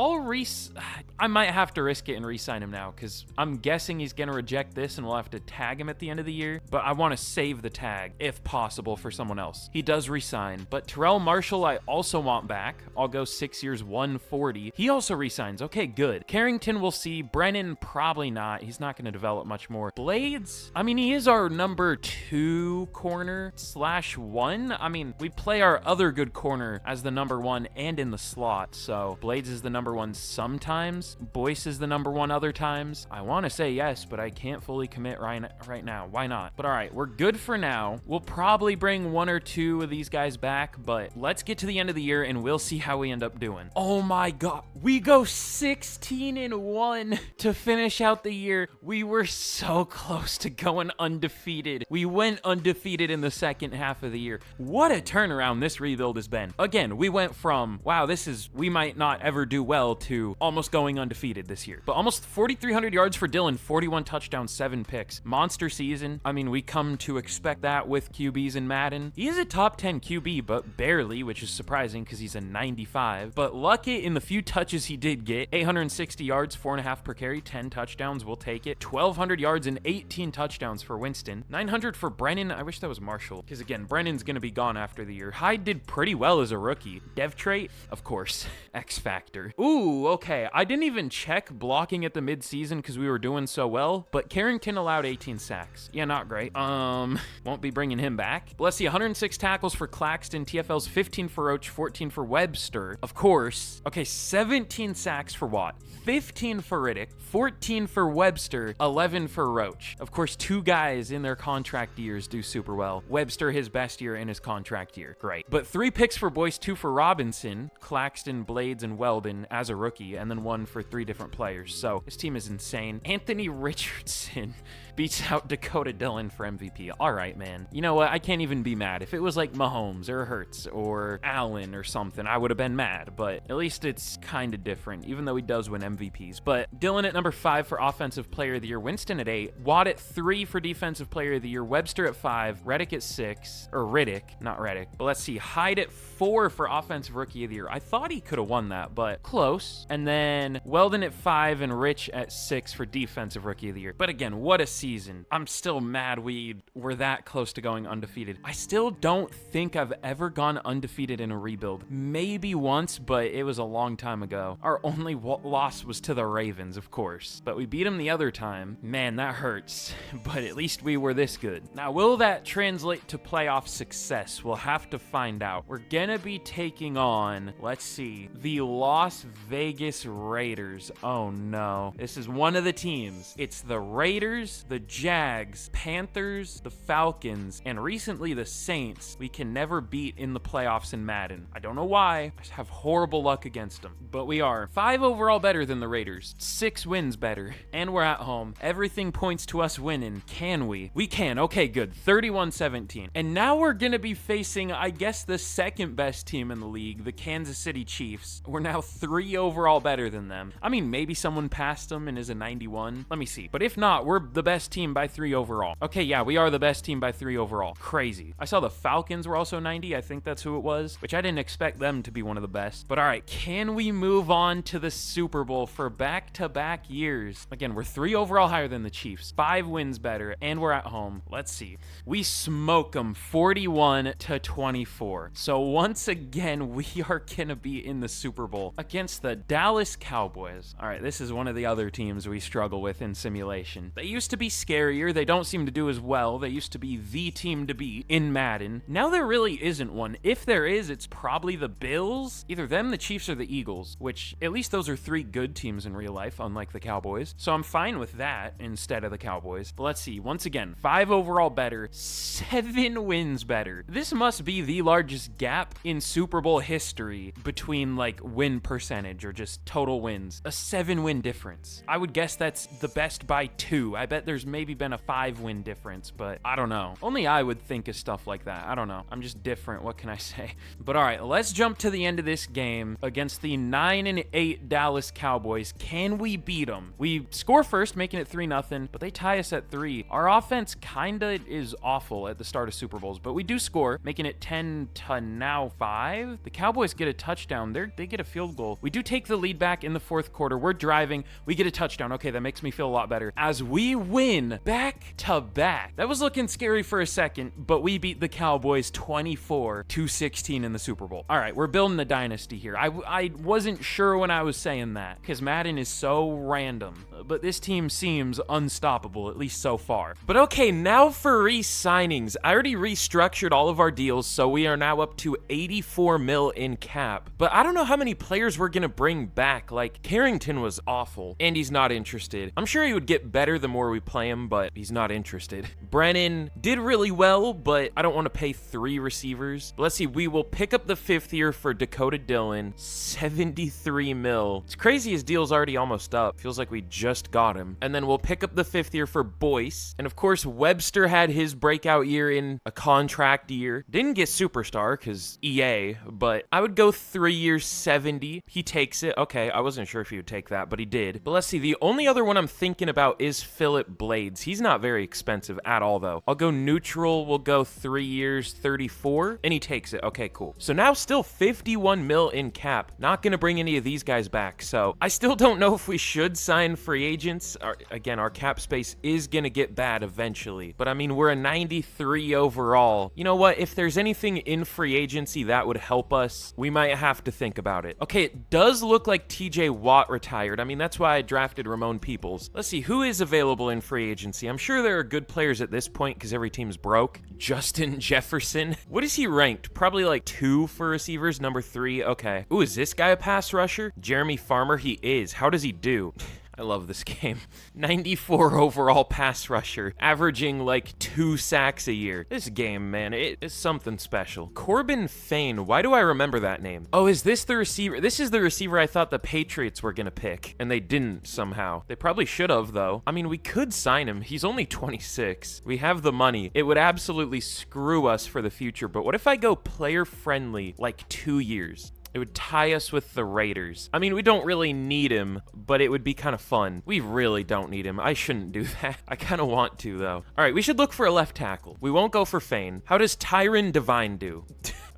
I might have to risk it and re-sign him now because I'm guessing he's going to reject this and we'll have to tag him at the end of the year. But I want to save the tag if possible for someone else. He does re-sign, but Terrell Marshall, I also want back. I'll go 6 years, 140. He also re-signs. Okay, good. Carrington, we'll see. Brennan, probably not. He's not going to develop much more. Blades, I mean, he is our number 2 corner /1. I mean, we play our other good corner as the number 1 and in the slot. So Blades is the number 1 sometimes. Boyce is the number 1 other times. I want to say yes, but I can't fully commit right now. Why not? But all right, we're good for now. We'll probably bring 1 or 2 of these guys back, but let's get to the end of the year and we'll see how we end up doing. Oh my God, we go 16-1 to finish out the year. We were so close to going undefeated. We went undefeated in the second half of the year. What a turnaround this rebuild has been. Again, we went from, wow, we might not ever do well, to almost going undefeated this year. But almost 4,300 yards for Dillon, 41 touchdowns, 7 picks. Monster season. I mean, we come to expect that with QBs in Madden. He is a top 10 QB, but barely, which is surprising because he's a 95. But Luckett, in the few touches he did get, 860 yards, 4.5 per carry, 10 touchdowns, we'll take it. 1,200 yards and 18 touchdowns for Winston. 900 for Brennan. I wish that was Marshall, because again, Brennan's going to be gone after the year. Hyde did pretty well as a rookie. Dev trait, of course. X Factor. Ooh, okay. I didn't even check blocking at the midseason because we were doing so well, but Carrington allowed 18 sacks. Yeah, not great. Won't be bringing him back. But let's see, 106 tackles for Claxton, TFL's 15 for Roach, 14 for Webster. Of course. Okay, 17 sacks for Watt, 15 for Riddick, 14 for Webster, 11 for Roach. Of course, 2 guys in their contract years do super well. Webster, his best year in his contract year. Great. But 3 picks for Boyce, 2 for Robinson, Claxton, Blades, and Weldon as a rookie, and then 1 for 3 different players. So this team is insane. Anthony Richardson beats out Dakota Dillon for MVP. All right, man. You know what? I can't even be mad. If it was like Mahomes or Hurts or Allen or something, I would have been mad, but at least it's kind of different, even though he does win MVPs. But Dillon at number 5 for Offensive Player of the Year, Winston at 8, Watt at 3 for Defensive Player of the Year, Webster at 5, Riddick at 6, or Riddick, not Reddick. But let's see, Hyde at 4 for Offensive Rookie of the Year. I thought he could have won that, but close. And then Weldon at 5 and Rich at 6 for Defensive Rookie of the Year. But again, what a season. I'm still mad we were that close to going undefeated. I still don't think I've ever gone undefeated in a rebuild. Maybe once, but it was a long time ago. Our only loss was to the Ravens, of course. But we beat them the other time. Man, that hurts. But at least we were this good. Now, will that translate to playoff success? We'll have to find out. We're gonna be taking on, let's see, the Las Vegas Raiders. Oh no. This is one of the teams. It's the Raiders, the Jags, Panthers, the Falcons, and recently the Saints we can never beat in the playoffs in Madden. I don't know why. I just have horrible luck against them. But we are 5 overall better than the Raiders. 6 wins better. And we're at home. Everything points to us winning. Can we? We can. Okay, good. 31-17. And now we're gonna be facing, I guess, the second best team in the league, the Kansas City Chiefs. We're now 3 overall better than them. I mean, maybe someone passed them and is a 91. Let me see. But if not, we're the best team by 3 overall. Okay, yeah, we are the best team by 3 overall. Crazy. I saw the Falcons were also 90. I think that's who it was, which I didn't expect them to be one of the best. But all right, can we move on to the Super Bowl for back-to-back years? Again, we're 3 overall higher than the Chiefs, 5 wins better, and we're at home. Let's see. We smoke them 41-24. So once again, we are gonna be in the Super Bowl against the Dallas Cowboys. All right, this is one of the other teams we struggle with in simulation. They used to be scarier. They don't seem to do as well. They used to be the team to beat in Madden. Now there really isn't one. If there is, it's probably the Bills, either them, the Chiefs, or the Eagles, which at least those are 3 good teams in real life, unlike the Cowboys. So I'm fine with that instead of the Cowboys. But let's see. Once again, 5 overall better, 7 wins better. This must be the largest gap in Super Bowl history between like win percentage or just total wins. A 7-win difference. I would guess that's the best by 2. I bet there's maybe been a 5-win difference, but I don't know. Only I would think of stuff like that. I don't know. I'm just different. What can I say? But all right, let's jump to the end of this game against the 9-8 Dallas Cowboys. Can we beat them? We score first, making it 3-0, but they tie us at 3. Our offense kinda is awful at the start of Super Bowls, but we do score, making it 10-5. The Cowboys get a touchdown. They get a field goal. We do take the lead back in the 4th quarter. We're driving. We get a touchdown. Okay, that makes me feel a lot better. As we win back to back. That was looking scary for a second, but we beat the Cowboys 24-16 in the Super Bowl. All right, we're building the dynasty here. I wasn't sure when I was saying that because Madden is so random, but this team seems unstoppable, at least so far. But okay, now for re-signings. I already restructured all of our deals, so we are now up to 84 mil in cap. But I don't know how many players we're gonna bring back. Like, Carrington was awful, and he's not interested. I'm sure he would get better the more we play him, but he's not interested. Brennan did really well, but I don't want to pay 3 receivers. But let's see, we will pick up the 5th year for Dakota Dillon, 73 mil. It's crazy his deal's already almost up. Feels like we just got him. And then we'll pick up the 5th year for Boyce. And of course, Webster had his breakout year in a contract year. Didn't get superstar because EA, but I would go 3 years, 70. He takes it. Okay, I wasn't sure if he would take that, but he did. But let's see, the only other one I'm thinking about is Philip Blades. He's not very expensive at all, though. I'll go neutral. We'll go 3 years, 34, and he takes it. Okay, cool. So now still 51 mil in cap. Not going to bring any of these guys back, so I still don't know if we should sign free agents. Again, our cap space is going to get bad eventually, but I mean, we're a 93 overall. You know what? If there's anything in free agency that would help us, we might have to think about it. Okay, it does look like TJ Watt retired. I mean, that's why I drafted Ramon Peoples. Let's see, who is available in free agency? I'm sure there are good players at this point because every team's broke. Justin Jefferson. What is he ranked? Probably like 2 for receivers, number 3. Okay. Ooh, is this guy a pass rusher? Jeremy Farmer, he is. How does he do? I love this game. 94 overall pass rusher, averaging like 2 sacks a year. This game, man, it is something special. Corbin Fain, why do I remember that name? Oh, is this the receiver? This is the receiver I thought the Patriots were gonna pick, and they didn't somehow. They probably should have, though. I mean, we could sign him. He's only 26. We have the money. It would absolutely screw us for the future, but what if I go player friendly, like 2 years? It would tie us with the Raiders. I mean, we don't really need him, but it would be kind of fun. We really don't need him. I shouldn't do that. I kind of want to, though. All right, we should look for a left tackle. We won't go for Fain. How does Tyron Devine do?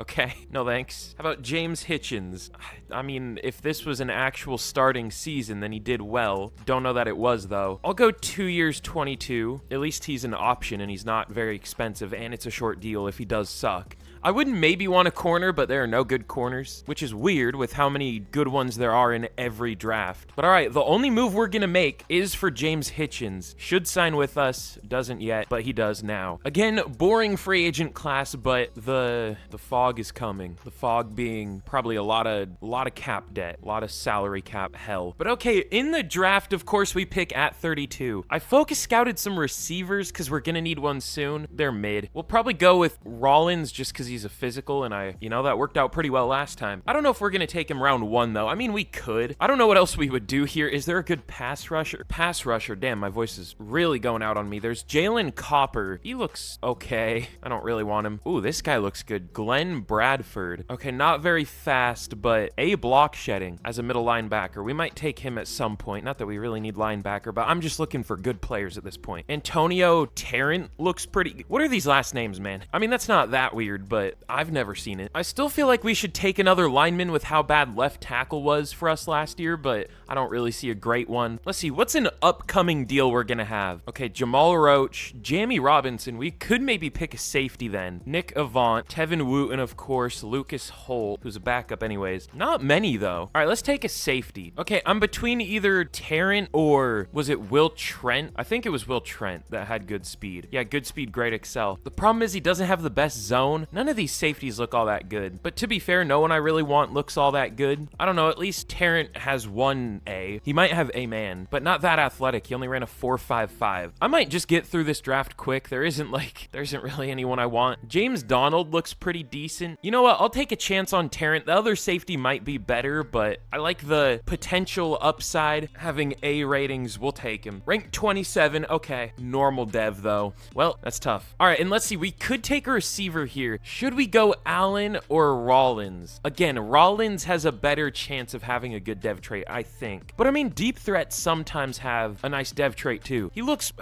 Okay, no thanks. How about James Hitchens? I mean, if this was an actual starting season, then he did well. Don't know that it was, though. I'll go 2 years, 22. At least he's an option, and he's not very expensive, and it's a short deal if he does suck. I wouldn't maybe want a corner, but there are no good corners, which is weird with how many good ones there are in every draft. But all right, the only move we're going to make is for James Hitchens. Should sign with us, doesn't yet, but he does now. Again, boring free agent class, but the fog is coming. The fog being probably a lot of cap debt, a lot of salary cap hell. But okay, in the draft, of course, we pick at 32. I focus scouted some receivers because we're going to need one soon. They're mid. We'll probably go with Rollins just because he's a physical, and that worked out pretty well last time. I don't know if we're going to take him round 1, though. I mean, we could. I don't know what else we would do here. Is there a good pass rusher? Pass rusher. Damn, my voice is really going out on me. There's Jalen Copper. He looks okay. I don't really want him. Ooh, this guy looks good. Glenn Bradford. Okay, not very fast, but a block shedding as a middle linebacker. We might take him at some point. Not that we really need linebacker, but I'm just looking for good players at this point. Antonio Tarrant looks pretty. What are these last names, man? I mean, that's not that weird, but I've never seen it. I still feel like we should take another lineman with how bad left tackle was for us last year, but I don't really see a great one. Let's see, what's an upcoming deal we're gonna have? Okay, Jamal Roach, Jamie Robinson. We could maybe pick a safety then. Nick Avant, Tevin Wooten, of course, Lucas Holt, who's a backup anyways. Not many, though. All right, let's take a safety. Okay, I'm between either Tarrant or was it Will Trent? I think it was Will Trent that had good speed. Yeah, good speed, great excel. The problem is he doesn't have the best zone. None of these safeties look all that good. But to be fair, no one I really want looks all that good. I don't know, at least Tarrant has 1A. He might have A-man, but not that athletic. He only ran a 4.55. I might just get through this draft quick. There isn't really anyone I want. James Donald looks pretty decent. You know what? I'll take a chance on Tarrant. The other safety might be better, but I like the potential upside. Having A ratings, we'll take him. Rank 27. Okay. Normal dev, though. Well, that's tough. All right, and let's see. We could take a receiver here. Should we go Allen or Rollins? Again, Rollins has a better chance of having a good dev trait, I think. But I mean, deep threats sometimes have a nice dev trait too. He looks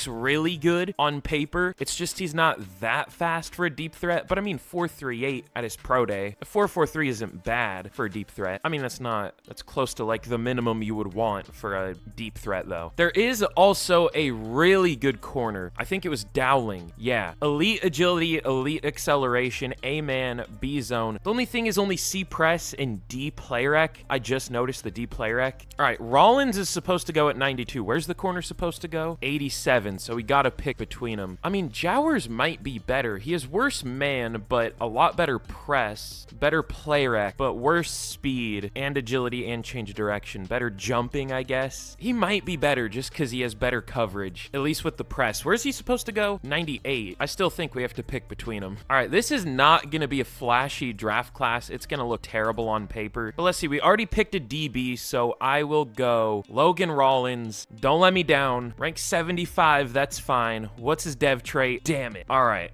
really good on paper. It's just he's not that fast for a deep threat. But I mean, 4.38 at his pro day. A 4.43 isn't bad for a deep threat. I mean, that's close to like the minimum you would want for a deep threat though. There is also a really good corner. I think it was Dowling. Yeah. Elite agility, elite acceleration, A-man, B-zone. The only thing is only C press and D play rec. I just noticed the D play rec. All right, Rollins is supposed to go at 92. Where's the corner supposed to go? 87, so we gotta pick between them. I mean, Jowers might be better. He has worse man, but a lot better press, better play rec, but worse speed and agility and change of direction. Better jumping, I guess. He might be better just because he has better coverage, at least with the press. Where's he supposed to go? 98. I still think we have to pick between them. All right, this is not gonna be a flashy draft class. It's gonna look terrible on paper. But let's see, we already picked a DB, so I will go Logan Rollins. Don't let me down. Rank 75, that's fine. What's his dev trait? Damn it. All right.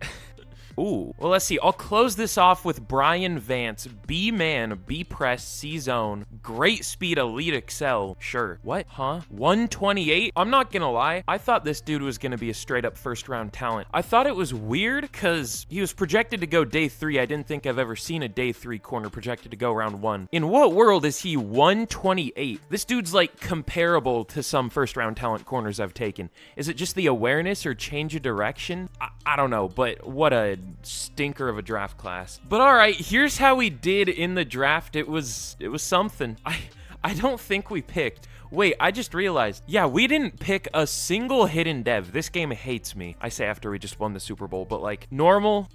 Ooh. Well, let's see. I'll close this off with Brian Vance. B-man, B-press, C-zone. Great speed, elite excel. Sure. What? Huh? 128? I'm not gonna lie. I thought this dude was gonna be a straight-up first-round talent. I thought it was weird because he was projected to go day 3. I didn't think I've ever seen a day 3 corner projected to go round 1. In what world is he 128? This dude's like comparable to some first-round talent corners I've taken. Is it just the awareness or change of direction? I don't know, but what a stinker of a draft class. But all right, here's how we did in the draft. It was something. I don't think we picked. Wait, I just realized. Yeah, we didn't pick a single hidden dev. This game hates me. I say after we just won the Super Bowl, but like normal.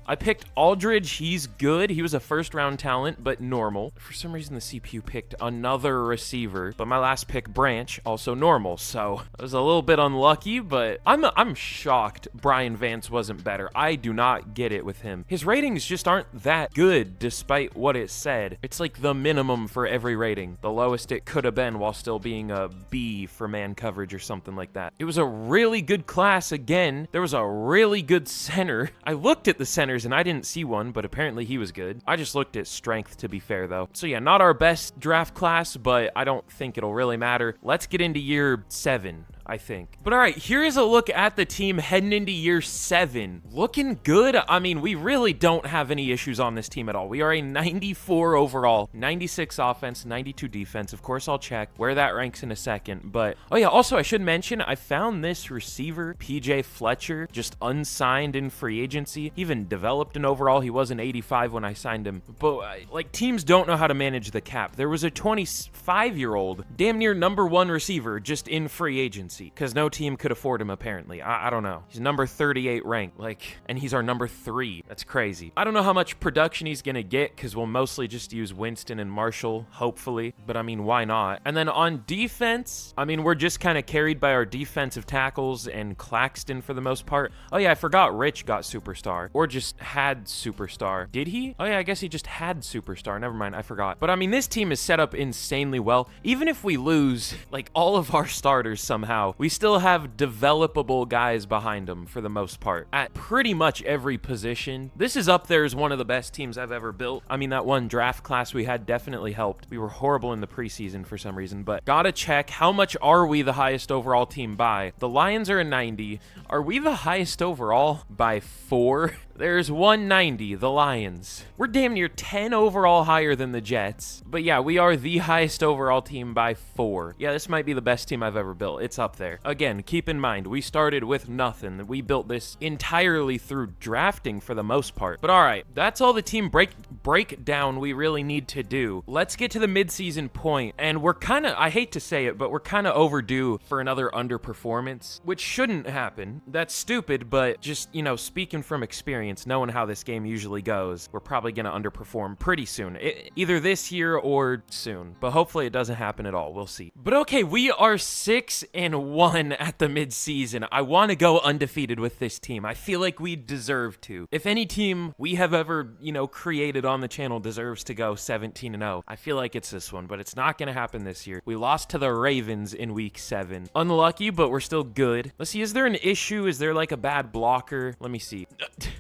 I picked Aldridge. He's good. He was a first-round talent, but normal. For some reason, the CPU picked another receiver, but my last pick, Branch, also normal. So I was a little bit unlucky, but I'm shocked Brian Vance wasn't better. I do not get it with him. His ratings just aren't that good, despite what it said. It's like the minimum for every rating. The lowest it could have been while still being a B for man coverage or something like that. It was a really good class again. There was a really good center. I looked at the centers and I didn't see one, but apparently he was good. I just looked at strength, to be fair though. So yeah, not our best draft class, but I don't think it'll really matter. Let's get into year 7. I think. But all right, here is a look at the team heading into year 7. Looking good. I mean, we really don't have any issues on this team at all. We are a 94 overall, 96 offense, 92 defense. Of course, I'll check where that ranks in a second. But, oh yeah, also I should mention, I found this receiver, PJ Fletcher, just unsigned in free agency. He even developed an overall. He was an 85 when I signed him. But, like, teams don't know how to manage the cap. There was a 25-year-old, damn near #1 receiver just in free agency. agency because no team could afford him, apparently. I don't know. He's number 38 ranked, and he's our number 3. That's crazy. I don't know how much production he's going to get because we'll mostly just use Winston and Marshall, hopefully. But I mean, why not? And then on defense, I mean, we're just kind of carried by our defensive tackles and Claxton for the most part. Oh yeah, I forgot Rich got superstar or just had superstar. Did he? Oh yeah, I guess he just had superstar. Never mind, I forgot. But I mean, this team is set up insanely well. Even if we lose like all of our starters somehow, we still have developable guys behind them for the most part at pretty much every position. This is up there as one of the best teams I've ever built. I mean, that one draft class we had definitely helped. We were horrible in the preseason for some reason, but gotta check. How much are we the highest overall team by? The Lions are a 90. Are we the highest overall by 4? There's 190, the Lions. We're damn near 10 overall higher than the Jets. But yeah, we are the highest overall team by 4. Yeah, this might be the best team I've ever built. It's up there. Again, keep in mind, we started with nothing. We built this entirely through drafting for the most part. But all right, that's all the team breakdown we really need to do. Let's get to the midseason point. And we're kind of, I hate to say it, but we're kind of overdue for another underperformance, which shouldn't happen. That's stupid, but just, you know, speaking from experience, knowing how this game usually goes, we're probably going to underperform pretty soon. Either this year or soon. But hopefully it doesn't happen at all. We'll see. But okay, we are 6-1 at the midseason. I want to go undefeated with this team. I feel like we deserve to. If any team we have ever, you know, created on the channel deserves to go 17-0, I feel like it's this one, but it's not going to happen this year. We lost to the Ravens in week 7. Unlucky, but we're still good. Let's see, is there an issue? Is there like a bad blocker? Let me see.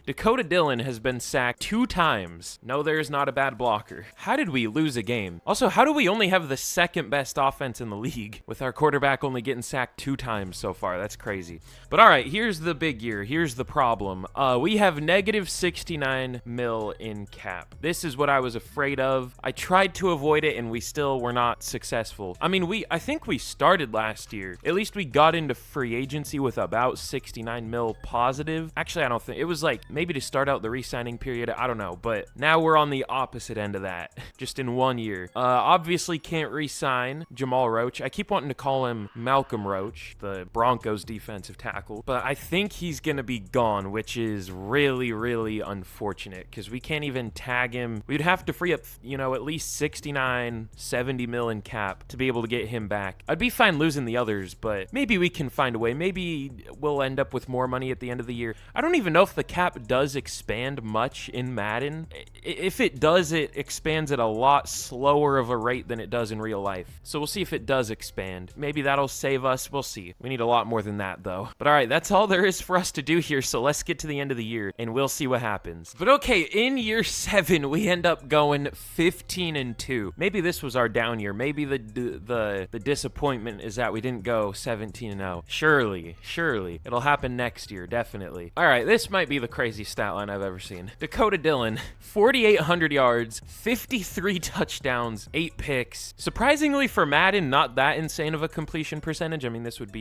Dakota Dillon has been sacked 2 times. No, there's not a bad blocker. How did we lose a game? Also, how do we only have the second best offense in the league with our quarterback only getting sacked 2 times so far? That's crazy. But all right, here's the big year. Here's the problem. We have negative 69 mil in cap. This is what I was afraid of. I tried to avoid it and we still were not successful. I mean, I think we started last year. At least we got into free agency with about 69 mil positive. Actually, I don't think it was like maybe to start out the re-signing period. I don't know, but now we're on the opposite end of that just in 1 year. Obviously can't re-sign Jamal Roach. I keep wanting to call him Malcolm Roach, the Broncos defensive tackle, but I think he's gonna be gone, which is really, really unfortunate because we can't even tag him. We'd have to free up, you know, at least 69, 70 mil in cap to be able to get him back. I'd be fine losing the others, but maybe we can find a way. Maybe we'll end up with more money at the end of the year. I don't even know if the cap does expand much in Madden. If it does, it expands at a lot slower of a rate than it does in real life. So we'll see if it does expand. Maybe that'll save us. We'll see. We need a lot more than that, though. But all right, that's all there is for us to do here. So let's get to the end of the year, and we'll see what happens. But okay, in year 7, we end up going 15-2. Maybe this was our down year. Maybe the disappointment is that we didn't go 17-0. Surely. It'll happen next year, definitely. All right, this might be the craziest stat line I've ever seen. Dakota Dillon, 4,800 yards, 53 touchdowns, 8 picks. Surprisingly for Madden, not that insane of a completion percentage. I mean, this would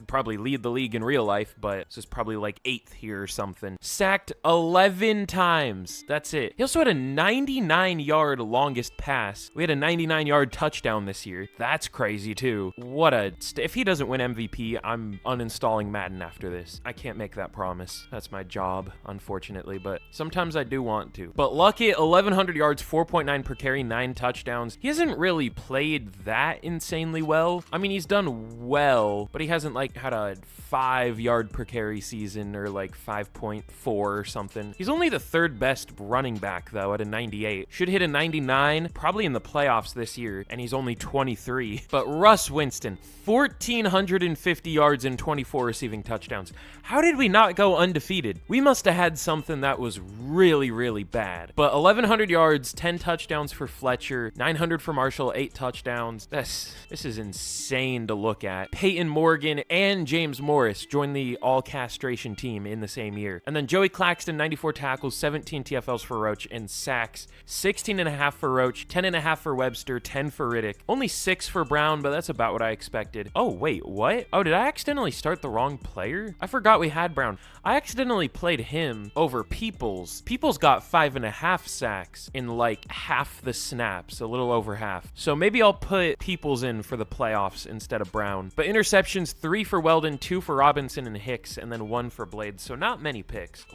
probably lead the league in real life, but this is probably like 8th here or something. Sacked 11 times. That's it. He also had a 99-yard longest pass. We had a 99-yard touchdown this year. That's crazy too. If he doesn't win MVP, I'm uninstalling Madden after this. I can't make that promise. That's my job, unfortunately, but sometimes I do want to. But lucky, 1,100 yards, 4.9 per carry, 9 touchdowns. He hasn't really played that insanely well. I mean, he's done well, but he hasn't like had a 5-yard per carry season or like 5.4 or something. He's only the 3rd best running back though at a 98. Should hit a 99 probably in the playoffs this year, and he's only 23. But Russ Winston, 1,450 yards and 24 receiving touchdowns. How did we not go undefeated? We must have had something that was really, really bad. But 1,100 yards, 10 touchdowns for Fletcher, 900 for Marshall, 8 touchdowns. This is insane to look at. Peyton Morgan and James Morris joined the all-castration team in the same year. And then Joey Claxton, 94 tackles, 17 TFLs for Roach, and sacks, 16.5 for Roach, 10.5 for Webster, 10 for Riddick. Only 6 for Brown, but that's about what I expected. Oh, wait, what? Oh, did I accidentally start the wrong player? I forgot we had Brown. I accidentally played him him over Peoples. Peoples got 5.5 sacks in like half the snaps, a little over half. So maybe I'll put Peoples in for the playoffs instead of Brown. But interceptions, 3 for Weldon, 2 for Robinson and Hicks, and then 1 for Blades. So not many picks.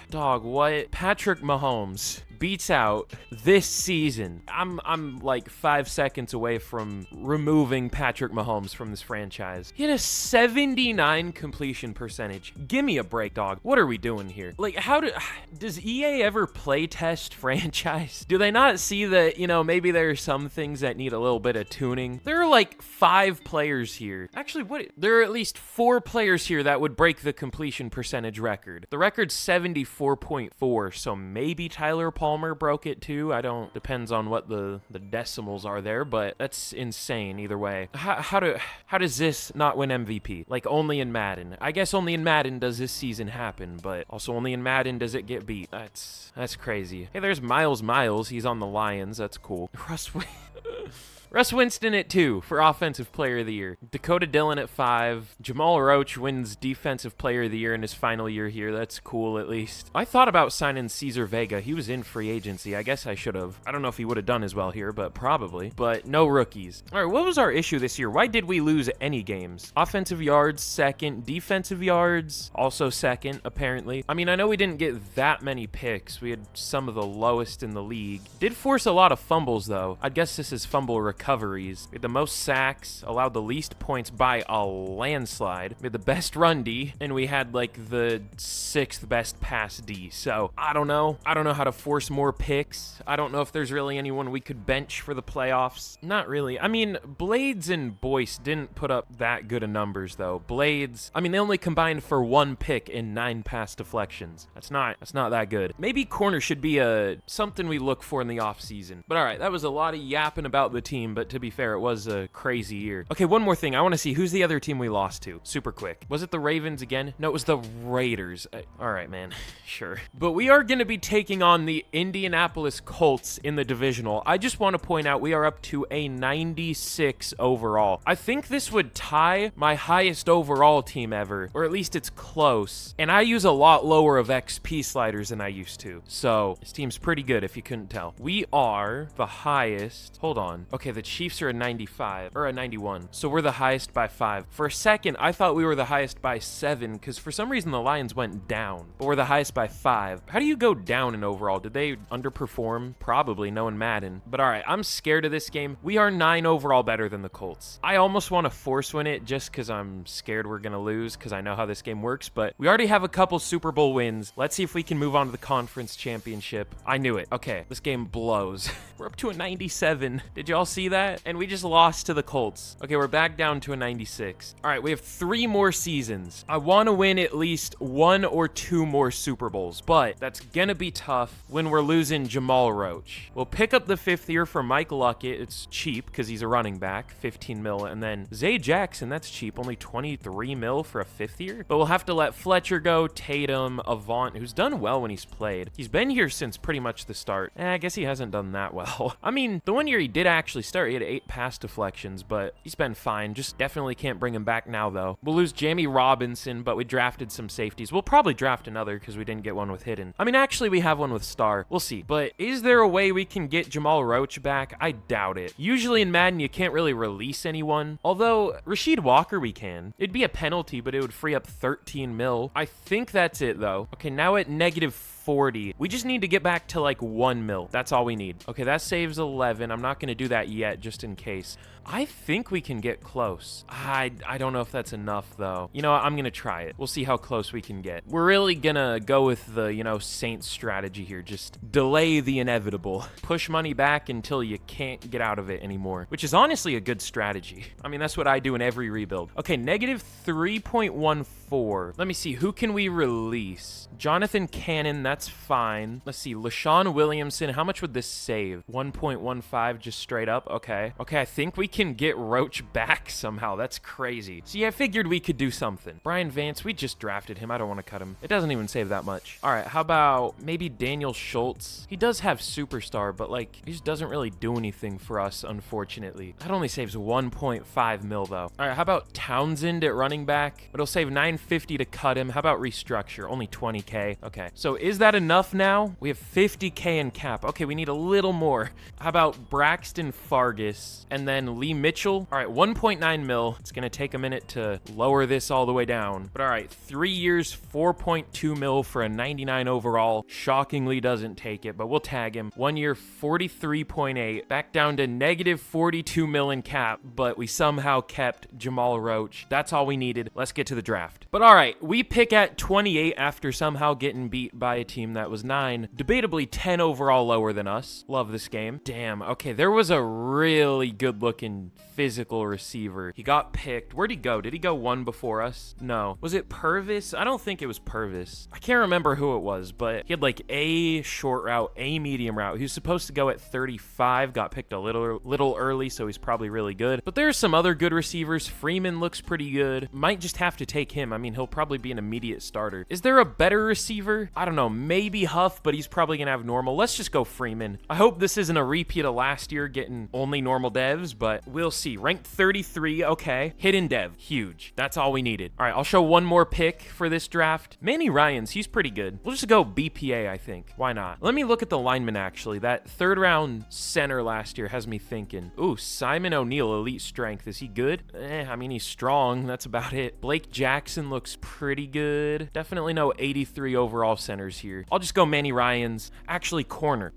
Dog, what? Patrick Mahomes beats out this season. I'm like 5 seconds away from removing Patrick Mahomes from this franchise. He had a 79 completion percentage. Give me a break, dog. What are we doing here? Like, does EA ever play test franchise? Do they not see that, you know, maybe there are some things that need a little bit of tuning? There are like 5 players here. Actually, there are at least 4 players here that would break the completion percentage record. The record's 74.4, so maybe Tyler Palmer broke it too. Depends on what the decimals are there, but that's insane either way. How does this not win MVP? Like, only in Madden. I guess only in Madden does this season happen, but also only in Madden does it get beat. That's crazy. Hey, there's Miles. He's on the Lions. That's cool. Russ Winston at 2 for Offensive Player of the Year. Dakota Dillon at 5. Jamal Roach wins Defensive Player of the Year in his final year here. That's cool, at least. I thought about signing Cesar Vega. He was in free agency. I guess I should have. I don't know if he would have done as well here, but probably. But no rookies. All right, what was our issue this year? Why did we lose any games? Offensive yards, 2nd. Defensive yards, also 2nd, apparently. I mean, I know we didn't get that many picks. We had some of the lowest in the league. Did force a lot of fumbles, though. I guess this is fumble recoveries. We had the most sacks, allowed the least points by a landslide. We had the best run D, and we had like the 6th best pass D. So I don't know how to force more picks. I don't know if there's really anyone we could bench for the playoffs. Not really. I mean, Blades and Boyce didn't put up that good of numbers though. Blades, I mean, they only combined for 1 pick in 9 pass deflections. That's not that good. Maybe corner should be something we look for in the offseason. But all right, that was a lot of yapping about the team, but to be fair, it was a crazy year. Okay, one more thing. I want to see who's the other team we lost to. Super quick. Was it the Ravens again? No, it was the Raiders. All right, man. Sure. But we are going to be taking on the Indianapolis Colts in the divisional. I just want to point out we are up to a 96 overall. I think this would tie my highest overall team ever, or at least it's close. And I use a lot lower of XP sliders than I used to. So this team's pretty good if you couldn't tell. We are the highest. Hold on. Okay, the Chiefs are a 95 or a 91. So we're the highest by 5. For a second, I thought we were the highest by 7 because for some reason the Lions went down, but we're the highest by 5. How do you go down in overall? Did they underperform? Probably, knowing Madden. But all right, I'm scared of this game. We are 9 overall better than the Colts. I almost want to force win it just because I'm scared we're going to lose because I know how this game works, but we already have a couple Super Bowl wins. Let's see if we can move on to the conference championship. I knew it. Okay, this game blows. We're up to a 97. Did y'all see that? And we just lost to the Colts. Okay, we're back down to a 96. All right, we have 3 more seasons. I want to win at least 1 or 2 more Super Bowls, but that's gonna be tough when we're losing Jamal Roach. We'll pick up the 5th year for Mike Luckett. It's cheap because he's a running back, 15 mil, and then Zay Jackson, that's cheap, only 23 mil for a 5th year. But we'll have to let Fletcher go, Tatum, Avant, who's done well when he's played. He's been here since pretty much the start. I guess he hasn't done that well. I mean, the one year he did actually start, he had 8 pass deflections, but he's been fine. Just definitely can't bring him back now, though. We'll lose Jamie Robinson, but we drafted some safeties. We'll probably draft another because we didn't get one with Hidden. I mean, actually, we have one with Star. We'll see. But is there a way we can get Jamal Roach back? I doubt it. Usually in Madden, you can't really release anyone. Although, Rasheed Walker, we can. It'd be a penalty, but it would free up 13 mil. I think that's it, though. Okay, now at negative 40. We just need to get back to like 1 mil. That's all we need. Okay, that saves 11. I'm not going to do that yet, just in case. I think we can get close. I don't know if that's enough, though. You know what? I'm going to try it. We'll see how close we can get. We're really going to go with the, Saints strategy here. Just delay the inevitable. Push money back until you can't get out of it anymore, which is honestly a good strategy. I mean, that's what I do in every rebuild. Okay, negative 3.14. Let me see. Who can we release? Jonathan Cannon, that's fine. Let's see. LaShawn Williamson, how much would this save? 1.15 just straight up. Okay. Okay, I think we can get Roach back somehow. That's crazy. See, I figured we could do something. Brian Vance, we just drafted him. I don't want to cut him. It doesn't even save that much. All right, how about maybe Daniel Schultz? He does have superstar, but like, he just doesn't really do anything for us, unfortunately. That only saves 1.5 mil though. All right, how about Townsend at running back? It'll save 950 to cut him. How about restructure? Only 20K. Okay, so is that enough now? We have 50K in cap. Okay, we need a little more. How about Braxton Fargas and then Lee Mitchell? All right, 1.9 mil. It's gonna take a minute to lower this all the way down. But all right, 3 years, 4.2 mil for a 99 overall. Shockingly doesn't take it, but we'll tag him. 1 year, 43.8. Back down to negative 42 mil in cap, but we somehow kept Jamal Roach. That's all we needed. Let's get to the draft. But all right, we pick at 28 after somehow getting beat by a team that was 9. Debatably 10 overall lower than us. Love this game. Damn, okay, there was a really good-looking physical receiver. He got picked. Where'd he go? Did he go 1 before us? No. Was it Purvis? I don't think it was Purvis. I can't remember who it was, but he had like a short route, a medium route. He was supposed to go at 35, got picked a little early, so he's probably really good. But there's some other good receivers. Freeman looks pretty good. Might just have to take him. I mean, he'll probably be an immediate starter. Is there a better receiver? I don't know. Maybe Huff, but he's probably gonna have normal. Let's just go Freeman. I hope this isn't a repeat of last year getting only normal devs, but we'll see. Ranked 33, okay. Hidden dev, huge. That's all we needed. All right, I'll show one more pick for this draft. Manny Ryans, he's pretty good. We'll just go BPA, I think. Why not? Let me look at the lineman, actually. That third round center last year has me thinking. Ooh, Simon O'Neal, elite strength. Is he good? I mean, he's strong. That's about it. Blake Jackson looks pretty good. Definitely no 83 overall centers here. I'll just go Manny Ryans. Actually, corner.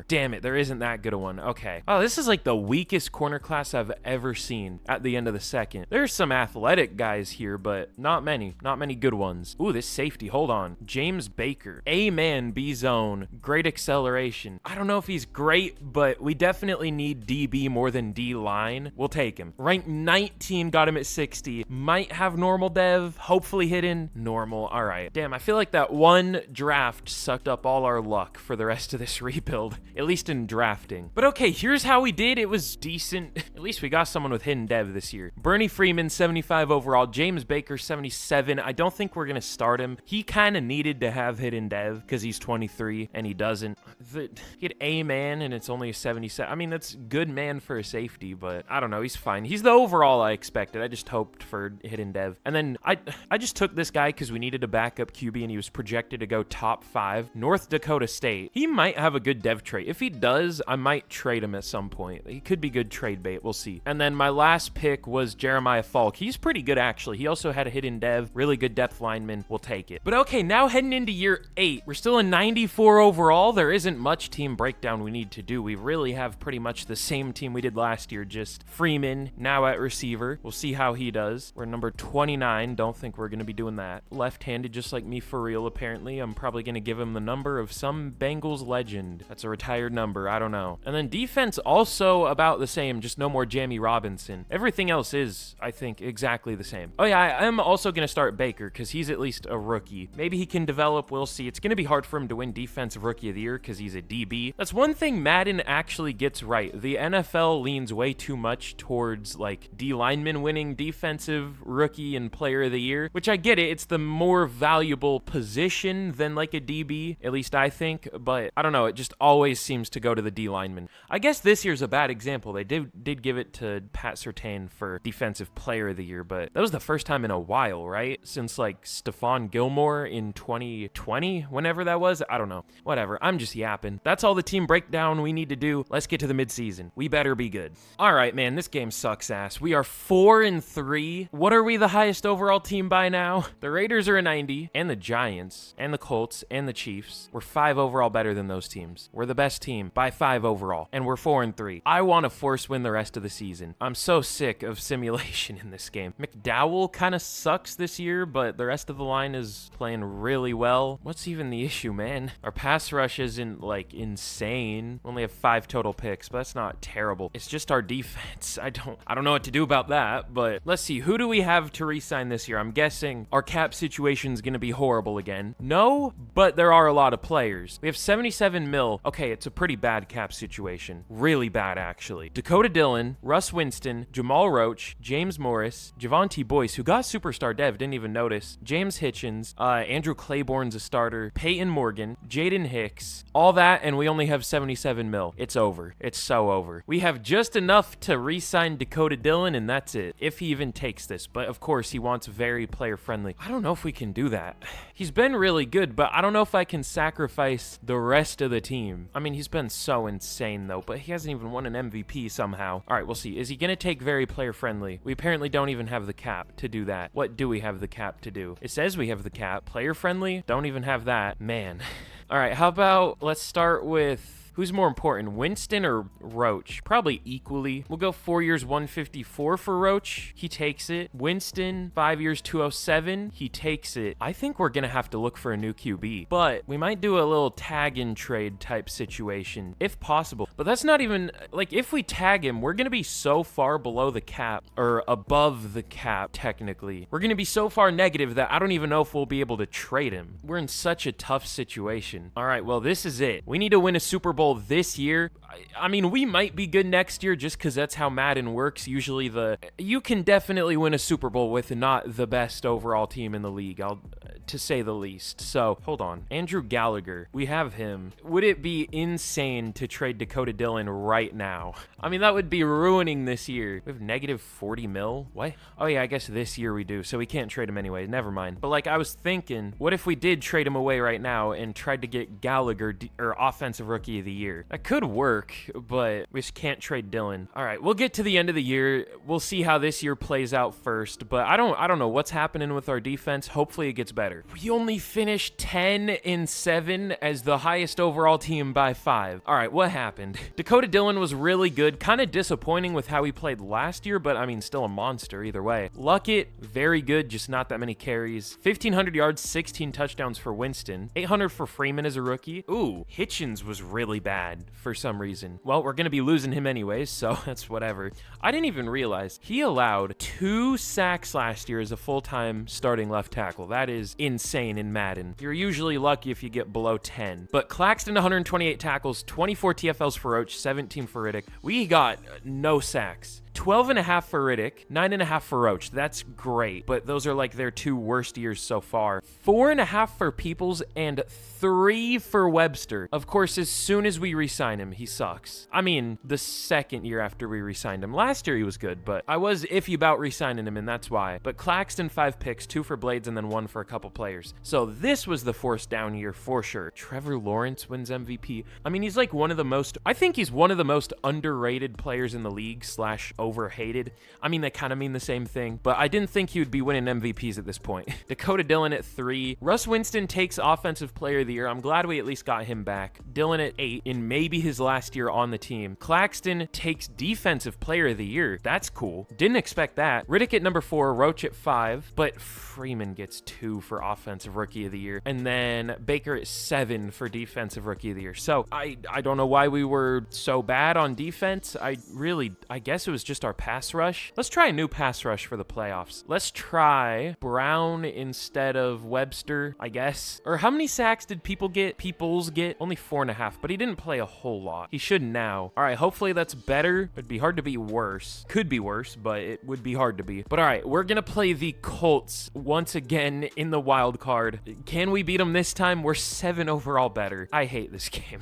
Damn it, there isn't that good a one. Okay. Oh, this is like the weakest corner class I've ever seen at the end of the second. There's some athletic guys here, but not many. Not many good ones. Ooh, this safety. Hold on. James Baker. A-man, B-zone. Great acceleration. I don't know if he's great, but we definitely need DB more than D-line. We'll take him. Ranked 19, got him at 60. Might have normal dev. Hopefully hidden. Normal. All right. Damn, I feel like that one draft sucked up all our luck for the rest of this rebuild, at least in drafting. But okay, here's how we did. It was decent. At least we got someone with hidden dev this year. Bernie Freeman, 75 overall. James Baker, 77. I don't think we're going to start him. He kind of needed to have hidden dev because he's 23 and he doesn't. He had A-man and it's only a 77. I mean, that's good man for a safety, but I don't know. He's fine. He's the overall I expected. I just hoped for hidden dev. And then I just took this guy because we needed a backup QB and he was projected to go top 5. North Dakota State. He might have a good dev trait. If he does, I might trade him at some point. He could be good trade bait. We'll see. And then my last pick was Jeremiah Falk. He's pretty good, actually. He also had a hidden dev. Really good depth lineman. We'll take it. But okay, now heading into year 8. We're still a 94 overall. There isn't much team breakdown we need to do. We really have pretty much the same team we did last year. Just Freeman now at receiver. We'll see how he does. We're number 29. Don't think we're going to be doing that. Left-handed, just like me for real, apparently. I'm probably going to give him the number of some Bengals legend. That's a retired number. I don't know. And then defense also about the same, just no more Jamie Robinson. Everything else is, I think, exactly the same. Oh yeah, I am also going to start Baker because he's at least a rookie. Maybe he can develop. We'll see. It's going to be hard for him to win Defensive Rookie of the Year because he's a DB. That's one thing Madden actually gets right. The NFL leans way too much towards like D lineman winning Defensive Rookie and Player of the Year, which I get it. It's the more valuable position than like a DB, at least I think, but I don't know. It just always seems to go to the D lineman. I guess this year's a bad example. They did give it to Pat Surtain for Defensive Player of the Year, but that was the first time in a while, right? Since like Stephon Gilmore in 2020, whenever that was. I don't know. Whatever. I'm just yapping. That's all the team breakdown we need to do. Let's get to the midseason. We better be good. All right, man. This game sucks ass. We are 4-3. What are we the highest overall team by now? The Raiders are a 90, and the Giants, and the Colts, and the Chiefs. We're 5 overall better than those teams. We're the best team by 5 overall, and we're 4-3. I want to force win the rest of the season. I'm so sick of simulation in this game. McDowell kind of sucks this year, but the rest of the line is playing really well. What's even the issue, man? Our pass rush isn't like insane. We only have 5 total picks, but that's not terrible. It's just our defense. I don't know what to do about that, but let's see. Who do we have to re-sign this year? I'm guessing our cap situation is going to be horrible again. No, but there are a lot of players. We have 77 mil. Okay, it's a pretty bad cap situation. Really really bad, actually. Dakota Dillon, Russ Winston, Jamal Roach, James Morris, Javonte Boyce, who got superstar dev, didn't even notice, James Hitchens, Andrew Claiborne's a starter, Peyton Morgan, Jaden Hicks, all that, and we only have 77 mil. It's over. It's so over. We have just enough to re-sign Dakota Dillon, and that's it, if he even takes this. But of course, he wants very player-friendly. I don't know if we can do that. He's been really good, but I don't know if I can sacrifice the rest of the team. I mean, he's been so insane, though, but he hasn't even won an MVP somehow. All right, we'll see. Is he going to take very player-friendly? We apparently don't even have the cap to do that. What do we have the cap to do? It says we have the cap. Player-friendly? Don't even have that. Man. All right, how about let's start with... Who's more important, Winston or Roach? Probably equally. We'll go 4 years, 154 for Roach. He takes it. Winston, 5 years, 207. He takes it. I think we're going to have to look for a new QB, but we might do a little tag and trade type situation if possible. But that's not even, like, if we tag him, we're going to be so far below the cap, or above the cap, technically. We're going to be so far negative that I don't even know if we'll be able to trade him. We're in such a tough situation. All right, well, this is it. We need to win a Super Bowl this year. I mean, we might be good next year just because that's how Madden works. Usually you can definitely win a Super Bowl with not the best overall team in the league, to say the least. So, hold on. Andrew Gallagher, we have him. Would it be insane to trade Dakota Dillon right now? I mean, that would be ruining this year. We have negative 40 mil? What? Oh yeah, I guess this year we do, so we can't trade him anyway. Never mind. But like, I was thinking, what if we did trade him away right now and tried to get Gallagher or Offensive Rookie of the Year? That could work, but we just can't trade Dillon. All right, we'll get to the end of the year. We'll see how this year plays out first, but I don't know what's happening with our defense. Hopefully it gets better. We only finished 10-7 as the highest overall team by 5. All right, what happened? Dakota Dillon was really good, kind of disappointing with how he played last year, but I mean, still a monster either way. Luckett, very good, just not that many carries. 1,500 yards, 16 touchdowns for Winston. 800 for Freeman as a rookie. Ooh, Hitchens was really bad for some reason. Well, we're going to be losing him anyways, so that's whatever. I didn't even realize he allowed 2 sacks last year as a full-time starting left tackle. That is insane in Madden. You're usually lucky if you get below 10. But Claxton, 128 tackles, 24 TFLs for Roach, 17 for Riddick. We got no sacks. 12.5 for Riddick, 9.5 for Roach. That's great, but those are like their 2 worst years so far. 4.5 for Peoples and 3 for Webster. Of course, as soon as we re-sign him, he sucks. I mean, the second year after we re-signed him. Last year he was good, but I was iffy about re-signing him, and that's why. But Claxton, 5 picks, 2 for Blades, and then 1 for a couple players. So this was the forced down year for sure. Trevor Lawrence wins MVP. I mean, he's like I think he's one of the most underrated players in the league / overhated. I mean, they kind of mean the same thing, but I didn't think he would be winning MVPs at this point. Dakota Dillon at 3. Russ Winston takes Offensive Player of the Year. I'm glad we at least got him back. Dillon at 8 in maybe his last year on the team. Claxton takes Defensive Player of the Year. That's cool. Didn't expect that. Riddick at number 4. Roach at 5. But Freeman gets 2 for Offensive Rookie of the Year. And then Baker at 7 for Defensive Rookie of the Year. So I don't know why we were so bad on defense. I guess it was just our pass rush. Let's try a new pass rush for the playoffs. Let's try Brown instead of Webster, I guess. Or how many sacks did Peoples get? Only 4.5, but he didn't play a whole lot. He should now. All right, hopefully that's better. It'd be hard to be worse. Could be worse, but it would be hard to be. But all right, we're gonna play the Colts once again in the wild card. Can we beat them this time? We're 7 overall better. I hate this game.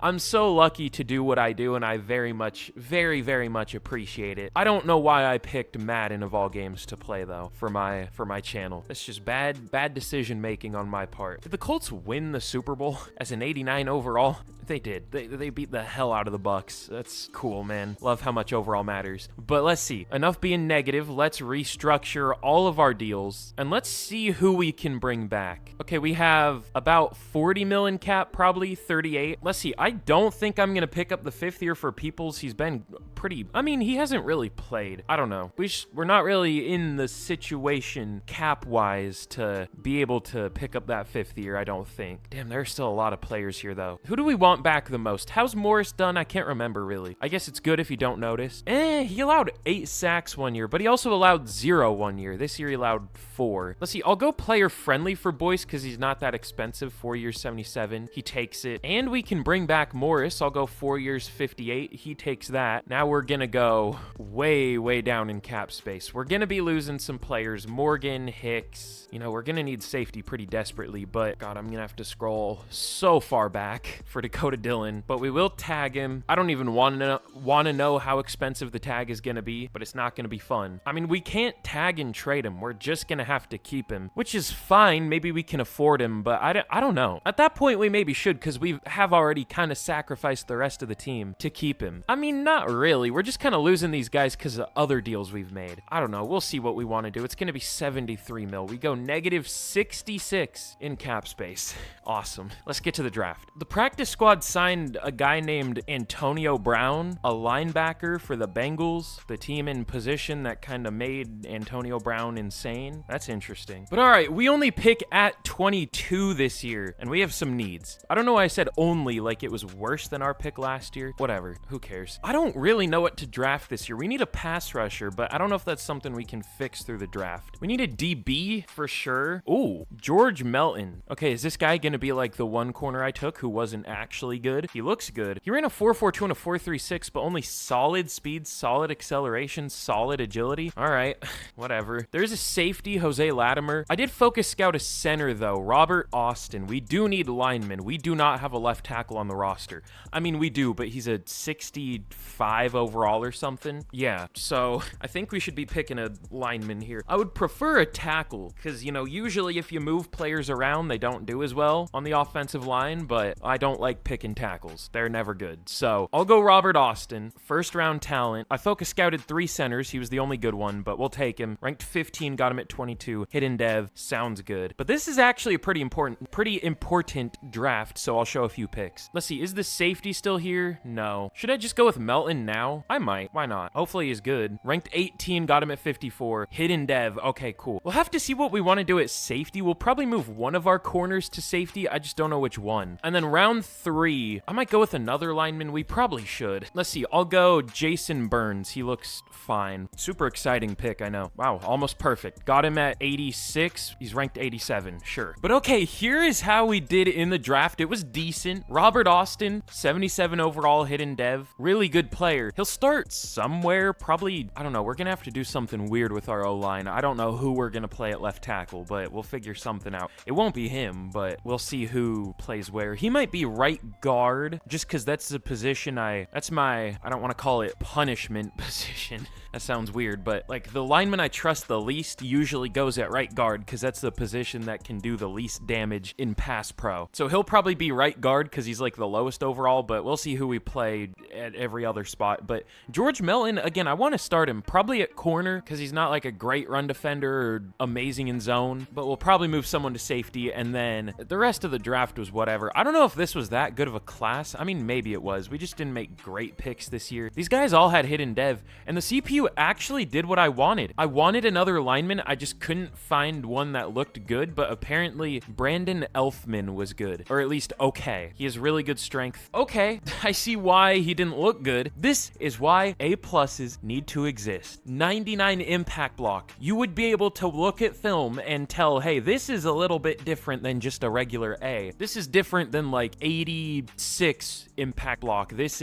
I'm so lucky to do what I do, and I very much appreciate it. I don't know why I picked Madden of all games to play, though, for my channel. It's just bad decision making on my part. Did the Colts win the Super Bowl as an 89 overall? They did. They beat the hell out of the Bucks. That's cool, man. Love how much overall matters. But let's see. Enough being negative. Let's restructure all of our deals, and let's see who we can bring back. Okay, we have about 40 mil in cap, probably 38. Let's see. I don't think I'm going to pick up the 5th year for Peoples. He's been pretty... I mean, he hasn't really played. I don't know. We're not really in the situation cap-wise to be able to pick up that 5th year, I don't think. Damn, there's still a lot of players here, though. Who do we want back the most? How's Morris done? I can't remember, really. I guess it's good if you don't notice. He allowed 8 sacks one year, but he also allowed 0 one year. This year he allowed 4. Let's see. I'll go player-friendly for Boyce because he's not that expensive. 4 years, 77. He takes it. And we can bring back Zach Morris. I'll go 4 years, 58. He takes that. Now we're gonna go way, way down in cap space. We're gonna be losing some players. Morgan, Hicks. You know, we're gonna need safety pretty desperately, but God, I'm gonna have to scroll so far back for Dakota Dillon, but we will tag him. I don't even want to know how expensive the tag is gonna be, but it's not gonna be fun. I mean, we can't tag and trade him. We're just gonna have to keep him, which is fine. Maybe we can afford him, but I don't know. At that point, we maybe should, because we have already kind of sacrificed the rest of the team to keep him. I mean, not really. We're just kind of losing these guys because of other deals we've made. I don't know. We'll see what we want to do. It's gonna be 73 mil. We go negative 66 in cap space. Awesome. Let's get to the draft. The practice squad signed a guy named Antonio Brown, a linebacker for the Bengals, the team in position that kind of made Antonio Brown insane. That's interesting. But all right, we only pick at 22 this year, and we have some needs. I don't know why I said only like it was worse than our pick last year. Whatever. Who cares? I don't really know what to draft this year. We need a pass rusher, but I don't know if that's something we can fix through the draft. We need a DB for sure. Ooh, George Melton. Okay, is this guy gonna be like the one corner I took who wasn't actually good? He looks good. He ran a 4.42 and a 4.36, but only solid speed, solid acceleration, solid agility. All right, whatever. There's a safety, Jose Latimer. I did focus scout a center though, Robert Austin. We do need linemen. We do not have a left tackle on the roster. I mean, we do, but he's a 65 overall or something. Yeah, so I think we should be picking a lineman here. I would prefer a tackle because, you know, usually if you move players around, they don't do as well on the offensive line, but I don't like picking tackles. They're never good. So I'll go Robert Austin, first round talent. I focus scouted 3 centers. He was the only good one, but we'll take him. Ranked 15, got him at 22. Hidden dev, sounds good. But this is actually a pretty important draft, so I'll show a few picks. Let's see, is the safety still here? No. Should I just go with Melton now? I might. Why not? Hopefully he's good. Ranked 18, got him at 54. Hidden dev, okay, cool. We'll have to see what we want to do at safety. We'll probably move one of our corners to safety. I just don't know which one. And then round 3, I might go with another lineman. We probably should. Let's see. I'll go Jason Burns. He looks fine. Super exciting pick, I know. Wow, almost perfect. Got him at 86. He's ranked 87. Sure. But okay, here is how we did in the draft. It was decent. Robert Austin, 77 overall, hidden dev. Really good player. He'll start somewhere. Probably, I don't know. We're going to have to do something weird with our O-line. I don't know who we're going to play at left tackle, but we'll figure something out. It won't be him, but we'll see who plays where. He might be right guard, just because that's the position that's my, I don't want to call it punishment position. That sounds weird, but like the lineman I trust the least usually goes at right guard, because that's the position that can do the least damage in pass pro. So he'll probably be right guard because he's like the lowest overall, but we'll see who we play at every other spot. But George Melton, again, I want to start him probably at corner because he's not like a great run defender or amazing in zone, but we'll probably move someone to safety, and then the rest of the draft was whatever. I don't know if this was that good of a class. I mean, maybe it was. We just didn't make great picks this year. These guys all had hidden dev, and the CPU actually did what I wanted. I wanted another lineman. I just couldn't find one that looked good, but apparently Brandon Elfman was good, or at least okay. He has really good strength. Okay, I see why he didn't look good. This is why A-pluses need to exist. 99 impact block. You would be able to look at film and tell, hey, this is a little bit different than just a regular A. This is different than like 86 impact block. This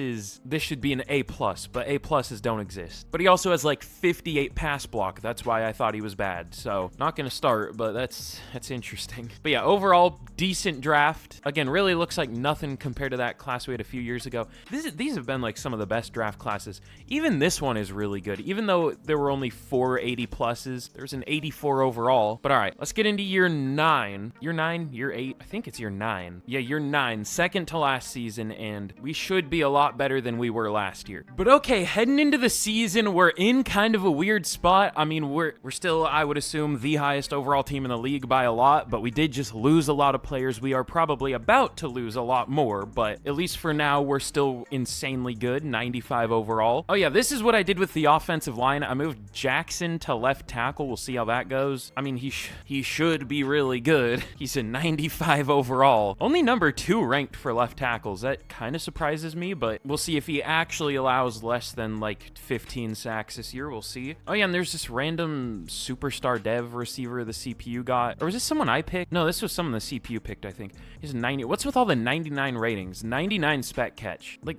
should be an A+, but A+'s don't exist. But he also has like 58 pass block. That's why I thought he was bad. So not gonna start, but that's interesting. But yeah, overall decent draft. Again, really looks like nothing compared to that class we had a few years ago. These have been like some of the best draft classes. Even this one is really good. Even though there were only 4 80+s, there's an 84 overall. But all right, let's get into year 9. Year 9? Year 8? I think it's year 9. Yeah, year 9. Second to last season, and we should be a lot better than we were last year. But okay, heading into the season, we're in kind of a weird spot. I mean, we're still, I would assume, the highest overall team in the league by a lot, but we did just lose a lot of players. We are probably about to lose a lot more, but at least for now, we're still insanely good, 95 overall. Oh yeah, this is what I did with the offensive line. I moved Jackson to left tackle. We'll see how that goes. I mean, he should be really good. He's a 95 overall. Only number 2 ranked for left tackles. That kind of surprises me, but we'll see if he actually allows less than like 15 sacks this year. We'll see. Oh yeah, and there's this random superstar dev receiver the CPU got. Or was this someone I picked? No, this was someone the CPU picked, I think. He's 90. What's with all the 99 rating? ratings, 99 spec catch. Like,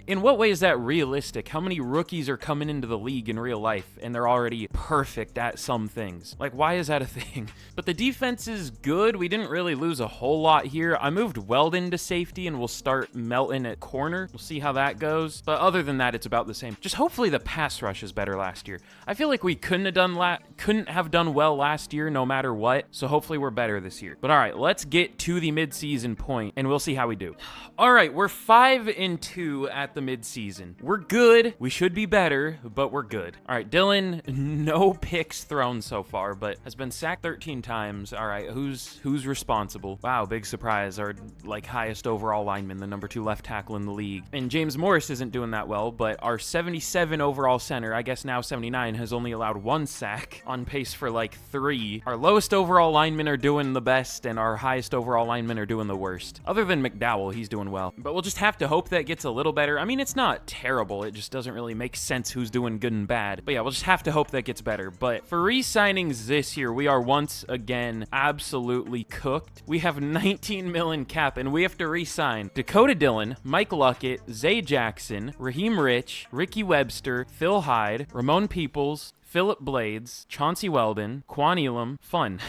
in what way is that realistic? How many rookies are coming into the league in real life and they're already perfect at some things? Like, why is that a thing? But the defense is good. We didn't really lose a whole lot here. I moved Weldon to safety and we'll start Melton at corner. We'll see how that goes. But other than that, it's about the same. Just hopefully the pass rush is better last year. I feel like we couldn't have done well last year no matter what. So hopefully we're better this year. But all right, let's get to the midseason point and we'll see how we do. All right, we're 5-2 at the midseason. We're good. We should be better, but we're good. All right, Dylan, no picks thrown so far, but has been sacked 13 times. All right, who's responsible? Wow, big surprise. Our like highest overall lineman, the number 2 left tackle in the league. And James Morris isn't doing that well, but our 77 overall center, I guess now 79, has only allowed 1 sack, on pace for like 3. Our lowest overall linemen are doing the best, and our highest overall linemen are doing the worst. Other than McDowell, he's doing well. But we'll just have to hope that gets a little better. I mean, it's not terrible. It just doesn't really make sense who's doing good and bad. But yeah, we'll just have to hope that gets better. But for re-signings this year, we are once again absolutely cooked. We have 19 million cap, and we have to re-sign Dakota Dillon, Mike Luckett, Zay Jackson, Raheem Rich, Ricky Webster, Phil Hyde, Ramon Peoples, Philip Blades, Chauncey Weldon, Quan Elam, fun.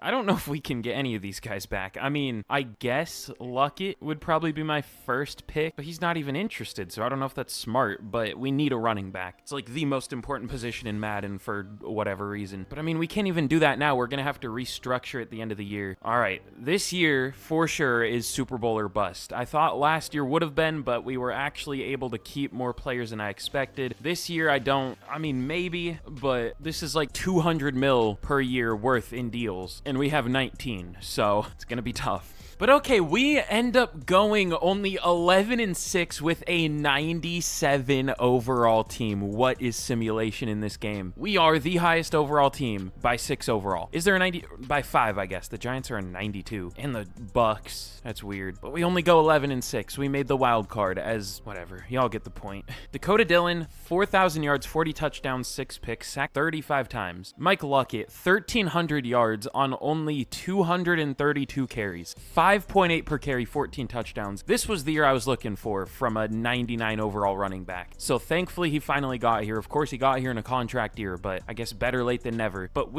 I don't know if we can get any of these guys back. I mean, I guess Luckett would probably be my first pick, but he's not even interested, so I don't know if that's smart, but we need a running back. It's like the most important position in Madden for whatever reason. But I mean, we can't even do that now. We're going to have to restructure at the end of the year. All right, this year for sure is Super Bowl or bust. I thought last year would have been, but we were actually able to keep more players than I expected. This year, I mean, maybe, but this is like 200 mil per year worth in deals, and we have 19, so it's gonna be tough. But okay, we end up going only 11-6 with a 97 overall team. What is simulation in this game? We are the highest overall team by 6 overall. Is there a 90? By 5, I guess. The Giants are a 92. And the Bucks. That's weird. But we only go 11-6. We made the wild card as whatever. Y'all get the point. Dakota Dillon, 4,000 yards, 40 touchdowns, 6 picks, sacked 35 times. Mike Luckett, 1,300 yards on only 232 carries. 5.8 per carry, 14 touchdowns. This was the year I was looking for from a 99 overall running back. So thankfully he finally got here. Of course he got here in a contract year, but I guess better late than never. But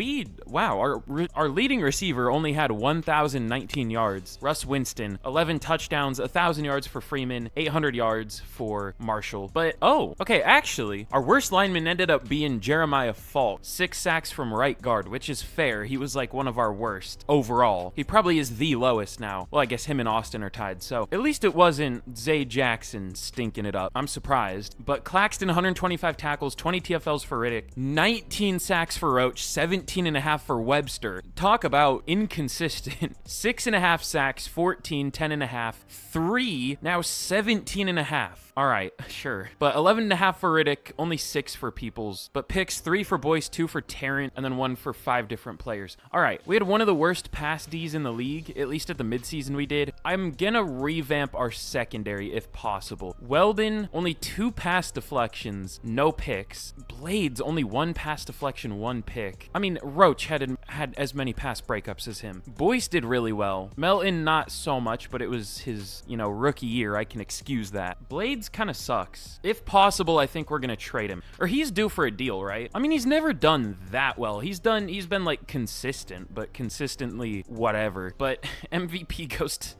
wow, our leading receiver only had 1,019 yards. Russ Winston, 11 touchdowns, 1,000 yards for Freeman, 800 yards for Marshall. But oh, okay, actually, our worst lineman ended up being Jeremiah Falk. 6 sacks from right guard, which is fair. He was like one of our worst overall. He probably is the lowest now. Well, I guess him and Austin are tied, so at least it wasn't Zay Jackson stinking it up. I'm surprised. But Claxton, 125 tackles, 20 TFLs for Riddick, 19 sacks for Roach, 17.5 for Webster. Talk about inconsistent. 6.5 sacks, 14, 10.5, 3, now 17.5. All right, sure. But 11.5 for Riddick, only 6 for Peoples. But picks 3 for Boyce, 2 for Tarrant, and then 1 for 5 different players. All right, we had one of the worst pass Ds in the league, at least at the midseason we did. I'm gonna revamp our secondary if possible. Weldon, only 2 pass deflections, no picks. Blades, only 1 pass deflection, 1 pick. I mean, Roach had as many pass breakups as him. Boyce did really well. Melton, not so much, but it was his, rookie year. I can excuse that. Blades kind of sucks. If possible, I think we're gonna trade him. Or he's due for a deal, right? I mean, he's never done that well. He's been like consistent, but consistently whatever. But MVP goes to...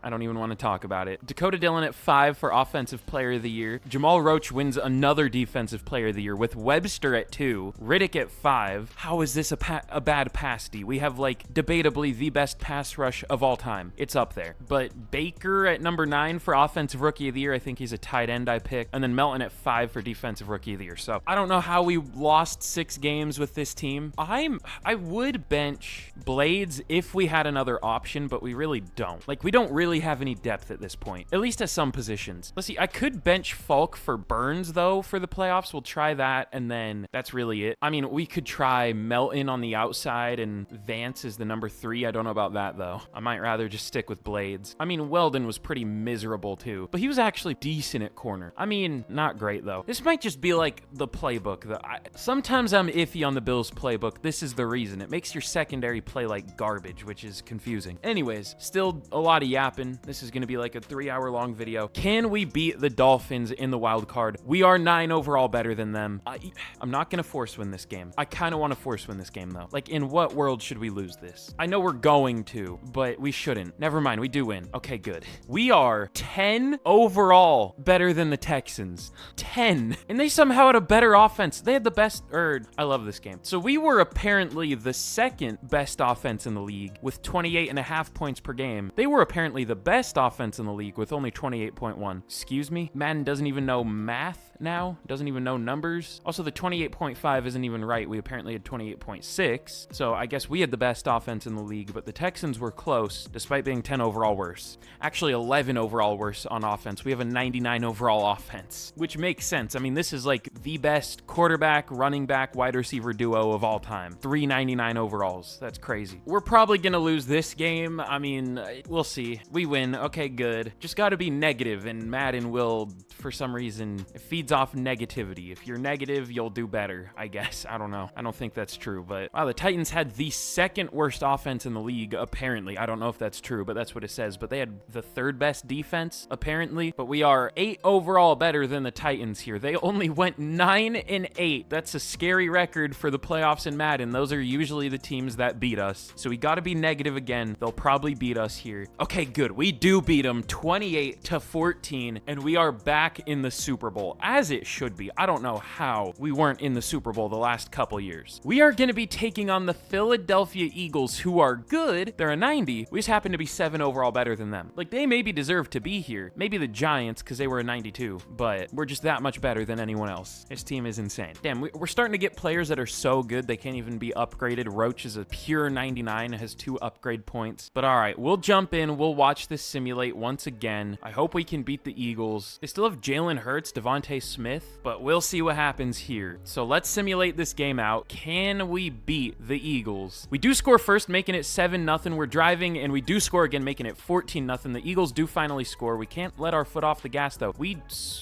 I don't even want to talk about it. Dakota Dillon at 5 for Offensive Player of the Year. Jamal Roach wins another Defensive Player of the Year with Webster at 2. Riddick at 5. How is this a bad pass D? We have, like, debatably the best pass rush of all time. It's up there. But Baker at number 9 for Offensive Rookie of the Year. I think he's a tight end I picked. And then Melton at 5 for Defensive Rookie of the Year. So I don't know how we lost 6 games with this team. I would bench Blades if we had another option, but we really don't. Like, we don't really have any depth at this point, at least at some positions. Let's see, I could bench Falk for Burns though for the playoffs. We'll try that, and then that's really it. I mean, we could try Melton on the outside and Vance is the number 3. I don't know about that though. I might rather just stick with Blades. I mean, Weldon was pretty miserable too, but he was actually decent at corner. I mean, not great though. This might just be like the playbook. Sometimes I'm iffy on the Bills playbook. This is the reason. It makes your secondary play like garbage, which is confusing. Anyways, still a lot of yapping. hoping this is going to be like a 3-hour-long video. Can we beat the Dolphins in the wild card? We are 9 overall better than them. I'm not going to force win this game. I kind of want to force win this game, though. Like, in what world should we lose this? I know we're going to, but we shouldn't. Never mind, we do win. Okay, good. We are 10 overall better than the Texans. 10. And they somehow had a better offense. They had the best, I love this game. So we were apparently the second best offense in the league with 28.5 points per game. They were apparently the best offense in the league with only 28.1. Excuse me? Madden doesn't even know math now, doesn't even know numbers. Also, the 28.5 isn't even right. We apparently had 28.6. So I guess we had the best offense in the league, but the Texans were close despite being 10 overall worse. Actually, 11 overall worse on offense. We have a 99 overall offense, which makes sense. I mean, this is like the best quarterback, running back, wide receiver duo of all time. 399 overalls. That's crazy. We're probably going to lose this game. I mean, we'll see. We win. Okay, good. Just got to be negative, and Madden will, for some reason, it feeds off negativity. If you're negative, you'll do better, I guess. I don't know. I don't think that's true, but wow, the Titans had the second worst offense in the league, apparently. I don't know if that's true, but that's what it says. But they had the third best defense, apparently. But we are 8 overall better than the Titans here. They only went 9-8. That's a scary record for the playoffs in Madden. Those are usually the teams that beat us. So we got to be negative again. They'll probably beat us here. Okay, good. We do beat them 28-14, and we are back in the Super Bowl, as it should be. I don't know how we weren't in the Super Bowl the last couple years. We are going to be taking on the Philadelphia Eagles, who are good. They're a 90. We just happen to be 7 overall better than them. Like, they maybe deserve to be here. Maybe the Giants, because they were a 92, but we're just that much better than anyone else. This team is insane. Damn, we're starting to get players that are so good they can't even be upgraded. Roach is a pure 99, has 2 upgrade points. But all right, we'll jump in. We'll watch this simulate once again. I hope we can beat the Eagles. They still have Jalen Hurts, Devontae Smith, but we'll see what happens here. So let's simulate this game out. Can we beat the Eagles? We do score first, making it 7-0. We're driving, and we do score again, making it 14-0. The Eagles do finally score. We can't let our foot off the gas, though.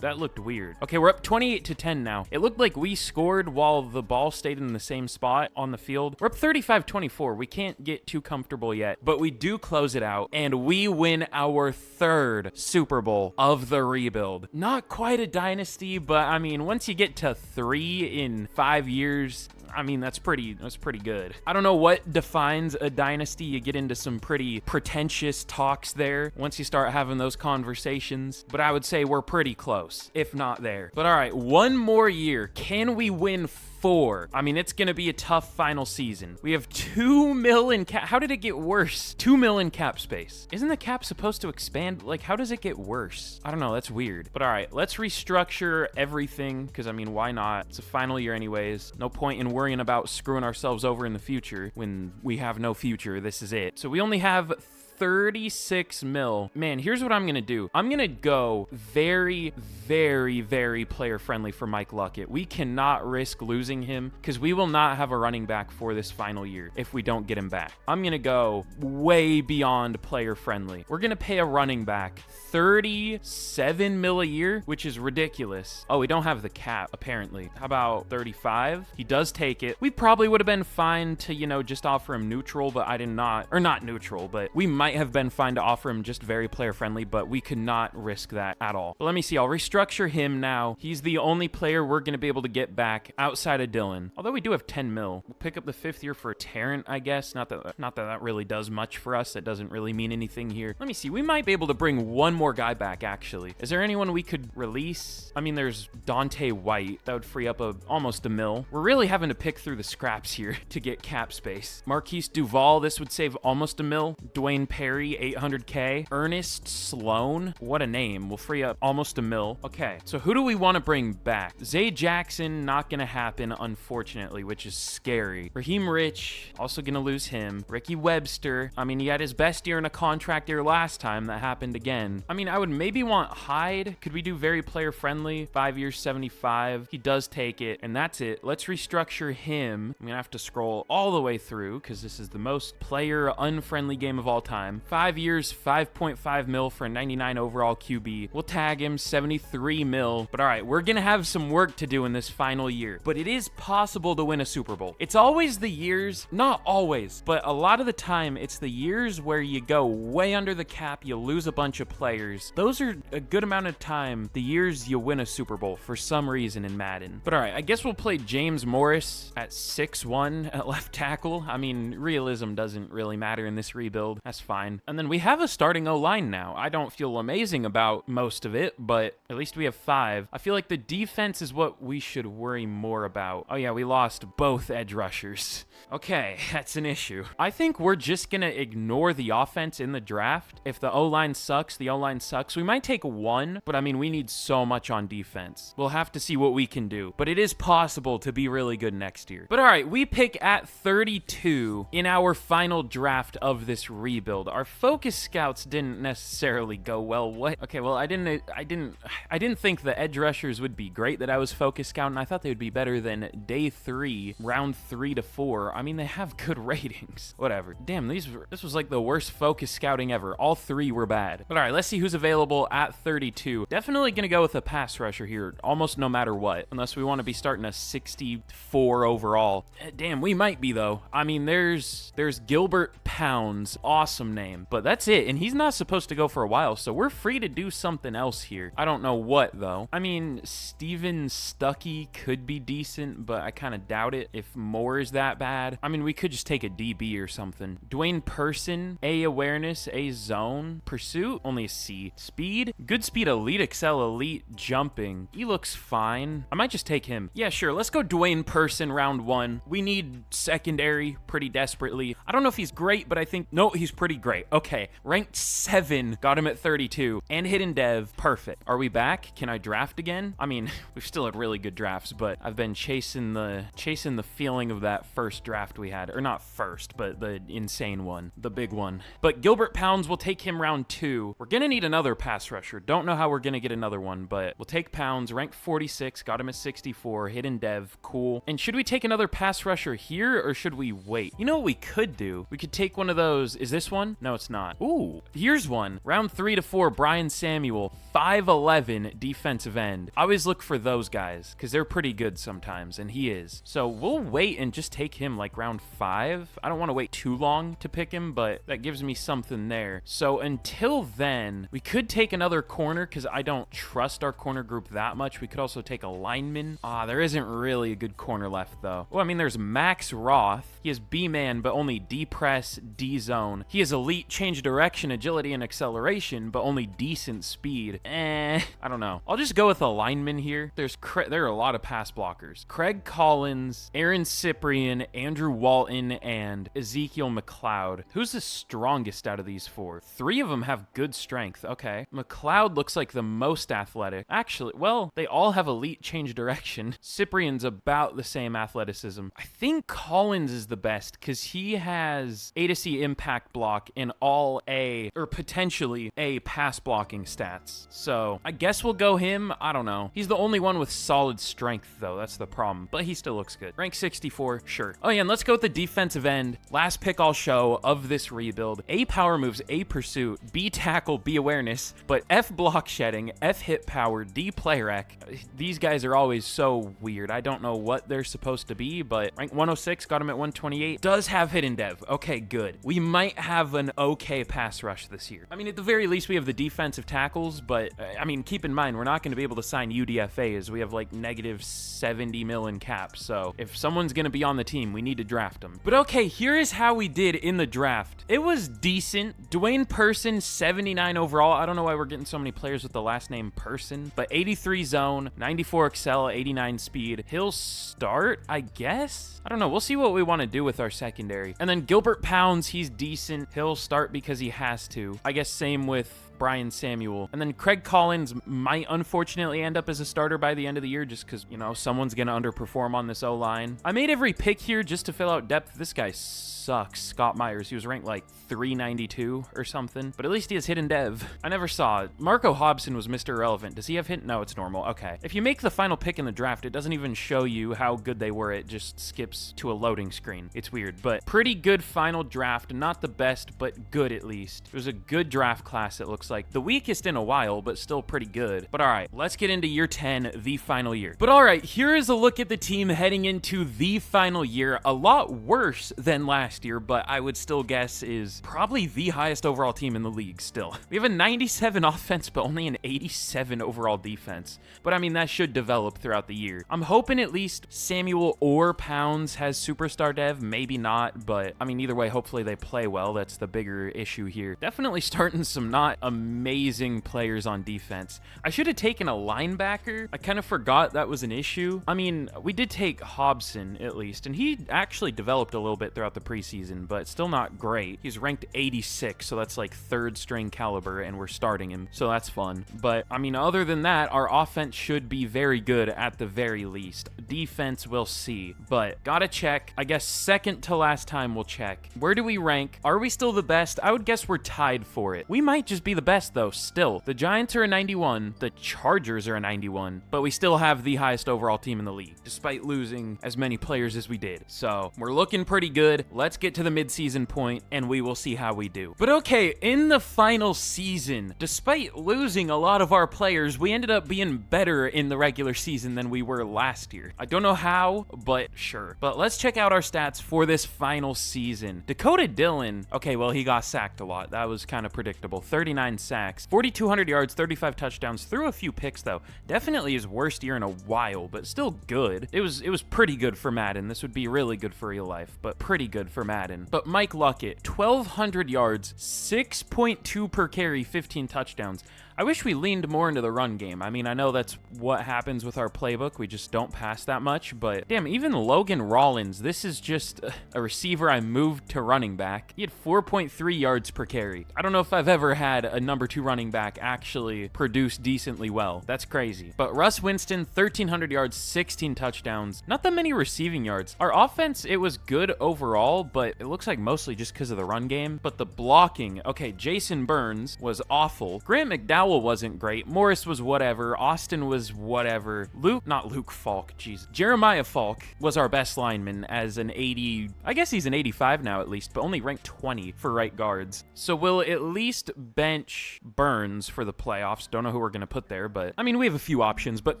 That looked weird. Okay, we're up 28-10 now. It looked like we scored while the ball stayed in the same spot on the field. We're up 35-24. We can't get too comfortable yet, but we do close it out, and we win our 3rd Super Bowl of the rebuild. Not quite a dynasty, but I mean, once you get to 3 in 5 years, I mean, that's pretty good. I don't know what defines a dynasty. You get into some pretty pretentious talks there once you start having those conversations, but I would say we're pretty close, if not there. But all right, one more year. Can we win 4? I mean, it's gonna be a tough final season. We have 2 mil in cap. How did it get worse? 2 mil in cap space. Isn't the cap supposed to expand? Like, how does it get worse? I don't know. That's weird. But all right, let's restructure everything, because I mean, why not? It's a final year anyways. No point in worrying about screwing ourselves over in the future when we have no future. This is it. So we only have 36 mil. Man, here's what I'm gonna do. I'm gonna go very, very, very player friendly for Mike Luckett. We cannot risk losing him because we will not have a running back for this final year if we don't get him back. I'm gonna go way beyond player friendly. We're gonna pay a running back 37 mil a year, which is ridiculous. Oh, we don't have the cap apparently. How about 35? He does take it. We probably would have been fine to, you know, just offer him neutral, but I did not, or not neutral, but we might have been fine to offer him just very player friendly, but we could not risk that at all. But let me see. I'll restructure him now. He's the only player we're going to be able to get back outside of Dylan. Although we do have 10 mil. We'll pick up the 5th year for Tarrant, I guess. Not that really does much for us. That doesn't really mean anything here. Let me see. We might be able to bring one more guy back, actually. Is there anyone we could release? I mean, there's Dante White. That would free up almost a mil. We're really having to pick through the scraps here to get cap space. Marquise Duval. This would save almost a mil. Dwayne Perry, 800K. Ernest Sloan, what a name. We'll free up almost a mil. Okay, so who do we want to bring back? Zay Jackson, not gonna happen, unfortunately, which is scary. Raheem Rich, also gonna lose him. Ricky Webster, I mean, he had his best year in a contract year last time. That happened again. I mean, I would maybe want Hyde. Could we do very player friendly? 5 years, 75. He does take it, and that's it. Let's restructure him. I'm gonna have to scroll all the way through because this is the most player unfriendly game of all time. time. 5 years, 5.5 mil for a 99 overall QB. We'll tag him 73 mil. But all right, we're gonna have some work to do in this final year. But it is possible to win a Super Bowl. It's always the years, not always, but a lot of the time, it's the years where you go way under the cap, you lose a bunch of players. Those are a good amount of time, the years you win a Super Bowl for some reason in Madden. But all right, I guess we'll play James Morris at 6'1" at left tackle. I mean, realism doesn't really matter in this rebuild. That's fine. And then we have a starting O-line now. I don't feel amazing about most of it, but at least we have 5. I feel like the defense is what we should worry more about. Oh yeah, we lost both edge rushers. Okay, that's an issue. I think we're just gonna ignore the offense in the draft. If the O-line sucks, the O-line sucks. We might take 1, but I mean, we need so much on defense. We'll have to see what we can do, but it is possible to be really good next year. But all right, we pick at 32 in our final draft of this rebuild. Our focus scouts didn't necessarily go well. What? Okay, well, I didn't think the edge rushers would be great that I was focus scouting. I thought they would be better than day 3, round 3 to 4. I mean, they have good ratings. Whatever. Damn, this was like the worst focus scouting ever. All 3 were bad. But all right, let's see who's available at 32. Definitely gonna go with a pass rusher here, almost no matter what, unless we want to be starting a 64 overall. Damn, we might be though. I mean, there's Gilbert Pounds, awesome name, but that's it, and he's not supposed to go for a while, so we're free to do something else here. I don't know what though. I mean, Steven Stuckey could be decent, but I kind of doubt it if Moore is that bad. I mean, we could just take a DB or something. Dwayne Person, A awareness, A zone, pursuit, only a C. Speed, good speed, elite, excel, elite, jumping. He looks fine. I might just take him. Yeah, sure. Let's go Dwayne Person round 1. We need secondary pretty desperately. I don't know if he's great, but I think, no, he's pretty great. Okay, ranked 7, got him at 32, and hidden dev, perfect. Are we back? Can I draft again? I mean, we've still had really good drafts, but I've been chasing the feeling of that first draft we had, or not first, but the insane one, the big one. But Gilbert Pounds, we'll take him round 2. We're gonna need another pass rusher. Don't know how we're gonna get another one, but we'll take Pounds, ranked 46, got him at 64, hidden dev, cool. And should we take another pass rusher here, or should we wait? You know what we could do? We could take one of those. Is this one? No, it's not. Ooh, here's one. Round 3 to 4, Brian Samuel, 5'11", defensive end. I always look for those guys, because they're pretty good sometimes, and he is. So we'll wait and just take him like round 5. I don't want to wait too long to pick him, but that gives me something there. So until then, we could take another corner, because I don't trust our corner group that much. We could also take a lineman. There isn't really a good corner left, though. Well, I mean, there's Max Roth. He is B-man, but only D-press, D-zone. He is elite, change direction, agility, and acceleration, but only decent speed. I don't know. I'll just go with a lineman here. There are a lot of pass blockers. Craig Collins, Aaron Cyprian, Andrew Walton, and Ezekiel McLeod. Who's the strongest out of these 4? 3 of them have good strength. Okay. McLeod looks like the most athletic. Actually, well, they all have elite change direction. Cyprian's about the same athleticism. I think Collins is the best because he has A to C impact block in all A, or potentially A, pass blocking stats. So I guess we'll go him. I don't know. He's the only one with solid strength, though. That's the problem. But he still looks good. Rank 64, sure. Oh yeah, and let's go with the defensive end. Last pick I'll show of this rebuild. A power moves, A pursuit, B tackle, B awareness, but F block shedding, F hit power, D play rec. These guys are always so weird. I don't know what they're supposed to be, but rank 106, got him at 128. Does have hidden dev. Okay, good. We might have an okay pass rush this year. I mean, at the very least, we have the defensive tackles, but I mean, keep in mind, we're not going to be able to sign UDFAs. We have like negative 70 mil in cap. So if someone's going to be on the team, we need to draft them. But okay, here is how we did in the draft. It was decent. Dwayne Person, 79 overall. I don't know why we're getting so many players with the last name Person, but 83 zone, 94 excel, 89 speed. He'll start, I guess? I don't know. We'll see what we want to do with our secondary. And then Gilbert Pounds, he's decent. He'll start because he has to. I guess same with Brian Samuel. And then Craig Collins might unfortunately end up as a starter by the end of the year just because, you know, someone's going to underperform on this O-line. I made every pick here just to fill out depth. This guy sucks. Scott Myers. He was ranked like 392 or something, but at least he has hidden dev. I never saw it. Marco Hobson was Mr. Irrelevant. Does he have hidden? No, it's normal. Okay. If you make the final pick in the draft, it doesn't even show you how good they were. It just skips to a loading screen. It's weird, but pretty good final draft. Not the best, but good at least. It was a good draft class, it looks like. The weakest in a while, but still pretty good. But all right, let's get into year 10, the final year. But all right, here is a look at the team heading into the final year. A lot worse than last year, but I would still guess is probably the highest overall team in the league still. We have a 97 offense, but only an 87 overall defense. But I mean, that should develop throughout the year. I'm hoping at least Samuel or Pounds has superstar dev, maybe not, but I mean, either way, hopefully they play well. That's the bigger issue here. Definitely starting some not amazing players on defense. I should have taken a linebacker. I kind of forgot that was an issue. I mean, we did take Hobson at least, and he actually developed a little bit throughout the preseason, but still not great. He's ranked 86, so that's like third string caliber, and we're starting him, so that's fun. But I mean, other than that, our offense should be very good at the very least. Defense, we'll see, but gotta check. I guess second to last time we'll check. Where do we rank? Are we still the best? I would guess we're tied for it. We might just be the best though, still. The Giants are a 91, the Chargers are a 91, but we still have the highest overall team in the league, despite losing as many players as we did. So we're looking pretty good. Let's get to the midseason point and we will see how we do. But okay, in the final season, despite losing a lot of our players, we ended up being better in the regular season than we were last year. I don't know how, but sure. But let's check out our stats for this final season. Dakota Dillon, okay, well, he got sacked a lot. That was kind of predictable. 39 sacks, 4,200 yards, 35 touchdowns, threw a few picks though. Definitely his worst year in a while, but still good. It was pretty good for Madden. This would be really good for real life, but pretty good for Madden. But Mike Luckett, 1,200 yards, 6.2 per carry, 15 touchdowns. I wish we leaned more into the run game. I mean, I know that's what happens with our playbook. We just don't pass that much, but damn, even Logan Rollins, this is just a receiver I moved to running back. He had 4.3 yards per carry. I don't know if I've ever had a number 2 running back actually produce decently well. That's crazy. But Russ Winston, 1,300 yards, 16 touchdowns. Not that many receiving yards. Our offense, it was good overall, but it looks like mostly just because of the run game. But the blocking, okay, Jason Burns was awful. Grant McDowell wasn't great. Morris was whatever. Austin was whatever. Not Luke Falk, jeez. Jeremiah Falk was our best lineman as an 80, I guess he's an 85 now at least, but only ranked 20 for right guards. So we'll at least bench Burns for the playoffs. Don't know who we're going to put there, but I mean, we have a few options. But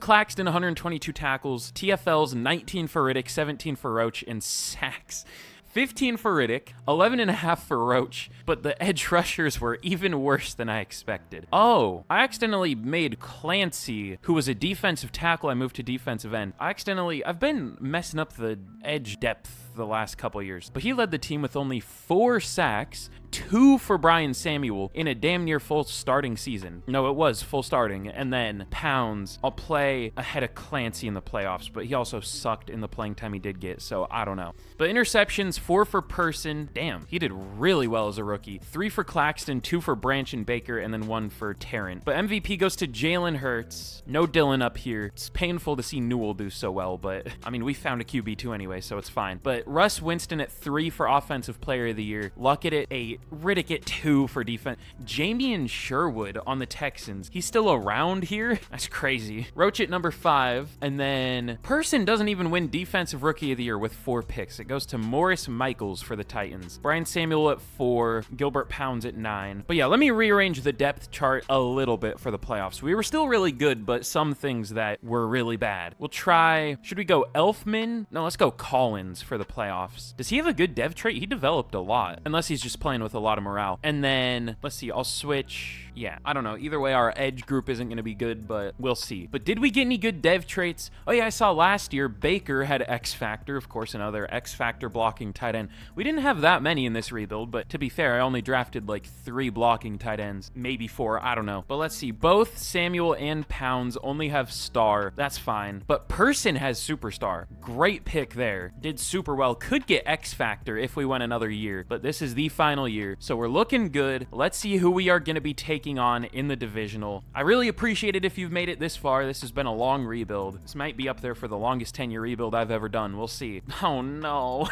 Claxton, 122 tackles, TFLs, 19 for Riddick, 17 for Roach, and sacks. 15 for Riddick, 11.5 for Roach, but the edge rushers were even worse than I expected. Oh, I accidentally made Clancy, who was a defensive tackle, I moved to defensive end. I've been messing up the edge depth the last couple years, but he led the team with only 4 sacks, 2 for Brian Samuel in a damn near full starting season. No, it was full starting. And then Pounds, I'll play ahead of Clancy in the playoffs, but he also sucked in the playing time he did get, so I don't know. But interceptions, 4 for Person. Damn, he did really well as a rookie. 3 for Claxton, 2 for Branch and Baker, and then 1 for Tarrant. But MVP goes to Jalen Hurts. No Dillon up here. It's painful to see Newell do so well, but I mean, we found a QB2 anyway, so it's fine. But Russ Winston at 3 for Offensive Player of the Year. Luckett at 8. Riddick at 2 for defense. Jamie Sherwood on the Texans. He's still around here? That's crazy. Roach at number 5. And then Person doesn't even win Defensive Rookie of the Year with 4 picks. It goes to Morris Michaels for the Titans. Brian Samuel at 4. Gilbert Pounds at 9. But yeah, let me rearrange the depth chart a little bit for the playoffs. We were still really good, but some things that were really bad. We'll try, should we go Elfman? No, let's go Collins for the playoffs. Does he have a good dev trait? He developed a lot, unless he's just playing with a lot of morale. And then, let's see, I'll switch. Yeah, I don't know. Either way, our edge group isn't going to be good, but we'll see. But did we get any good dev traits? Oh yeah, I saw last year Baker had X Factor, of course, another X Factor blocking tight end. We didn't have that many in this rebuild, but to be fair, I only drafted like 3 blocking tight ends, maybe 4, I don't know. But let's see, both Samuel and Pounds only have star. That's fine. But Person has superstar. Great pick there. Did super well. Could get X Factor if we went another year, but this is the final year. So we're looking good. Let's see who we are going to be taking on in the divisional. I really appreciate it if you've made it this far. This has been a long rebuild. This might be up there for the longest 10-year rebuild I've ever done. We'll see. Oh no.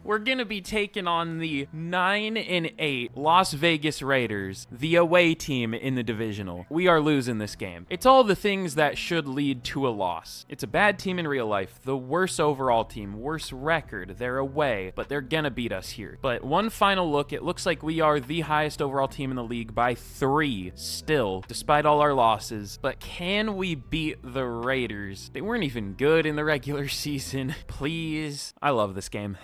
We're going to be taking on the 9-8 Las Vegas Raiders, the away team in the divisional. We are losing this game. It's all the things that should lead to a loss. It's a bad team in real life, the worst overall team, worst record. They're away, but they're gonna beat us here. But one final look, it looks like we are the highest overall team in the league by 3 still, despite all our losses. But can we beat the Raiders? They weren't even good in the regular season. Please. I love this game.